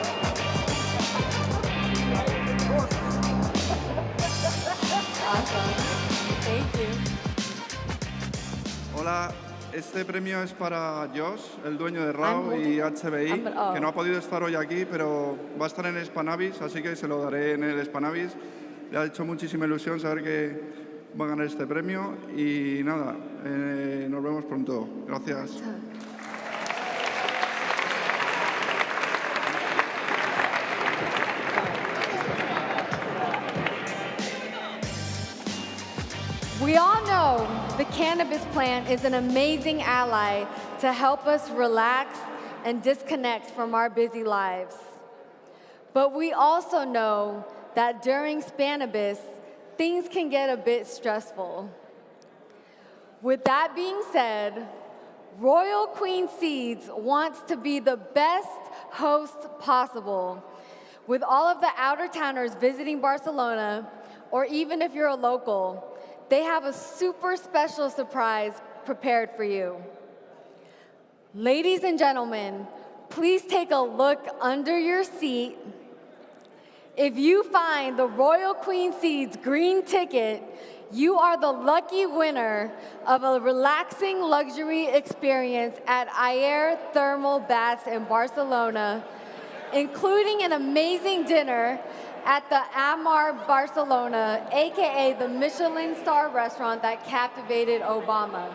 Awesome. Thank you. Hola. Este premio es para Josh, el dueño de RAW y HBI, que no ha podido estar hoy aquí, pero va a estar en el Spanavis, así que se lo daré en el Spanavis. Le ha hecho muchísima ilusión saber que va a ganar este premio y nada, nos vemos pronto. Gracias. We all know the cannabis plant is an amazing ally to help us relax and disconnect from our busy lives. But we also know that during Spanibus, things can get a bit stressful. With that being said, Royal Queen Seeds wants to be the best host possible. With all of the outer-towners visiting Barcelona, or even if you're a local, they have a super special surprise prepared for you. Ladies and gentlemen, please take a look under your seat. If you find the Royal Queen Seeds green ticket, you are the lucky winner of a relaxing luxury experience at Ayer Thermal Baths in Barcelona, including an amazing dinner at the Embark Barcelona, AKA the Michelin star restaurant that captivated Obama.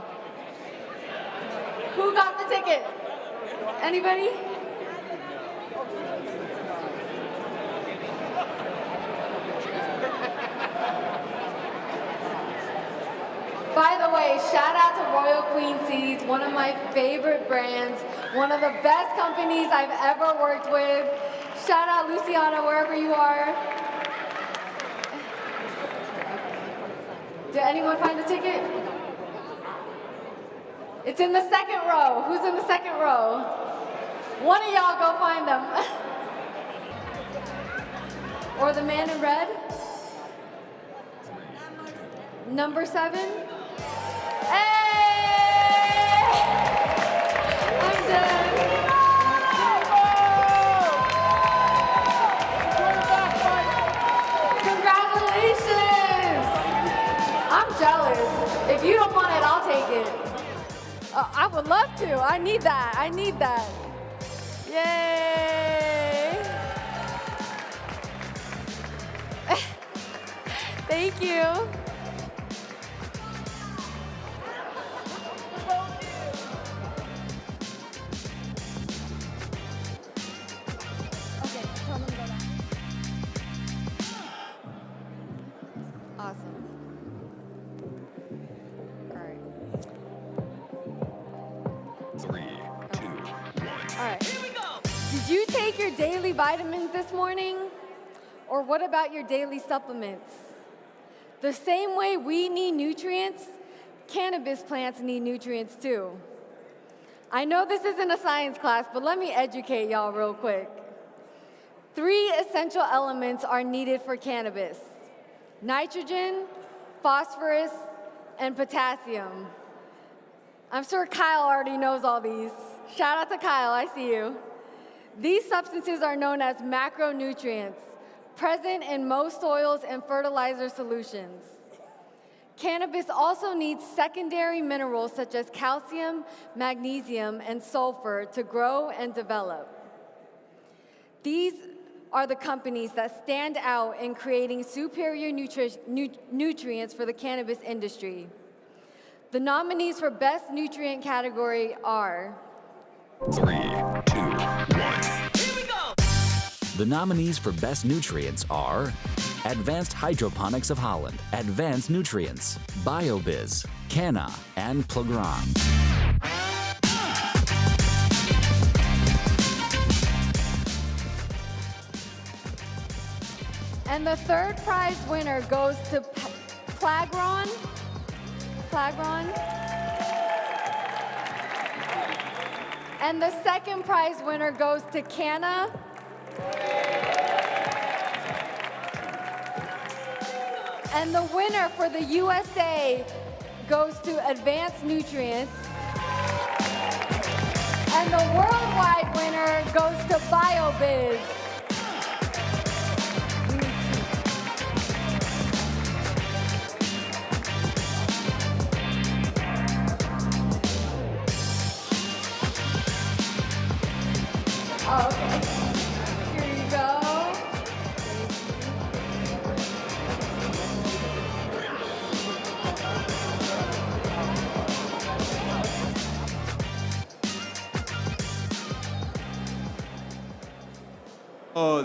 Who got the ticket? Anybody? By the way, shout out to Royal Queen Seeds, one of my favorite brands, one of the best companies I've ever worked with. Shout out Luciana, wherever you are. Did anyone find the ticket? It's in the second row. Who's in the second row? One of y'all go find them. Or the man in red? Number 7? Hey! I'm dead. Congratulations! I'm jealous. If you don't want it, I'll take it. I would love to. I need that. I need that. Yay! Thank you. Okay, tell them to go back. Awesome. All right. 3, 2, 1. All right. Here we go. Did you take your daily vitamins this morning? Or what about your daily supplements? The same way we need nutrients, cannabis plants need nutrients too. I know this isn't a science class, but let me educate y'all real quick. 3 essential elements are needed for cannabis: nitrogen, phosphorus, and potassium. I'm sure Kyle already knows all these. Shout out to Kyle, I see you. These substances are known as macronutrients, present in most soils and fertilizer solutions. Cannabis also needs secondary minerals such as calcium, magnesium, and sulfur to grow and develop. These are the companies that stand out in creating superior nutrients for the cannabis industry. The nominees for Best Nutrient category are 3, 2, 1. The nominees for Best Nutrients are Advanced Hydroponics of Holland, Advanced Nutrients, BioBiz, Canna, and Plagran. And the third prize winner goes to Plagran. And the second prize winner goes to Canna. And the winner for the USA goes to Advanced Nutrients. And the worldwide winner goes to BioBiz. Oh, okay. Here you go.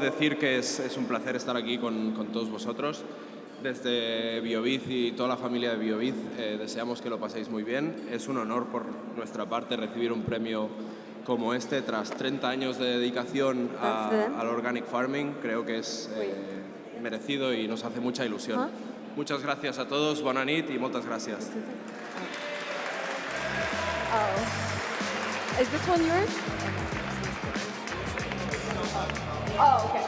Decir que es un placer estar aquí con todos vosotros. Desde BioBiz y toda la familia de BioBiz deseamos que lo paséis muy bien. Es un honor por nuestra parte recibir un premio como este tras 30 años de dedicación al organic farming. Creo que es merecido y nos hace mucha ilusión. Muchas gracias a todos, bona nit y muchas gracias. Oh. Is this one yours? Oh, okay.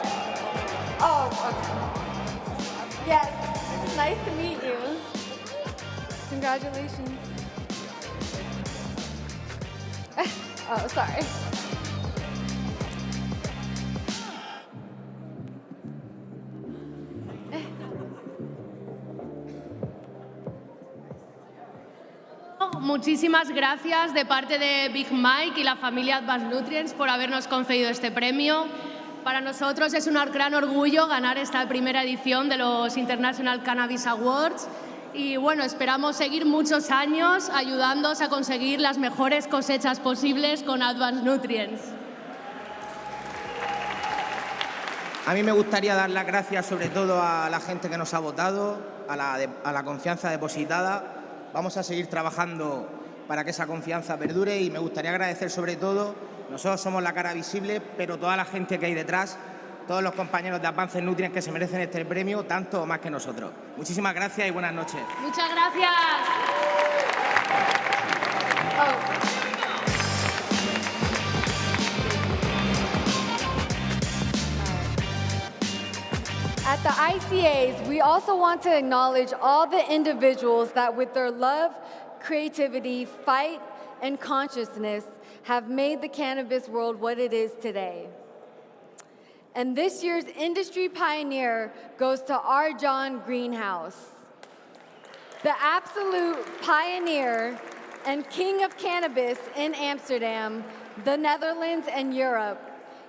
Oh, okay. Yes, nice to meet you. Congratulations. Oh, sorry. Muchísimas gracias de parte de Big Mike y la familia Advanced Nutrients por habernos concedido este premio. Para nosotros es un gran orgullo ganar esta primera edición de los International Cannabis Awards y bueno, esperamos seguir muchos años ayudándoos a conseguir las mejores cosechas posibles con Advanced Nutrients. A mí me gustaría dar las gracias sobre todo a la gente que nos ha votado, a la confianza depositada. Vamos a seguir trabajando para que esa confianza perdure y me gustaría agradecer sobre todo, nosotros somos la cara visible, pero toda la gente que hay detrás, todos los compañeros de Advanced Nutrients que se merecen este premio, tanto o más que nosotros. Muchísimas gracias y buenas noches. Muchas gracias. At the ICAs, we also want to acknowledge all the individuals that with their love, creativity, fight, and consciousness have made the cannabis world what it is today. And this year's industry pioneer goes to our John Greenhouse, the absolute pioneer and king of cannabis in Amsterdam, the Netherlands, and Europe.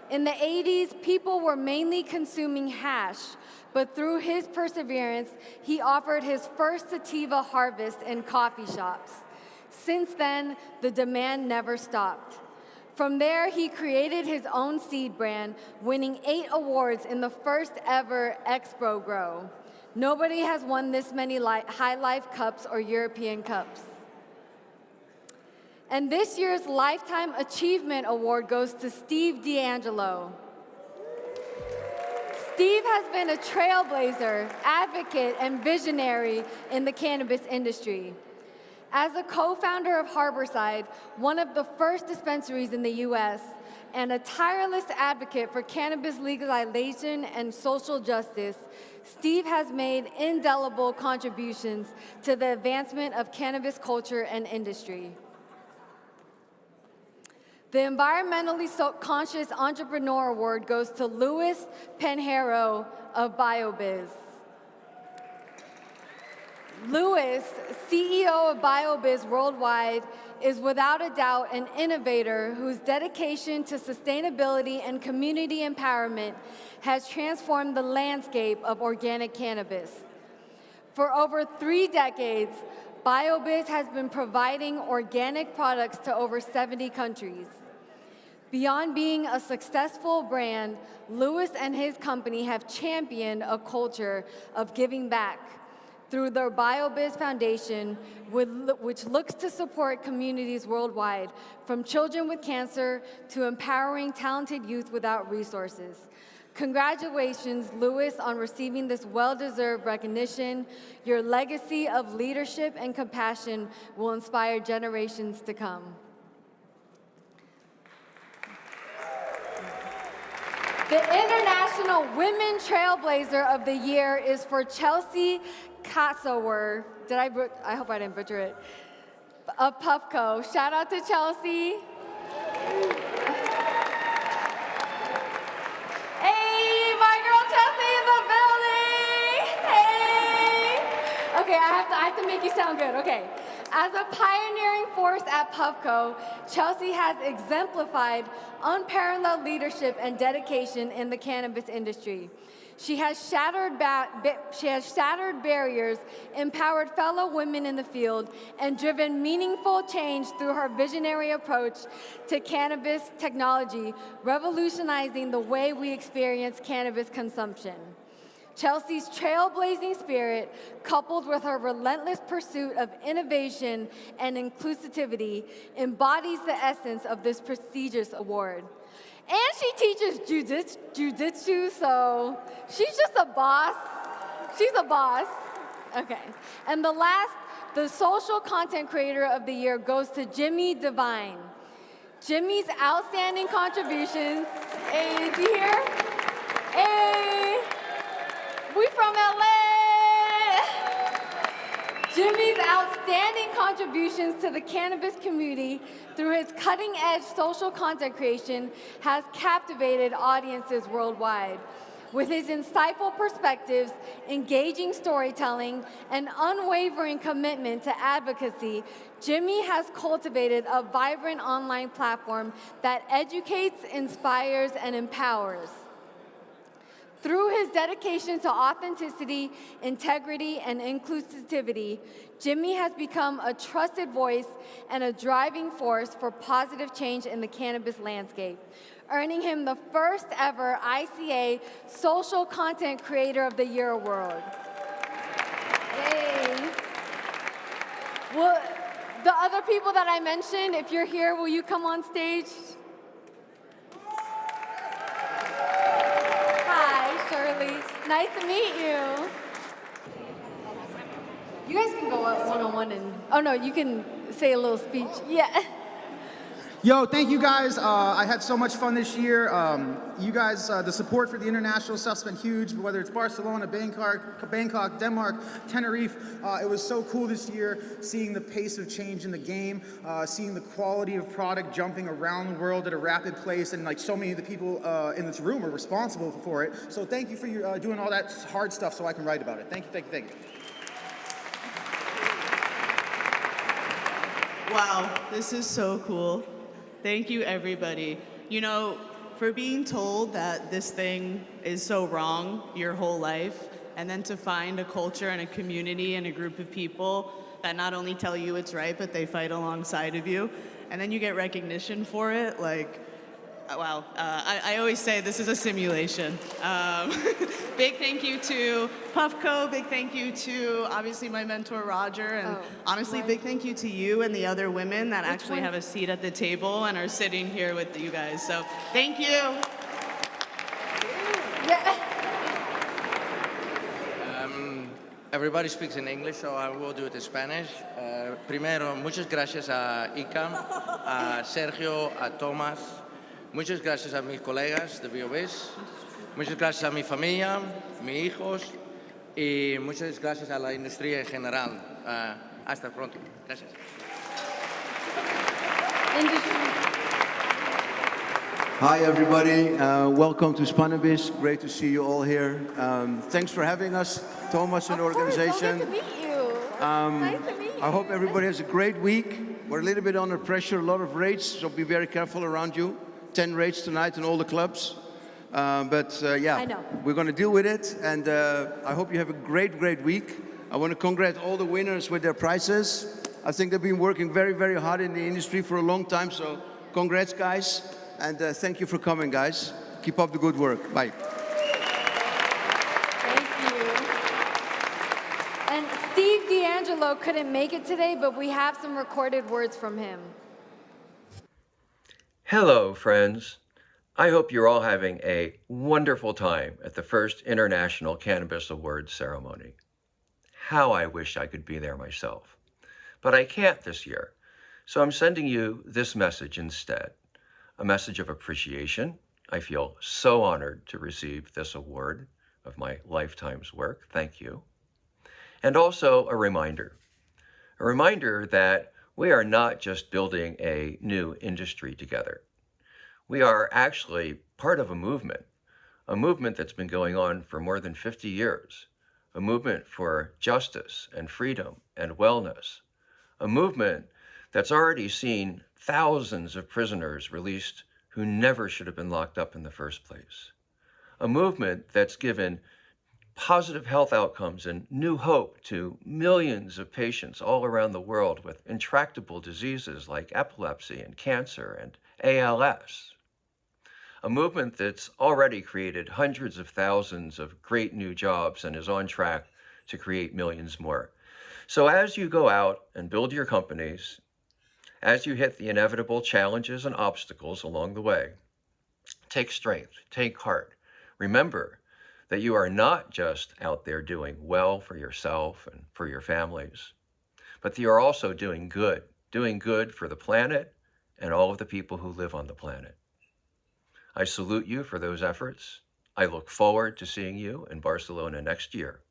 In the 80s, people were mainly consuming hash, but through his perseverance, he offered his first sativa harvest in coffee shops. Since then, the demand never stopped. From there, he created his own seed brand, winning 8 awards in the first ever Expo Grow. Nobody has won this many High Life Cups or European Cups. And this year's Lifetime Achievement Award goes to Steve D'Angelo. Steve has been a trailblazer, advocate, and visionary in the cannabis industry. As a co-founder of Harborside, one of the first dispensaries in the US, and a tireless advocate for cannabis legalization and social justice, Steve has made indelible contributions to the advancement of cannabis culture and industry. The Environmentally Conscious Entrepreneur Award goes to Louis Penheiro of BioBiz. Louis, CEO of BioBiz Worldwide, is without a doubt an innovator whose dedication to sustainability and community empowerment has transformed the landscape of organic cannabis. For over 3 decades, BioBiz has been providing organic products to over 70 countries. Beyond being a successful brand, Louis and his company have championed a culture of giving back through their BioBiz Foundation, which looks to support communities worldwide, from children with cancer to empowering talented youth without resources. Congratulations, Louis, on receiving this well-deserved recognition. Your legacy of leadership and compassion will inspire generations to come. The International Women Trailblazer of the Year is for Chelsea Kassower. I hope I didn't butcher it. Of Puffco. Shout out to Chelsea. Hey, my girl Chelsea in the building. Hey. Okay, I have to make you sound good. Okay. As a pioneering force at Puffco, Chelsea has exemplified unparalleled leadership and dedication in the cannabis industry. She has shattered barriers, empowered fellow women in the field, and driven meaningful change through her visionary approach to cannabis technology, revolutionizing the way we experience cannabis consumption. Chelsea's trailblazing spirit, coupled with her relentless pursuit of innovation and inclusivity, embodies the essence of this prestigious award. And she teaches jiu-jitsu, so she's just a boss. She's a boss. Okay. And the social content creator of the year goes to Jimmy Devine. Jimmy's outstanding contributions. Hey, is he here? Hey. We from LA! Jimmy's outstanding contributions to the cannabis community through his cutting-edge social content creation has captivated audiences worldwide. With his insightful perspectives, engaging storytelling, and unwavering commitment to advocacy, Jimmy has cultivated a vibrant online platform that educates, inspires, and empowers. Through his dedication to authenticity, integrity, and inclusivity, Jimmy has become a trusted voice and a driving force for positive change in the cannabis landscape, earning him the first ever ICA Social Content Creator of the Year award. Yay. Well, the other people that I mentioned, if you're here, will you come on stage? Hi. Nice to meet you. You guys can go up one-on-one and, oh no, you can say a little speech. Yeah. Yo, thank you guys. I had so much fun this year. You guys, the support for the international stuff's been huge, whether it's Barcelona, Bangkok, Denmark, Tenerife. It was so cool this year, seeing the pace of change in the game, seeing the quality of product jumping around the world at a rapid pace, and like so many of the people in this room are responsible for it. So thank you for doing all that hard stuff so I can write about it. Thank you, thank you, thank you. Wow, this is so cool. Thank you, everybody. You know, for being told that this thing is so wrong your whole life, and then to find a culture and a community and a group of people that not only tell you it's right, but they fight alongside of you, and then you get recognition for it, like, wow. I always say this is a simulation. Big thank you to Puffco, big thank you to obviously my mentor Roger, and honestly big thank you to you and the other women that actually have a seat at the table and are sitting here with you guys. So thank you. Everybody speaks in English, so I will do it in Spanish. Primero, muchas gracias a Icam, a Sergio, a Tomás. Muchas gracias a mis colegas de BioBiz, muchas gracias a mi familia, mis hijos y muchas gracias a la industria en general. Hasta pronto. Gracias. Hi everybody, welcome to Spannabis. Great to see you all here. Thanks for having us, Thomas and the organization. Nice to meet you. Nice to meet you. I hope everybody has a great week. We're a little bit under pressure, a lot of rates, so be very careful around you. 10 rates tonight in all the clubs. Yeah, I know. We're going to deal with it, and I hope you have a great, great week. I want to congratulate all the winners with their prizes. I think they've been working very, very hard in the industry for a long time, so congrats, guys, and thank you for coming, guys. Keep up the good work. Bye. Thank you. And Steve D'Angelo couldn't make it today, but we have some recorded words from him. Hello, friends. I hope you're all having a wonderful time at the first International Cannabis Awards ceremony. How I wish I could be there myself. But I can't this year, so I'm sending you this message instead. A message of appreciation. I feel so honored to receive this award of my lifetime's work. Thank you. And also a reminder that we are not just building a new industry together. We are actually part of a movement that's been going on for more than 50 years, a movement for justice and freedom and wellness, a movement that's already seen thousands of prisoners released who never should have been locked up in the first place, a movement that's given positive health outcomes and new hope to millions of patients all around the world with intractable diseases like epilepsy and cancer and ALS. A movement that's already created hundreds of thousands of great new jobs and is on track to create millions more. So as you go out and build your companies, as you hit the inevitable challenges and obstacles along the way, take strength, take heart. Remember that you are not just out there doing well for yourself and for your families, but that you are also doing good for the planet and all of the people who live on the planet. I salute you for those efforts. I look forward to seeing you in Barcelona next year.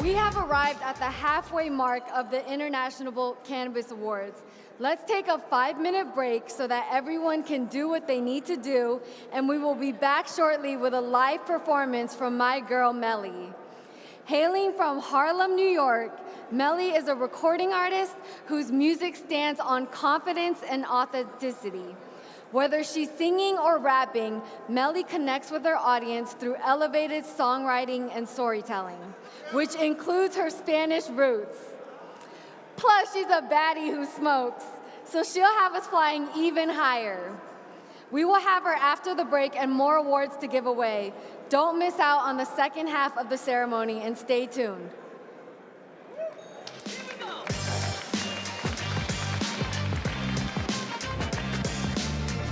We have arrived at the halfway mark of the International Cannabis Awards. Let's take a 5-minute break so that everyone can do what they need to do, and we will be back shortly with a live performance from my girl, Melly. Hailing from Harlem, New York, Melly is a recording artist whose music stands on confidence and authenticity. Whether she's singing or rapping, Melly connects with her audience through elevated songwriting and storytelling, which includes her Spanish roots. Plus, she's a baddie who smokes, so she'll have us flying even higher. We will have her after the break and more awards to give away. Don't miss out on the second half of the ceremony and stay tuned.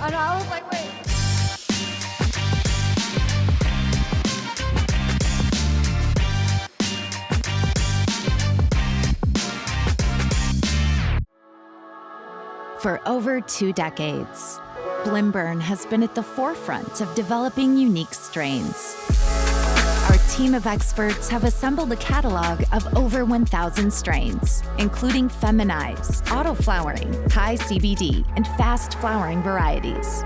And I was like, wait. For over 2 decades, Blimburn has been at the forefront of developing unique strains. Our team of experts have assembled a catalog of over 1,000 strains, including feminized, auto-flowering, high CBD, and fast-flowering varieties.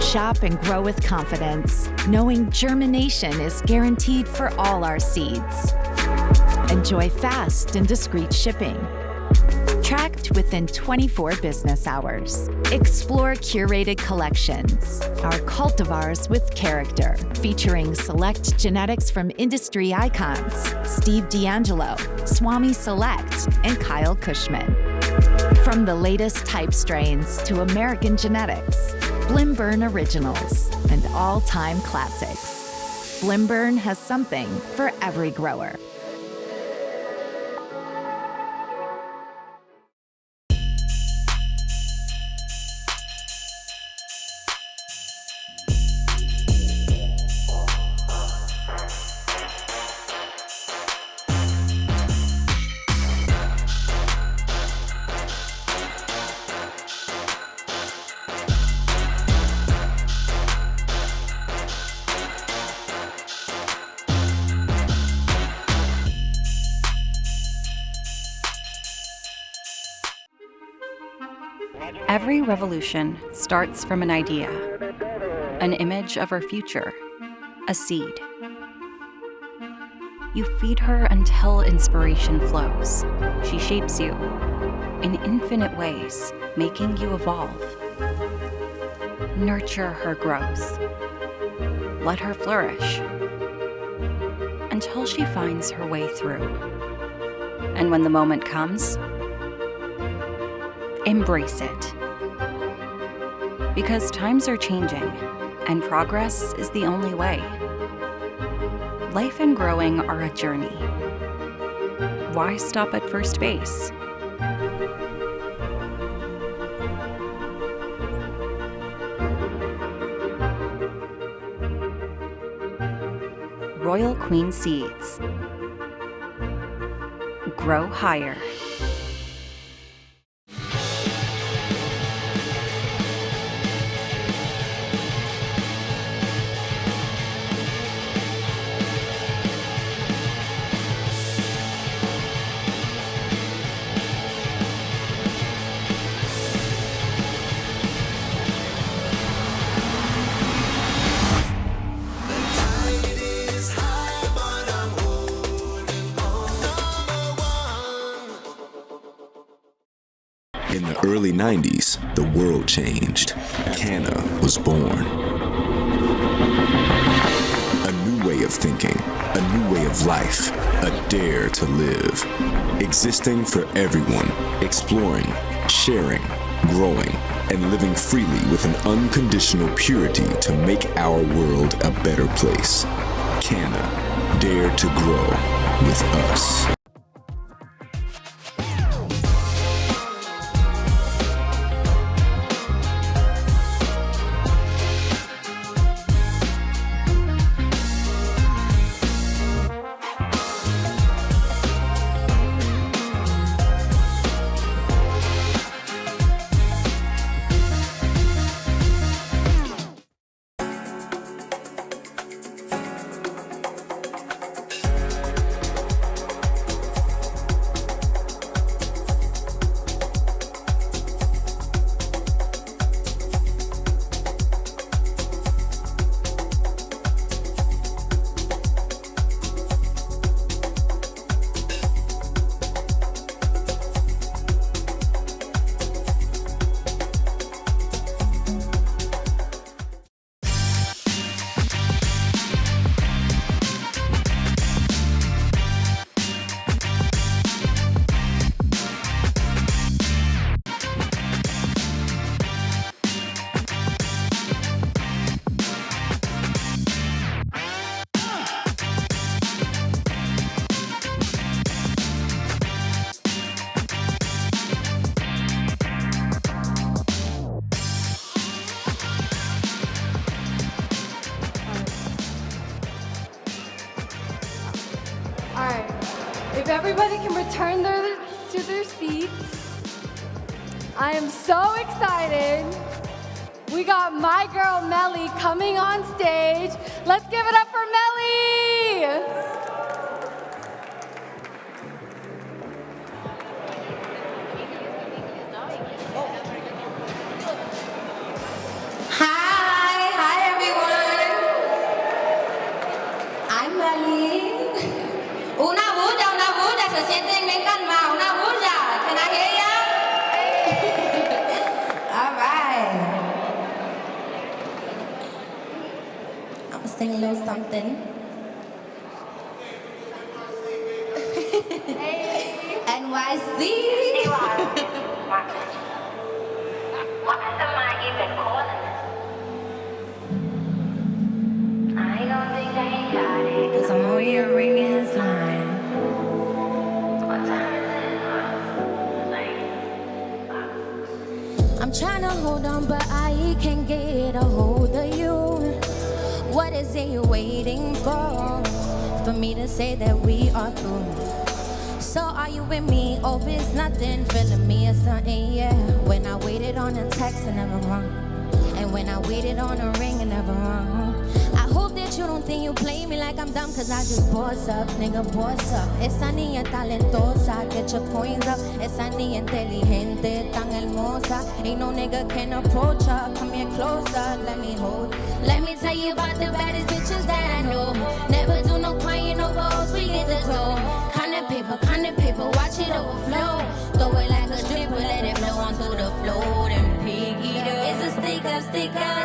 Shop and grow with confidence, knowing germination is guaranteed for all our seeds. Enjoy fast and discreet shipping. Tracked within 24 business hours. Explore curated collections, our cultivars with character, featuring select genetics from industry icons, Steve D'Angelo, Swami Select, and Kyle Cushman. From the latest type strains to American genetics, Blimburn originals, and all-time classics, Blimburn has something for every grower. Every revolution starts from an idea, an image of our future, a seed. You feed her until inspiration flows. She shapes you in infinite ways, making you evolve. Nurture her growth. Let her flourish until she finds her way through. And when the moment comes, embrace it. Because times are changing, and progress is the only way. Life and growing are a journey. Why stop at first base? Royal Queen Seeds. Grow higher. In the early 90s, the world changed. Canna was born. A new way of thinking, a new way of life, a dare to live. Existing for everyone, exploring, sharing, growing, and living freely with an unconditional purity to make our world a better place. Canna, dare to grow with us. everybody can return to their seats. I am so excited. We got my girl Melly coming on stage. Let's give it up for Melly! Hi everyone. I'm Melly. Una bulla, se sienten bien calmados. Una bulla. Can I hear ya? All right. I'm gonna sing a little something. NYC. What am I even calling it? I don't think I got it. Cause I'm over here ringing this line. What time is it? I'm trying to hold on, but I can't get a hold of you. What is it you're waiting for? For me to say that we are through. So are you with me? Oh, it's nothing. Feeling me or something, yeah. When I waited on a text, I never wrong. And when I waited on a ring, I never wrong. I hope that you don't think you play me like I'm dumb, cause I just boss up, nigga, boss up. Esa niña talentosa, get your coins up. Esa niña inteligente, tan hermosa. Ain't no nigga can approach her. Come here closer, let me hold. Let me tell you about the baddest bitches that I know. Never do no crying over hoes, we get the toe. Kind of paper, watch it overflow. Throw it like a stripper, let it flow onto the floor. Then pick it up. It's a sticker.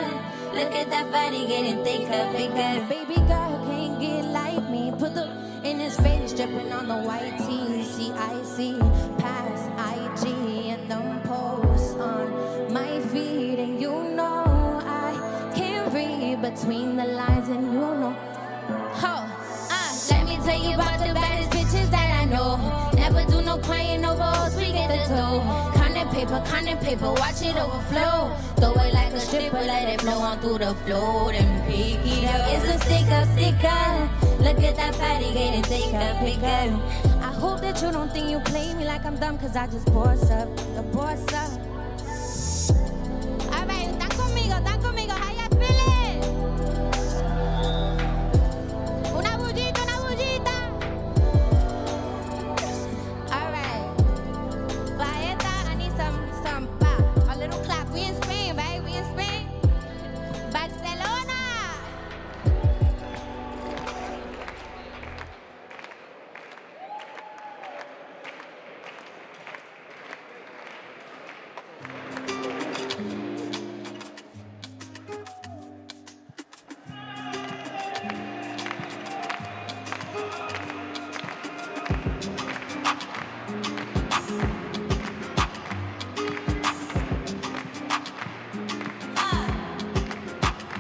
Look at that body getting thicker, bigger. Baby girl can't get like me. Put the in his face, dripping on the white tee. CIC, past IG, and them posts on my feed. And you know I can't read between the lines, and you know. Let me tell you about the baddest bitches that I know. Never do no crying over hoes, we get the dough. Kind of paper, watch it overflow. Throw it like a stripper, let it flow on through the floor. Then pick it up. It's a sticker. Look at that fatty getting thicker, bigger. I hope that you don't think you play me like I'm dumb, cause I just boss up, the boss up. Alright, están conmigo, how ya feeling? Una bullita. Alright. Baeta, I need some a little clap. We in Spain, right? We in Spain. Barcelona.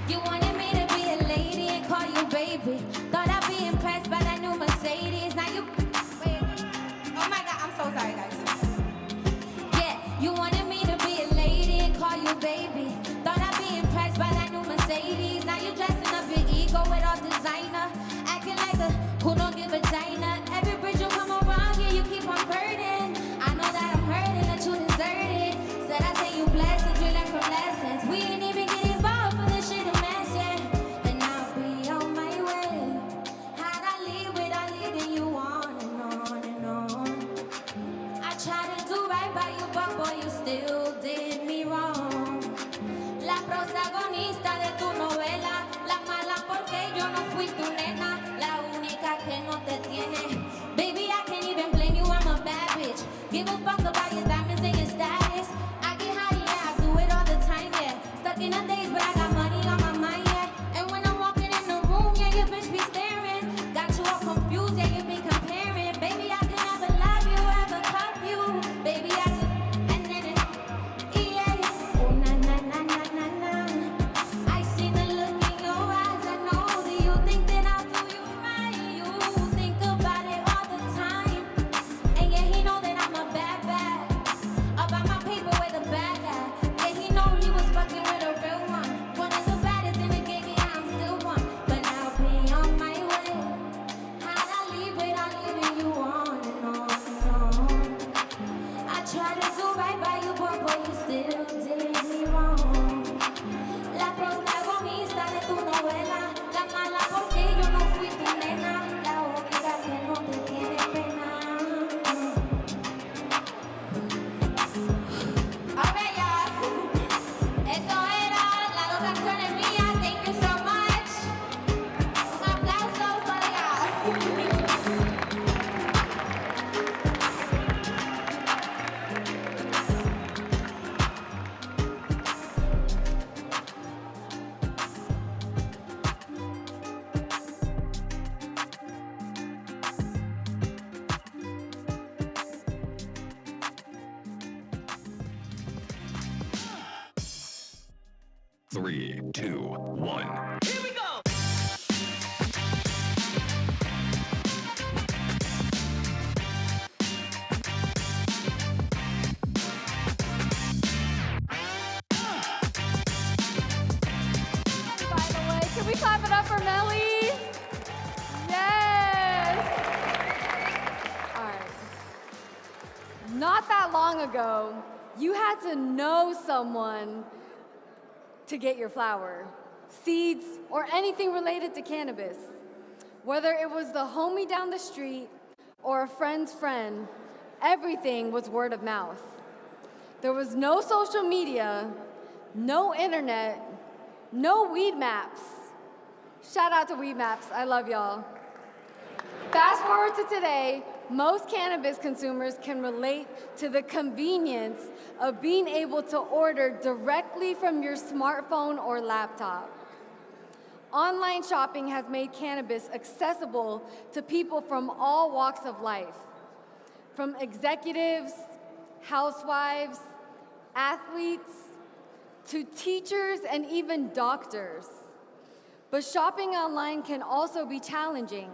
You wanted me to be a lady and call you baby. Thought I'd be impressed by that new Mercedes. Now you wait. Oh my God, I'm so sorry, guys. Yeah, you wanted me to be a lady and call you baby. Thought I'd be impressed by that new Mercedes. Now you're dressing up your ego with all designer, acting like a who don't give a vagina. Every bridge you come around here, you keep on burning. I know that I'm hurting, that you deserted. Said I say you blessed, that you learn from lessons. We ain't even get involved for this shit a mess, yeah. And I'll be on my way. How'd I leave without leading you on and on and on? I tried to do right by you, but boy, you still did me wrong. La protagonista de tu novela, la mala porque yo no fui tu nena, la única que no te tiene. Baby, I can't even blame you, I'm a bad bitch. Give a fuck about your diamonds and your status. I get high, yeah, I do it all the time, yeah. Stuck in a daze, but I got money on my mind, yeah. And when I'm walking in the room, yeah, your bitch be staring. Got you all confused, yeah, you be comparing. Baby, I can never love you, ever cuff you. Baby, I just, and then it's, yeah. Oh, na, na, na, na, na, na. I see do right by you, but boy, you still did me wrong. La protagonista de tu novela, la mala porque yo no fui tu nena, la única que no te tiene pena. A ver ya, eso era, las dos acciones mías, thank you so much. Un aplauso para ella. 3, 2, 1. Here we go. By the way, can we clap it up for Melly? Yes! All right. Not that long ago, you had to know someone to get your flower, seeds, or anything related to cannabis. Whether it was the homie down the street or a friend's friend, everything was word of mouth. There was no social media, no internet, no weed maps. Shout out to weed maps, I love y'all. Fast forward to today, most cannabis consumers can relate to the convenience of being able to order directly from your smartphone or laptop. Online shopping has made cannabis accessible to people from all walks of life, from executives, housewives, athletes, to teachers and even doctors. But shopping online can also be challenging.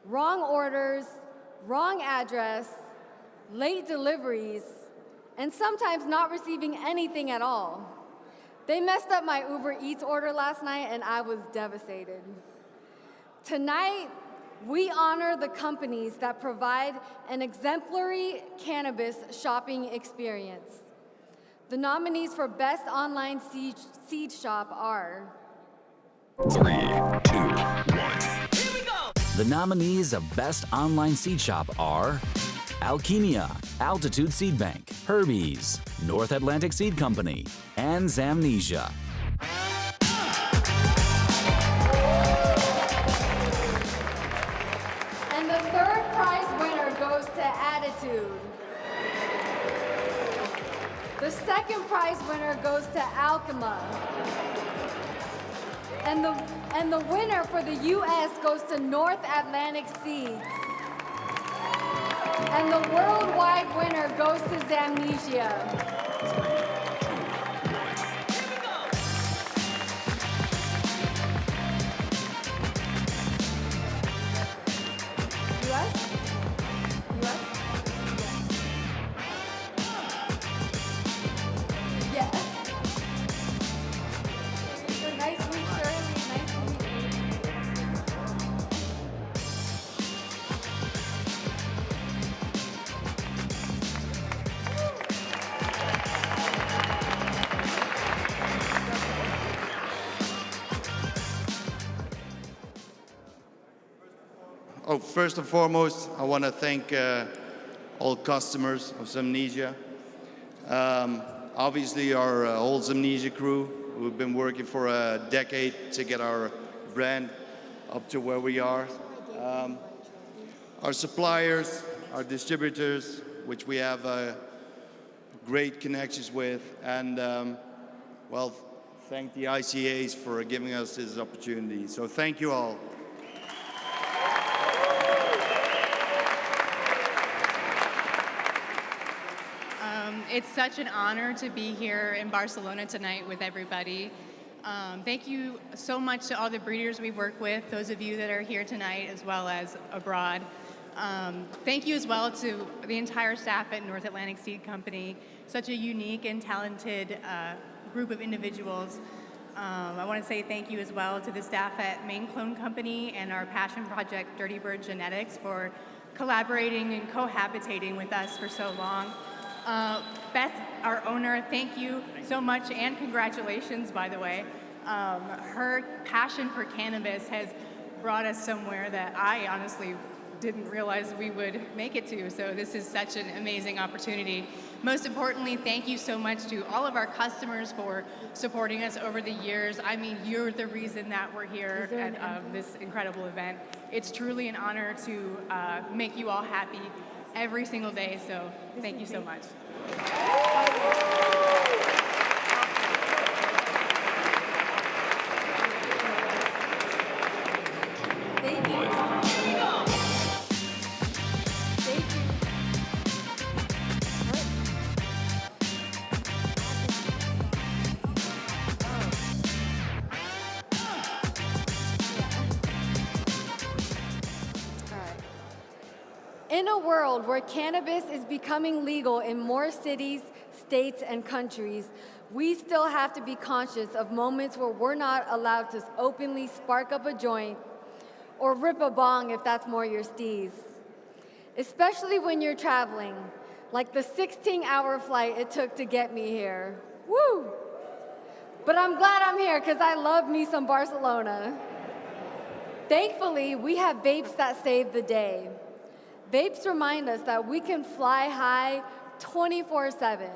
Wrong orders, wrong address, late deliveries, and sometimes not receiving anything at all. They messed up my Uber Eats order last night and I was devastated. Tonight, we honor the companies that provide an exemplary cannabis shopping experience. The nominees for Best Online Seed Shop are 3, 2, 1. The nominees of Best Online Seed Shop are Alchemia, Altitude Seed Bank, Herbies, North Atlantic Seed Company, and Zamnesia. And the third prize winner goes to Attitude. The second prize winner goes to Alchema. And the winner for the U.S. goes to North Atlantic Seeds. And the worldwide winner goes to Zamnesia. U.S.? Yeah. Nice to meet you, Shirley. Nice to meet you. Oh, first and foremost, I want to thank all customers of Zamnesia. Obviously, our whole Zamnesia crew, who've been working for a decade to get our brand up to where we are. Our suppliers, our distributors, which we have great connections with, and well, thank the ICAs for giving us this opportunity. So thank you all. It's such an honor to be here in Barcelona tonight with everybody. Thank you so much to all the breeders we work with, those of you that are here tonight as well as abroad. Thank you as well to the entire staff at North Atlantic Seed Company, such a unique and talented group of individuals. I want to say thank you as well to the staff at Maine Clone Company and our passion project, Dirty Bird Genetics, for collaborating and cohabitating with us for so long. Beth, our owner, thank you so much, and congratulations, by the way. Her passion for cannabis has brought us somewhere that I honestly didn't realize we would make it to, so this is such an amazing opportunity. Most importantly, thank you so much to all of our customers for supporting us over the years. I mean, you're the reason that we're here at this incredible event. It's truly an honor to make you all happy every single day, so thank you so much. Thank you. In a world where cannabis is becoming legal in more cities, states, and countries, we still have to be conscious of moments where we're not allowed to openly spark up a joint or rip a bong if that's more your steez. Especially when you're traveling, like the 16-hour flight it took to get me here. Woo! But I'm glad I'm here because I love me some Barcelona. Thankfully, we have vapes that save the day. Vapes remind us that we can fly high 24/7,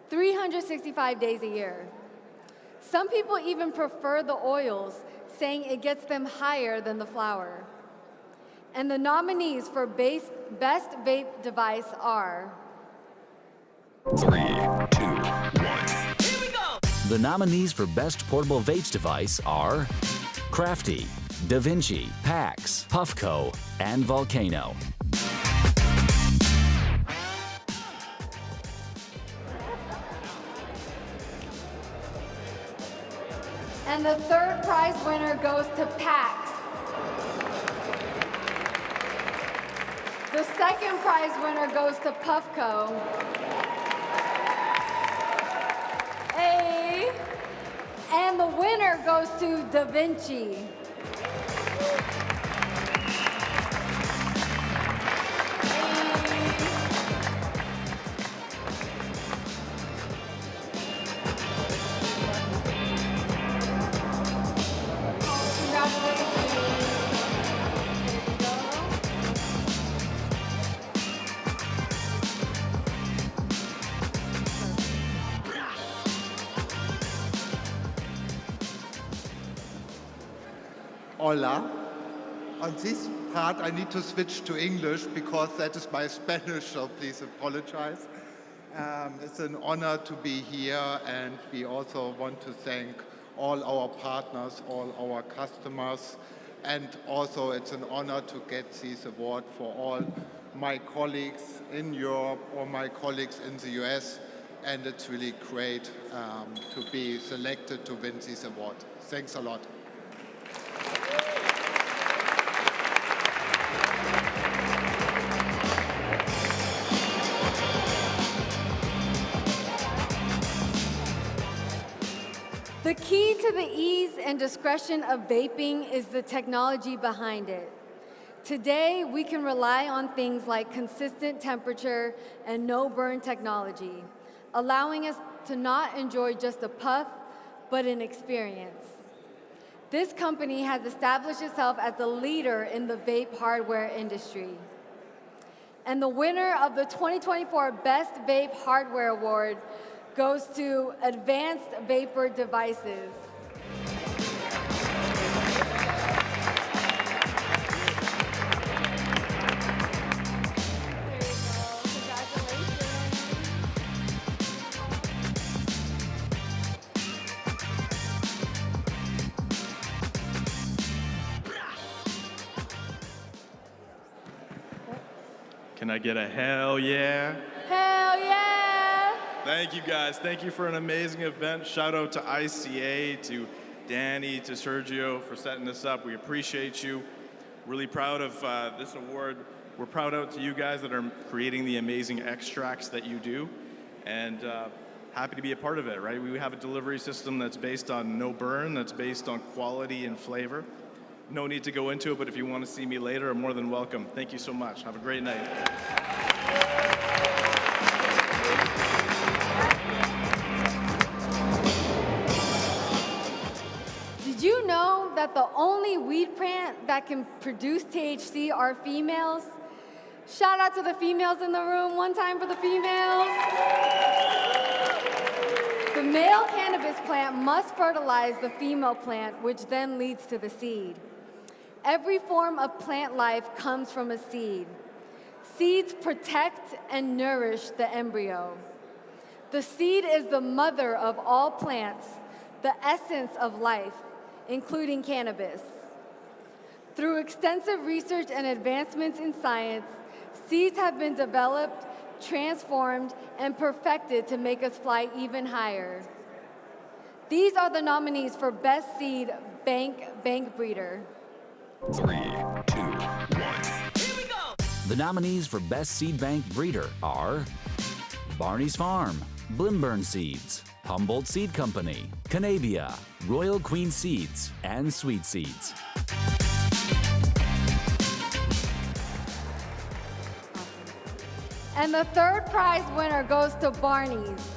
365 days a year. Some people even prefer the oils, saying it gets them higher than the flower. And the nominees for best vape device are 3, 2, 1. Here we go! The nominees for Best Portable Vapes Device are Crafty, Da Vinci, Pax, Puffco, and Volcano. And the third prize winner goes to Pax. The second prize winner goes to Puffco. Hey. And the winner goes to Da Vinci. Hola. On this part, I need to switch to English because that is my Spanish, so please apologize. It's an honor to be here, and we also want to thank all our partners, all our customers, and also it's an honor to get this award for all my colleagues in Europe or my colleagues in the US, and it's really great to be selected to win this award. Thanks a lot. The key to the ease and discretion of vaping is the technology behind it. Today, we can rely on things like consistent temperature and no-burn technology, allowing us to not enjoy just a puff, but an experience. This company has established itself as the leader in the vape hardware industry. And the winner of the 2024 Best Vape Hardware Award goes to Advanced Vapor Devices. Can I get a hell yeah? Hell yeah! Thank you guys. Thank you for an amazing event. Shout out to ICA, to Danny, to Sergio for setting this up. We appreciate you. Really proud of this award. We're proud out to you guys that are creating the amazing extracts that you do, and happy to be a part of it, right? We have a delivery system that's based on no burn, that's based on quality and flavor. No need to go into it, but if you want to see me later, I'm more than welcome. Thank you so much. Have a great night. that the only weed plant that can produce THC are females? Shout out to the females in the room. One time for the females. The male cannabis plant must fertilize the female plant, which then leads to the seed. Every form of plant life comes from a seed. Seeds protect and nourish the embryo. The seed is the mother of all plants, the essence of life, including cannabis. Through extensive research and advancements in science, seeds have been developed, transformed, and perfected to make us fly even higher. These are the nominees for Best Seed Bank Breeder. 3, 2, 1. The nominees for Best Seed Bank Breeder are Barney's Farm, Blimburn Seeds, Humboldt Seed Company, Canabia, Royal Queen Seeds, and Sweet Seeds. And the third prize winner goes to Barney's.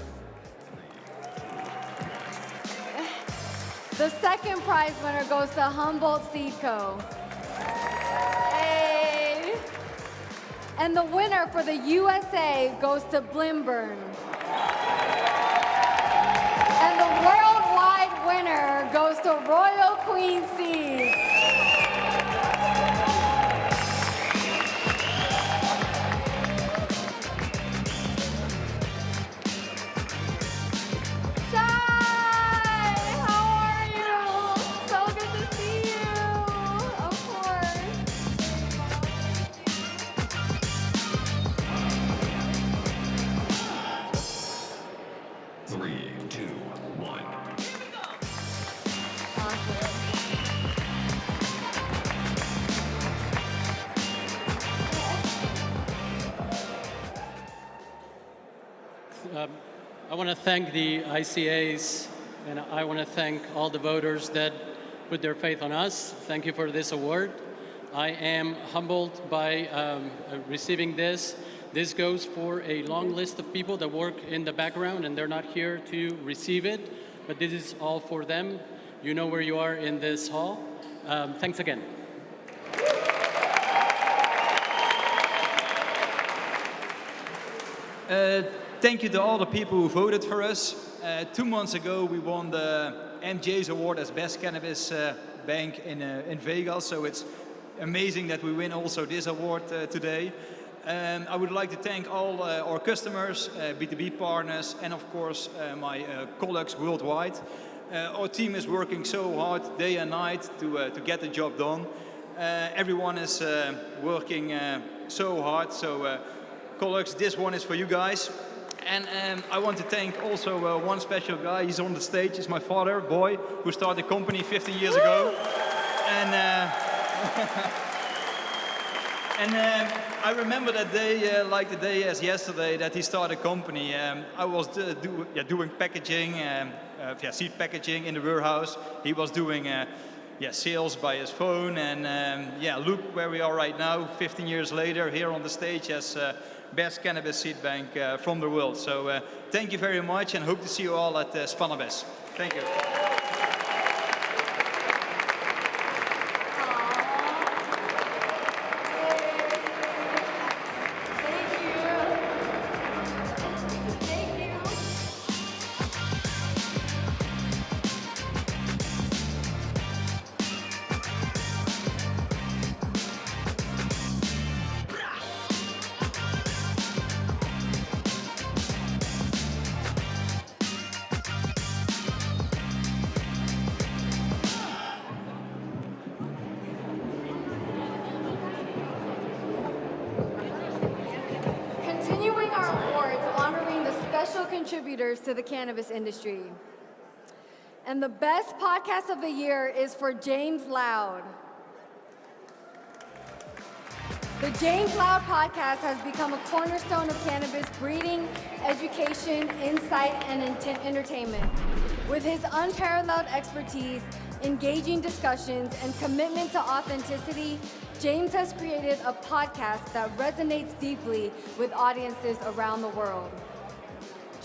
The second prize winner goes to Humboldt Seed Co. Hey. And the winner for the USA goes to Blimburn. And the worldwide winner goes to Royal Queen Seeds. I want to thank the ICAs, and I want to thank all the voters that put their faith on us. Thank you for this award. I am humbled by receiving this. This goes for a long list of people that work in the background, and they're not here to receive it, but this is all for them. You know where you are in this hall. Thanks again. Thank you to all the people who voted for us. 2 months ago, we won the MJ's Award as Best Cannabis Bank in Vegas, so it's amazing that we win also this award today. I would like to thank all our customers, B2B partners, and of course my colleagues worldwide. Our team is working so hard day and night to get the job done. Everyone is working so hard, so colleagues, this one is for you guys. And I want to thank also one special guy. He's on the stage. He's my father, Boy, who started the company 15 years ago. And I remember that day like the day as yesterday that he started a company. I was doing packaging, seed packaging in the warehouse. He was doing sales by his phone. And look where we are right now, 15 years later, here on the stage as Best Cannabis Seed Bank from the world. So thank you very much, and hope to see you all at Spannabis. Thank you. Contributors to the cannabis industry. And the best podcast of the year is for James Loud. The James Loud podcast has become a cornerstone of cannabis breeding, education, insight, and entertainment. With his unparalleled expertise, engaging discussions, and commitment to authenticity, James has created a podcast that resonates deeply with audiences around the world.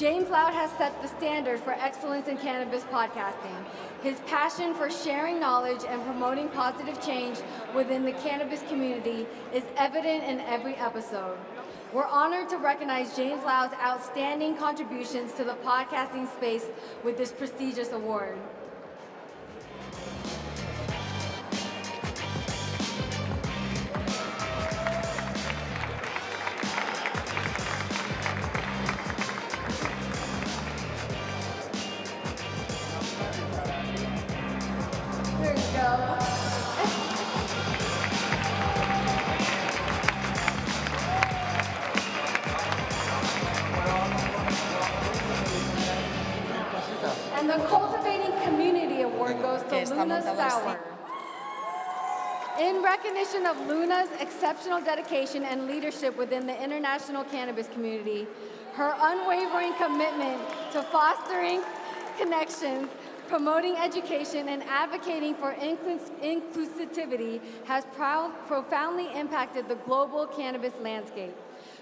James Loud has set the standard for excellence in cannabis podcasting. His passion for sharing knowledge and promoting positive change within the cannabis community is evident in every episode. We're honored to recognize James Loud's outstanding contributions to the podcasting space with this prestigious award. There you go. And the Cultivating Community Award goes to Luna Sauer. In recognition of Luna's exceptional dedication and leadership within the international cannabis community, her unwavering commitment to fostering connections, promoting education, and advocating for inclusivity has profoundly impacted the global cannabis landscape.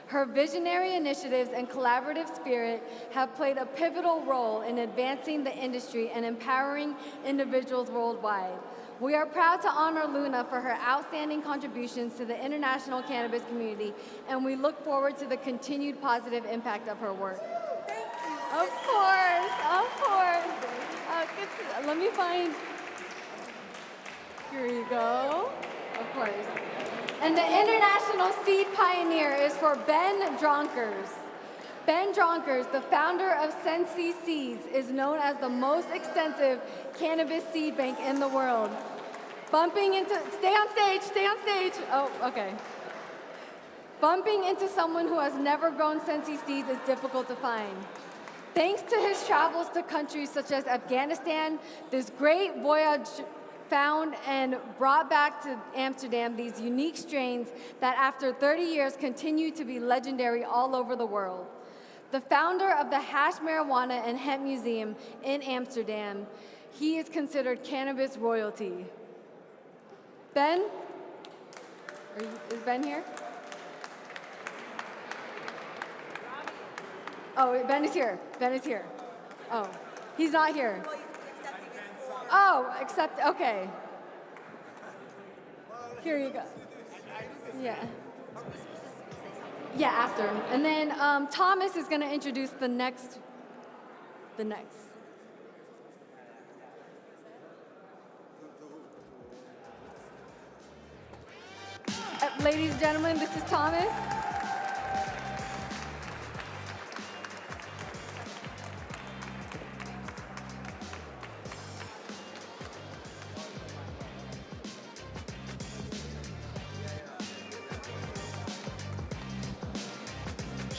Her visionary initiatives and collaborative spirit have played a pivotal role in advancing the industry and empowering individuals worldwide. We are proud to honor Luna for her outstanding contributions to the international cannabis community, and we look forward to the continued positive impact of her work. Of course, of course. Let me find, here you go, of course. And the International Seed Pioneer is for Ben Dronkers. Ben Dronkers, the founder of Sensi Seeds, is known as the most extensive cannabis seed bank in the world. Stay on stage. Oh, okay. Bumping into someone who has never grown Sensi seeds is difficult to find. Thanks to his travels to countries such as Afghanistan, this great voyage found and brought back to Amsterdam these unique strains that after 30 years continue to be legendary all over the world. The founder of the Hash Marijuana and Hemp Museum in Amsterdam, he is considered cannabis royalty. Ben? Is Ben here? Oh, Ben is here. Ben is here. Oh, he's not here. Oh, okay. Here you go. Yeah. Yeah, after. And then Thomas is going to introduce the next. Ladies and gentlemen, this is Thomas.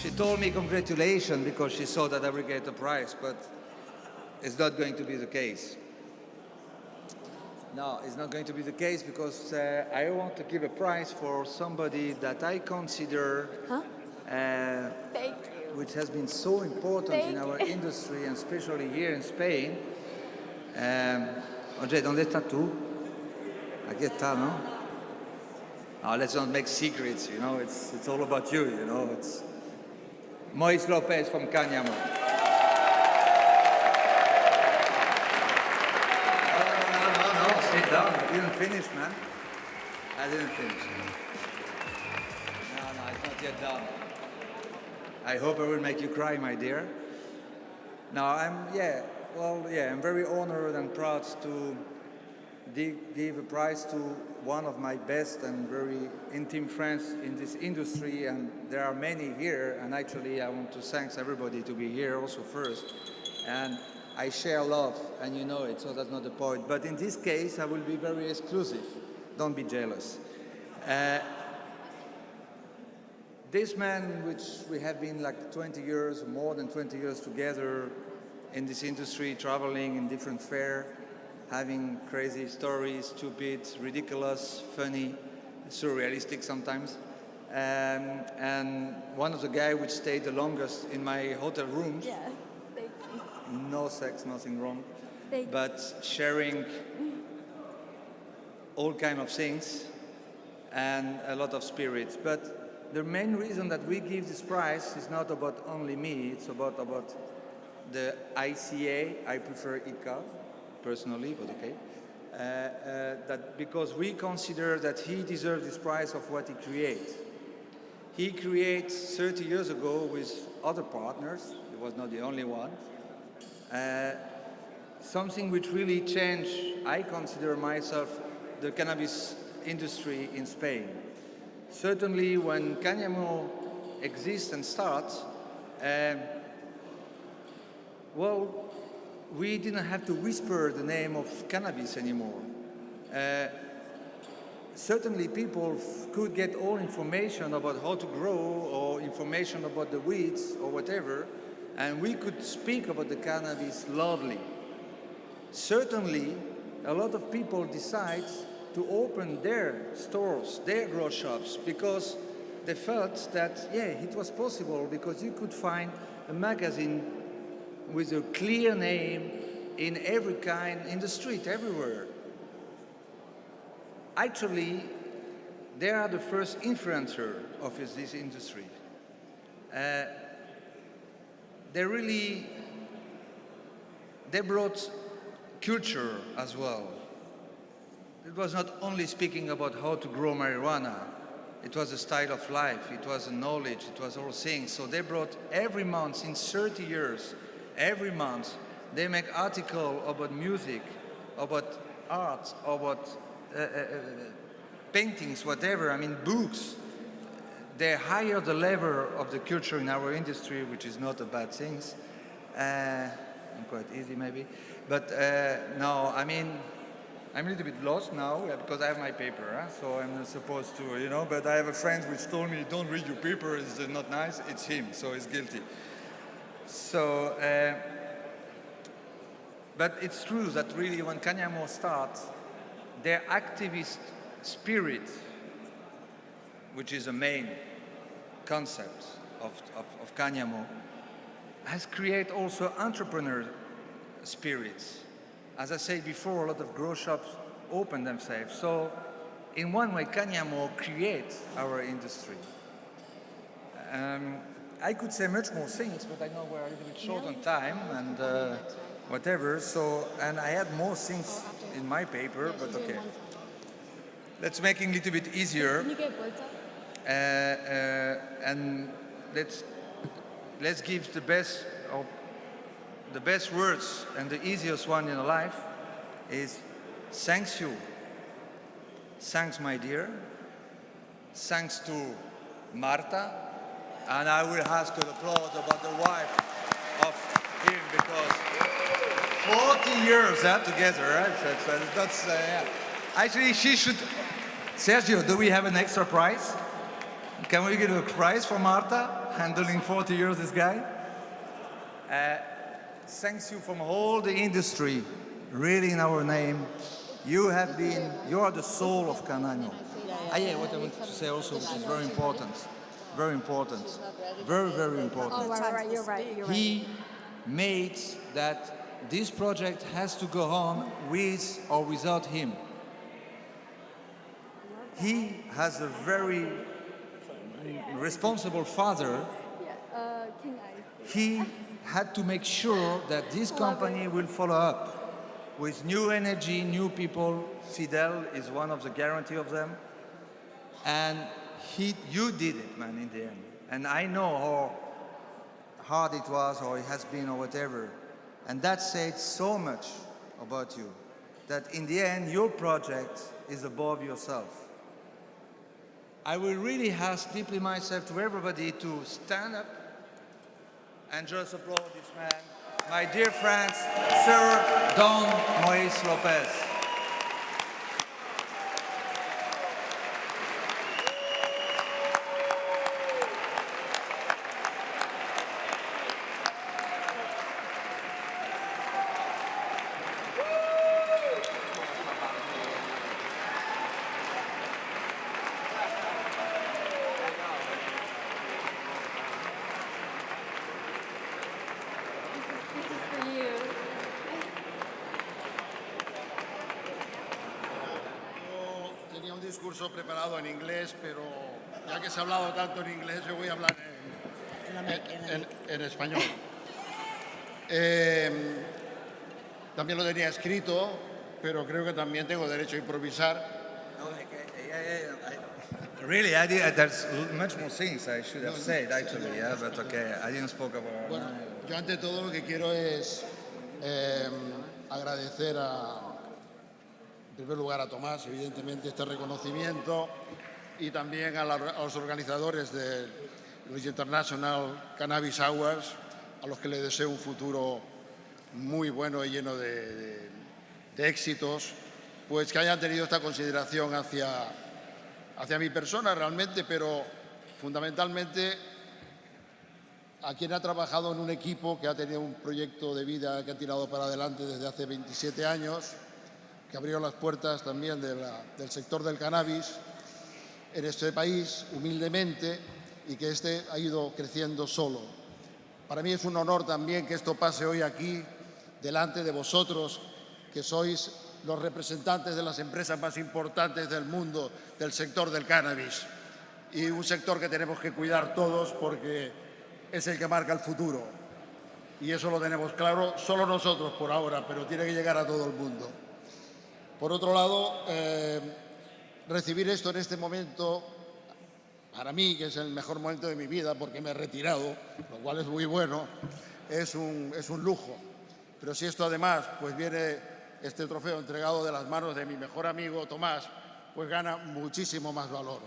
She told me congratulations because she saw that I would get a prize, but it's not going to be the case. No, it's not going to be the case because I want to give a prize for somebody that I consider which has been so important in our industry and especially here in Spain. André, ¿dónde estás tú? Aquí está, ¿no? No, let's not make secrets, you know, it's all about you, you know. It's Mois Lopez from Cáñamo. No, sit down. I didn't finish, man. I didn't finish. No, it's not yet done. I hope I will make you cry, my dear. No, I'm very honored and proud to give a prize to one of my best and very intimate friends in this industry, and there are many here, and actually I want to thank everybody to be here also first. And I share love, and you know it, so that's not the point. But in this case, I will be very exclusive. Don't be jealous. This man, which we have been like 20 years, more than 20 years together in this industry, traveling in different fairs, having crazy stories, stupid, ridiculous, funny, surrealistic sometimes. And one of the guys which stayed the longest in my hotel rooms. Yeah, thank you. No sex, nothing wrong. Thank but sharing all kind of things and a lot of spirits. But the main reason that we give this prize is not about only me, it's about the ICA. I prefer ICA personally, but okay. That because we consider that he deserves this prize of what he creates. He created 30 years ago with other partners, he was not the only one, something which really changed, I consider myself, the cannabis industry in Spain. Certainly when Cáñamo exists and starts, well, we didn't have to whisper the name of cannabis anymore. Certainly people could get all information about how to grow or information about the weeds or whatever, and we could speak about the cannabis loudly. Certainly, a lot of people decide to open their stores, their grow shops, because they felt that, yeah, it was possible, because you could find a magazine with a clear name in every kind, in the street, everywhere. Actually, they are the first influencer of this industry. They brought culture as well. It was not only speaking about how to grow marijuana, it was a style of life, it was a knowledge, it was all things. So they brought every month, in 30 years, every month, they make articles about music, about art, about paintings, whatever, I mean books. They higher the level of the culture in our industry, which is not a bad thing. Quite easy maybe. But no, I mean, I'm a little bit lost now because I have my paper, so I'm not supposed to, you know, but I have a friend which told me, don't read your paper, it's not nice, it's him, so he's guilty. So, but it's true that really when Cáñamo starts, their activist spirit, which is the main concept of Cáñamo, has created also entrepreneur spirits. As I said before, a lot of grow shops open themselves. So in one way, Cáñamo creates our industry. I could say much more things, but I know we're a little bit short on time and whatever. So, and I had more things in my paper, but okay. Let's make it a little bit easier. And let's give the best words, and the easiest one in life is thanks you. Thanks, my dear. Thanks to Marta. And I will ask an applause about the wife of him, because 40 years together, right? That's yeah. Actually, she should. Sergio, do we have an extra prize? Can we get a prize for Marta handling 40 years this guy? Thanks you from all the industry, really in our name. You are the soul of Cáñamo. Yeah, what I want to say also, which is very important, very important, very, very important. Oh, right, you're right. He made that this project has to go on with or without him. He has a very responsible father. He had to make sure that this company will follow up with new energy, new people. Fidel is one of the guarantee of them. And you did it, man, in the end. And I know how hard it was, or it has been, or whatever. And that said so much about you, that in the end, your project is above yourself. I will really ask deeply myself to everybody to stand up and just applaud this man, my dear friends, Sir Don Moïse Lopez. Preparado en inglés, pero Ya que se ha hablado tanto en inglés, yo voy a hablar en español. También lo tenía escrito, pero creo que también tengo derecho a improvisar. Really, there's much more things I should have said, actually, yeah, but okay, I didn't speak about Bueno, yo ante todo lo que quiero es agradecer en primer lugar a Tomás, evidentemente, este reconocimiento y también a los organizadores de los International Cannabis Awards, a los que les deseo un futuro muy bueno y lleno de éxitos, pues que hayan tenido esta consideración hacia mi persona realmente, pero fundamentalmente a quien ha trabajado en un equipo que ha tenido un proyecto de vida que ha tirado para adelante desde hace 27 años, que abrió las puertas también del sector del cannabis en este país, humildemente, y que este ha ido creciendo solo. Para mí es un honor también que esto pase hoy aquí, delante de vosotros, que sois los representantes de las empresas más importantes del mundo del sector del cannabis, y un sector que tenemos que cuidar todos porque es el que marca el futuro. Y eso lo tenemos claro, solo nosotros por ahora, pero tiene que llegar a todo el mundo. Por otro lado, recibir esto en este momento, para mí, que es el mejor momento de mi vida porque me he retirado, lo cual es muy bueno, es un lujo. Pero si esto además pues viene este trofeo entregado de las manos de mi mejor amigo Tomás, pues gana muchísimo más valor.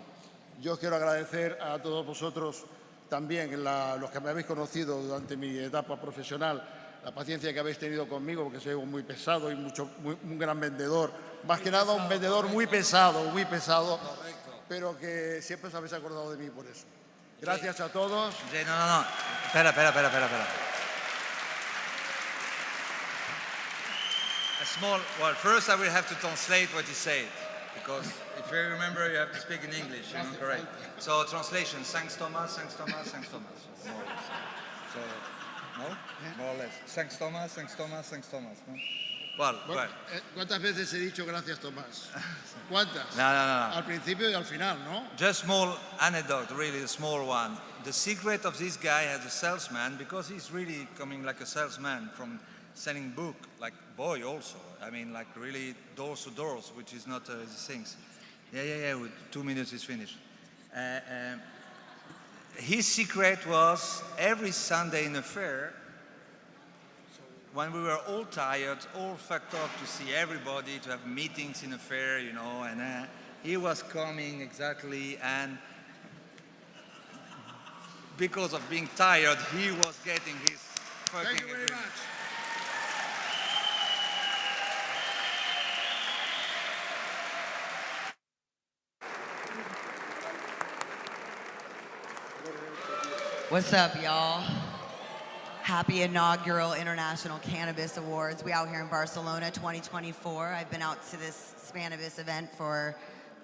Yo quiero agradecer a todos vosotros también, los que me habéis conocido durante mi etapa profesional, la paciencia que habéis tenido conmigo, porque soy muy pesado y un gran vendedor. Más que nada un vendedor muy pesado, pero que siempre os habéis acordado de mí por eso. Gracias a todos. No. Espera. Well, first I will have to translate what you said, because if you remember, you have to speak in English, correct? So translation, thanks Thomas. More or less. So, no? More or less. Thanks Thomas. No? Well, ¿Cuántas veces he dicho gracias, Tomás? ¿Cuántas? No. Al principio y al final, ¿no? Just small anecdote, really a small one. The secret of this guy as a salesman, because he's really coming like a salesman from selling book, like boy also. I mean, like really doors to doors, which is not these things. Yeah. With 2 minutes is finished. His secret was every Sunday in a fair, when we were all tired, all fucked up to see everybody, to have meetings in a fair, you know, and he was coming exactly, and because of being tired, he was getting his fucking Thank you very much. What's up, y'all? Happy inaugural International Cannabis Awards. We out here in Barcelona 2024. I've been out to this span of this event for,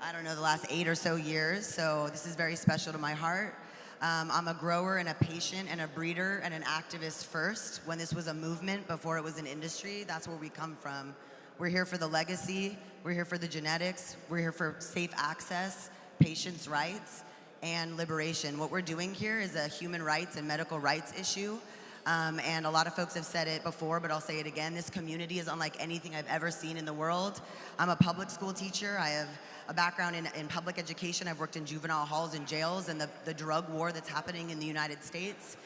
I don't know, the last 8 or so years, so this is very special to my heart. I'm a grower and a patient and a breeder and an activist first. When this was a movement before it was an industry, that's where we come from. We're here for the legacy, we're here for the genetics, we're here for safe access, patients' rights, and liberation. What we're doing here is a human rights and medical rights issue. And a lot of folks have said it before, but I'll say it again. This community is unlike anything I've ever seen in the world. I'm a public school teacher. I have a background in public education. I've worked in juvenile halls and jails, and the drug war that's happening in the United States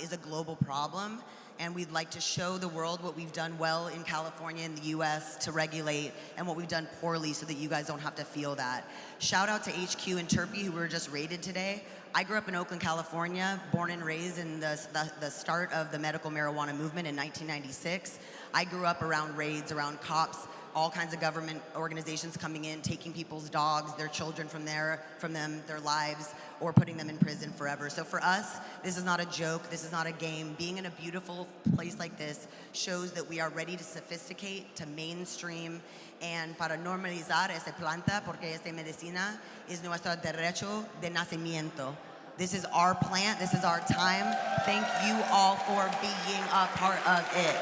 is a global problem. And we'd like to show the world what we've done well in California and the US to regulate, and what we've done poorly so that you guys don't have to feel that. Shout out to HQ and Terpy, who were just raided today. I grew up in Oakland, California, born and raised in the start of the medical marijuana movement in 1996. I grew up around raids, around cops, all kinds of government organizations coming in, taking people's dogs, their children from them, their lives, or putting them in prison forever. So for us, this is not a joke, this is not a game. Being in a beautiful place like this shows that we are ready to sophisticate, to mainstream, and para normalizar esta planta, porque esta medicina es nuestro derecho de nacimiento. This is our plant, this is our time. Thank you all for being a part of it.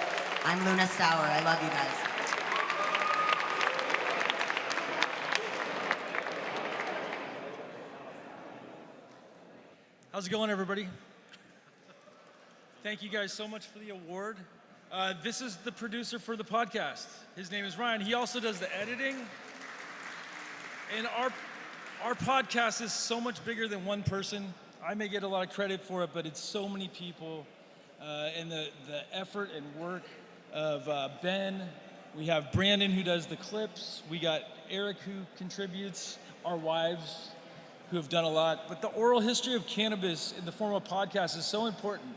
I'm Luna Stour, I love you guys. How's it going, everybody? Thank you guys so much for the award. This is the producer for the podcast. His name is Ryan. He also does the editing. And our podcast is so much bigger than one person. I may get a lot of credit for it, but it's so many people. And the effort and work of Ben. We have Brandon who does the clips. We got Eric who contributes, our wives who have done a lot. But the oral history of cannabis in the form of podcast is so important.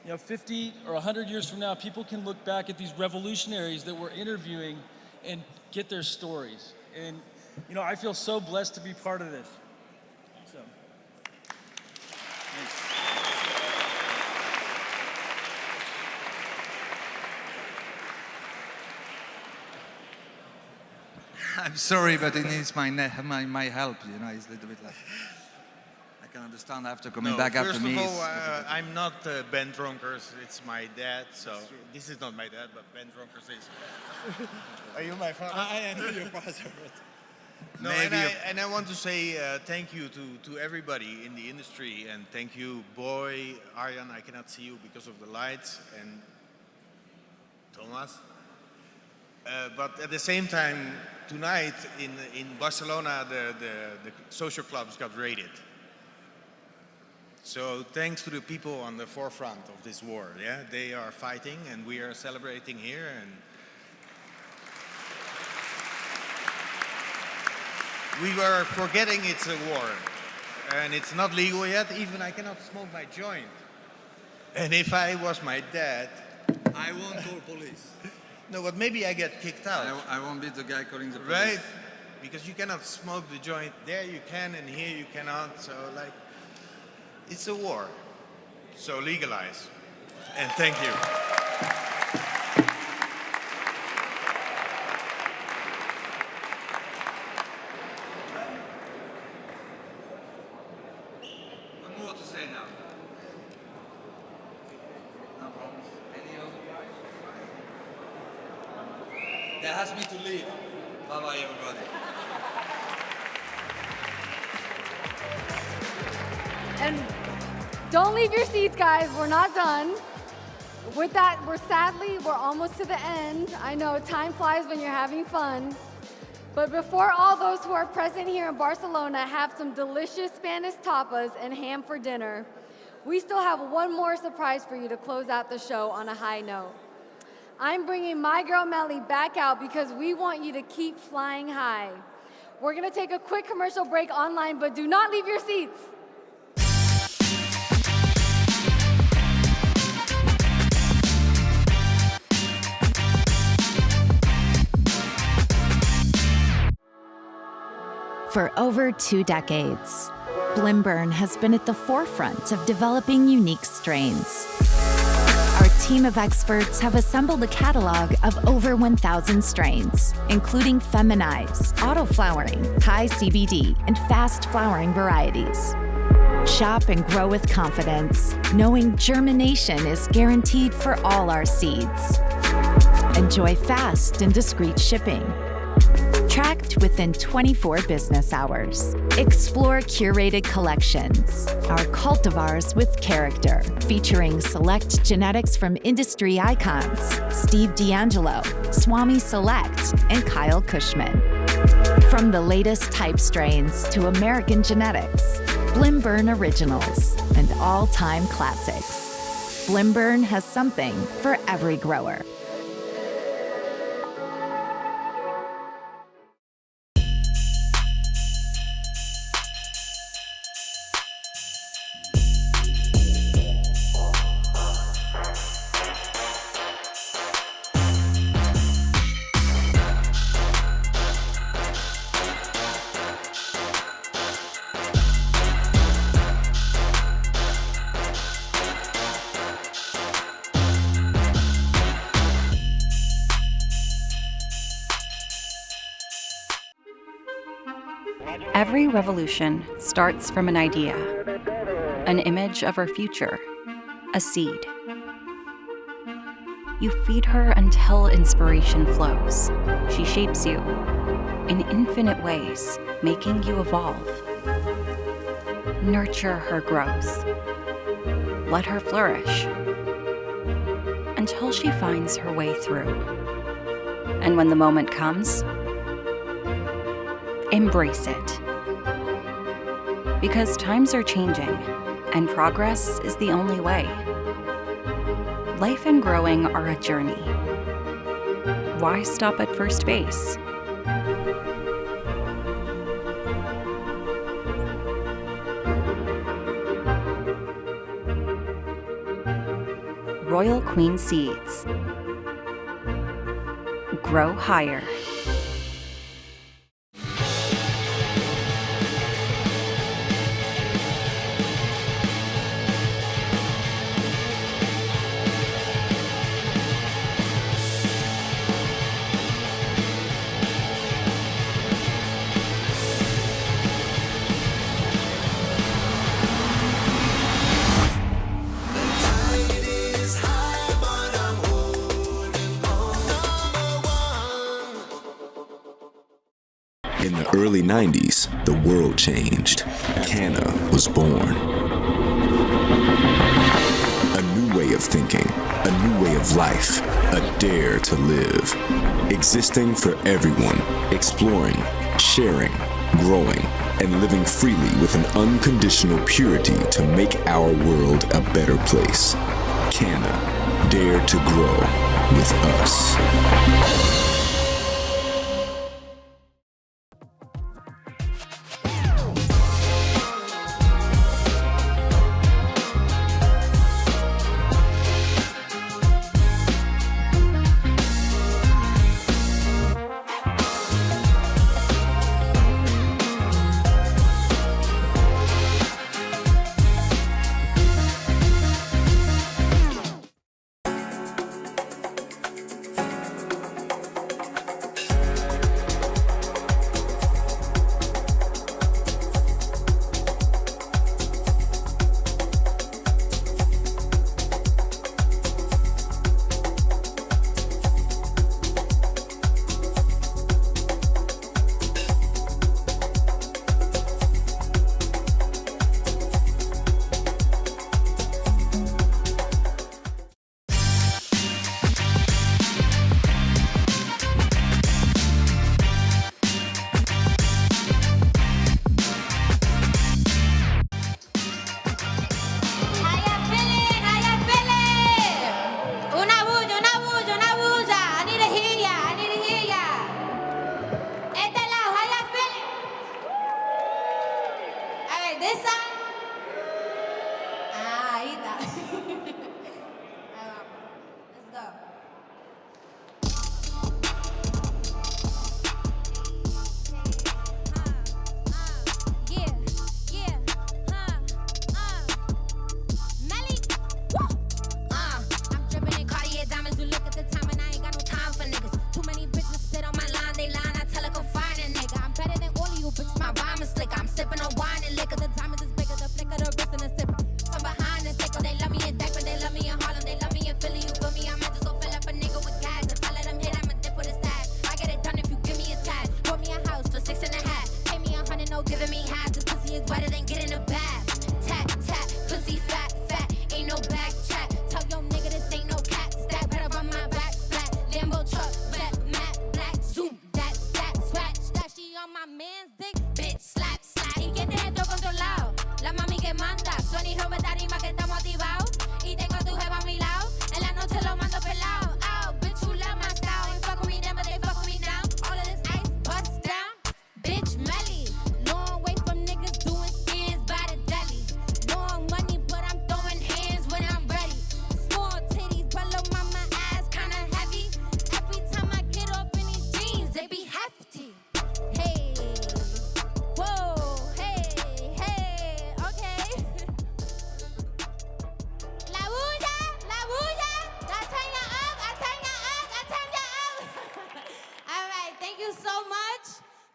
50 or 100 years from now, people can look back at these revolutionaries that we're interviewing and get their stories. And, I feel so blessed to be part of this. So, thanks. I'm sorry, but it needs my help. It's a little bit like I can understand after coming back after me. First of all, I'm not Ben Dronkers. It's my dad. So this is not my dad, but Ben Dronkers is. Are you my father? I know your father. No, and I want to say thank you to everybody in the industry, and thank you, Boy, Arjan. I cannot see you because of the lights, and Thomas. But at the same time, tonight in Barcelona, the social clubs got raided. So thanks to the people on the forefront of this war, they are fighting and we are celebrating here. And we were forgetting it's a war, and it's not legal yet. Even I cannot smoke my joint. And if I was my dad, I won't call police. No, but maybe I get kicked out. I won't be the guy calling the police. Right? Because you cannot smoke the joint. There you can, and here you cannot. So, it's a war. So legalize. And thank you. What more to say now? No problems. Any other prize? That has me to leave. Bye-bye, everybody. And don't leave your seats, guys. We're not done. With that, we're almost to the end. I know time flies when you're having fun. But before all those who are present here in Barcelona have some delicious Spanish tapas and ham for dinner, we still have one more surprise for you to close out the show on a high note. I'm bringing my girl Melly back out because we want you to keep flying high. We're gonna take a quick commercial break online, but do not leave your seats. For over 2 decades, Blimburn has been at the forefront of developing unique strains. Our team of experts have assembled a catalog of over 1,000 strains, including feminized, auto-flowering, high CBD, and fast-flowering varieties. Shop and grow with confidence, knowing germination is guaranteed for all our seeds. Enjoy fast and discreet shipping. Tracked within 24 business hours. Explore curated collections, our cultivars with character, featuring select genetics from industry icons, Steve D'Angelo, Swami Select, and Kyle Cushman. From the latest type strains to American genetics, Blimburn originals, and all-time classics, Blimburn has something for every grower. Every revolution starts from an idea, an image of our future, a seed. You feed her until inspiration flows. She shapes you in infinite ways, making you evolve. Nurture her growth. Let her flourish until she finds her way through. And when the moment comes, embrace it. Because times are changing, and progress is the only way. Life and growing are a journey. Why stop at first base? Royal Queen Seeds. Grow higher. In the early 90s, the world changed. Canna was born. A new way of thinking, a new way of life, a dare to live. Existing for everyone, exploring, sharing, growing, and living freely with an unconditional purity to make our world a better place. Canna, dare to grow with us.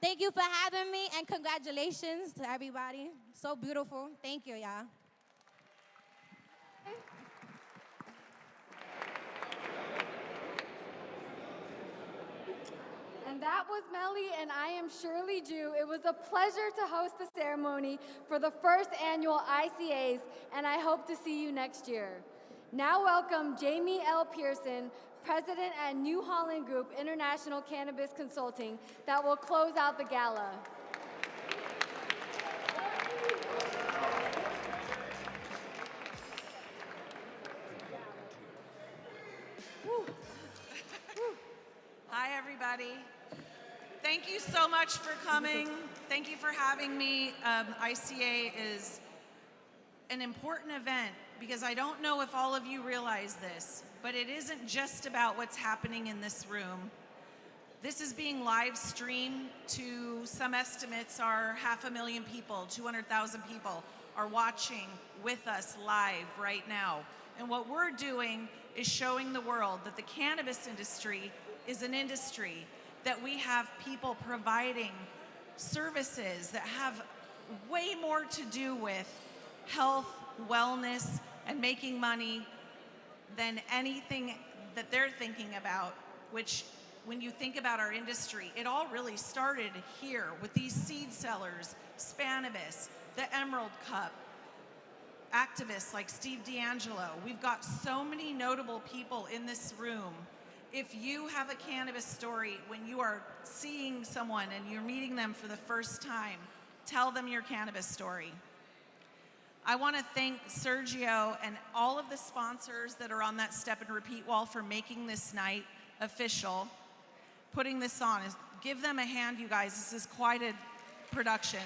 Thank you for having me, and congratulations to everybody. So beautiful. Thank you, y'all. And And that was Melly, and I am Shirley Ju. It was a pleasure to host the ceremony for the first annual ICAs, and I hope to see you next year. Now welcome Jamie L. Pearson, President at New Holland Group International Cannabis Consulting, that will close out the gala. Hi, everybody. Thank you so much for coming. Thank you for having me. ICA is an important event because I don't know if all of you realize this, but it isn't just about what's happening in this room. This is being live streamed to, some estimates are 500,000 people, 200,000 people are watching with us live right now. And what we're doing is showing the world that the cannabis industry is an industry, that we have people providing services that have way more to do with health, wellness, and making money than anything that they're thinking about, which when you think about our industry, it all really started here with these seed sellers, Spanibus, the Emerald Cup, activists like Steve D'Angelo. We've got so many notable people in this room. If you have a cannabis story, when you are seeing someone and you're meeting them for the first time, tell them your cannabis story. I want to thank Sergio and all of the sponsors that are on that step and repeat wall for making this night official, putting this on. Give them a hand, you guys. This is quite a production.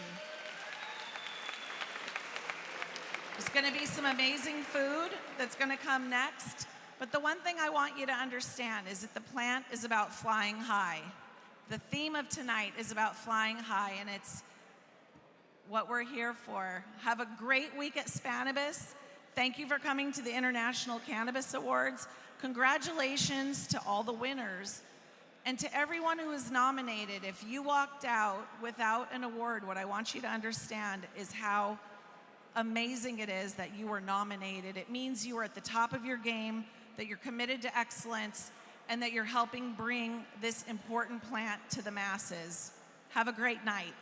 There's going to be some amazing food that's going to come next. But the one thing I want you to understand is that the plant is about flying high. The theme of tonight is about flying high, and it's what we're here for. Have a great week at Spanibus. Thank you for coming to the International Cannabis Awards. Congratulations to all the winners. And to everyone who is nominated, if you walked out without an award, what I want you to understand is how amazing it is that you were nominated. It means you are at the top of your game, that you're committed to excellence, and that you're helping bring this important plant to the masses. Have a great night.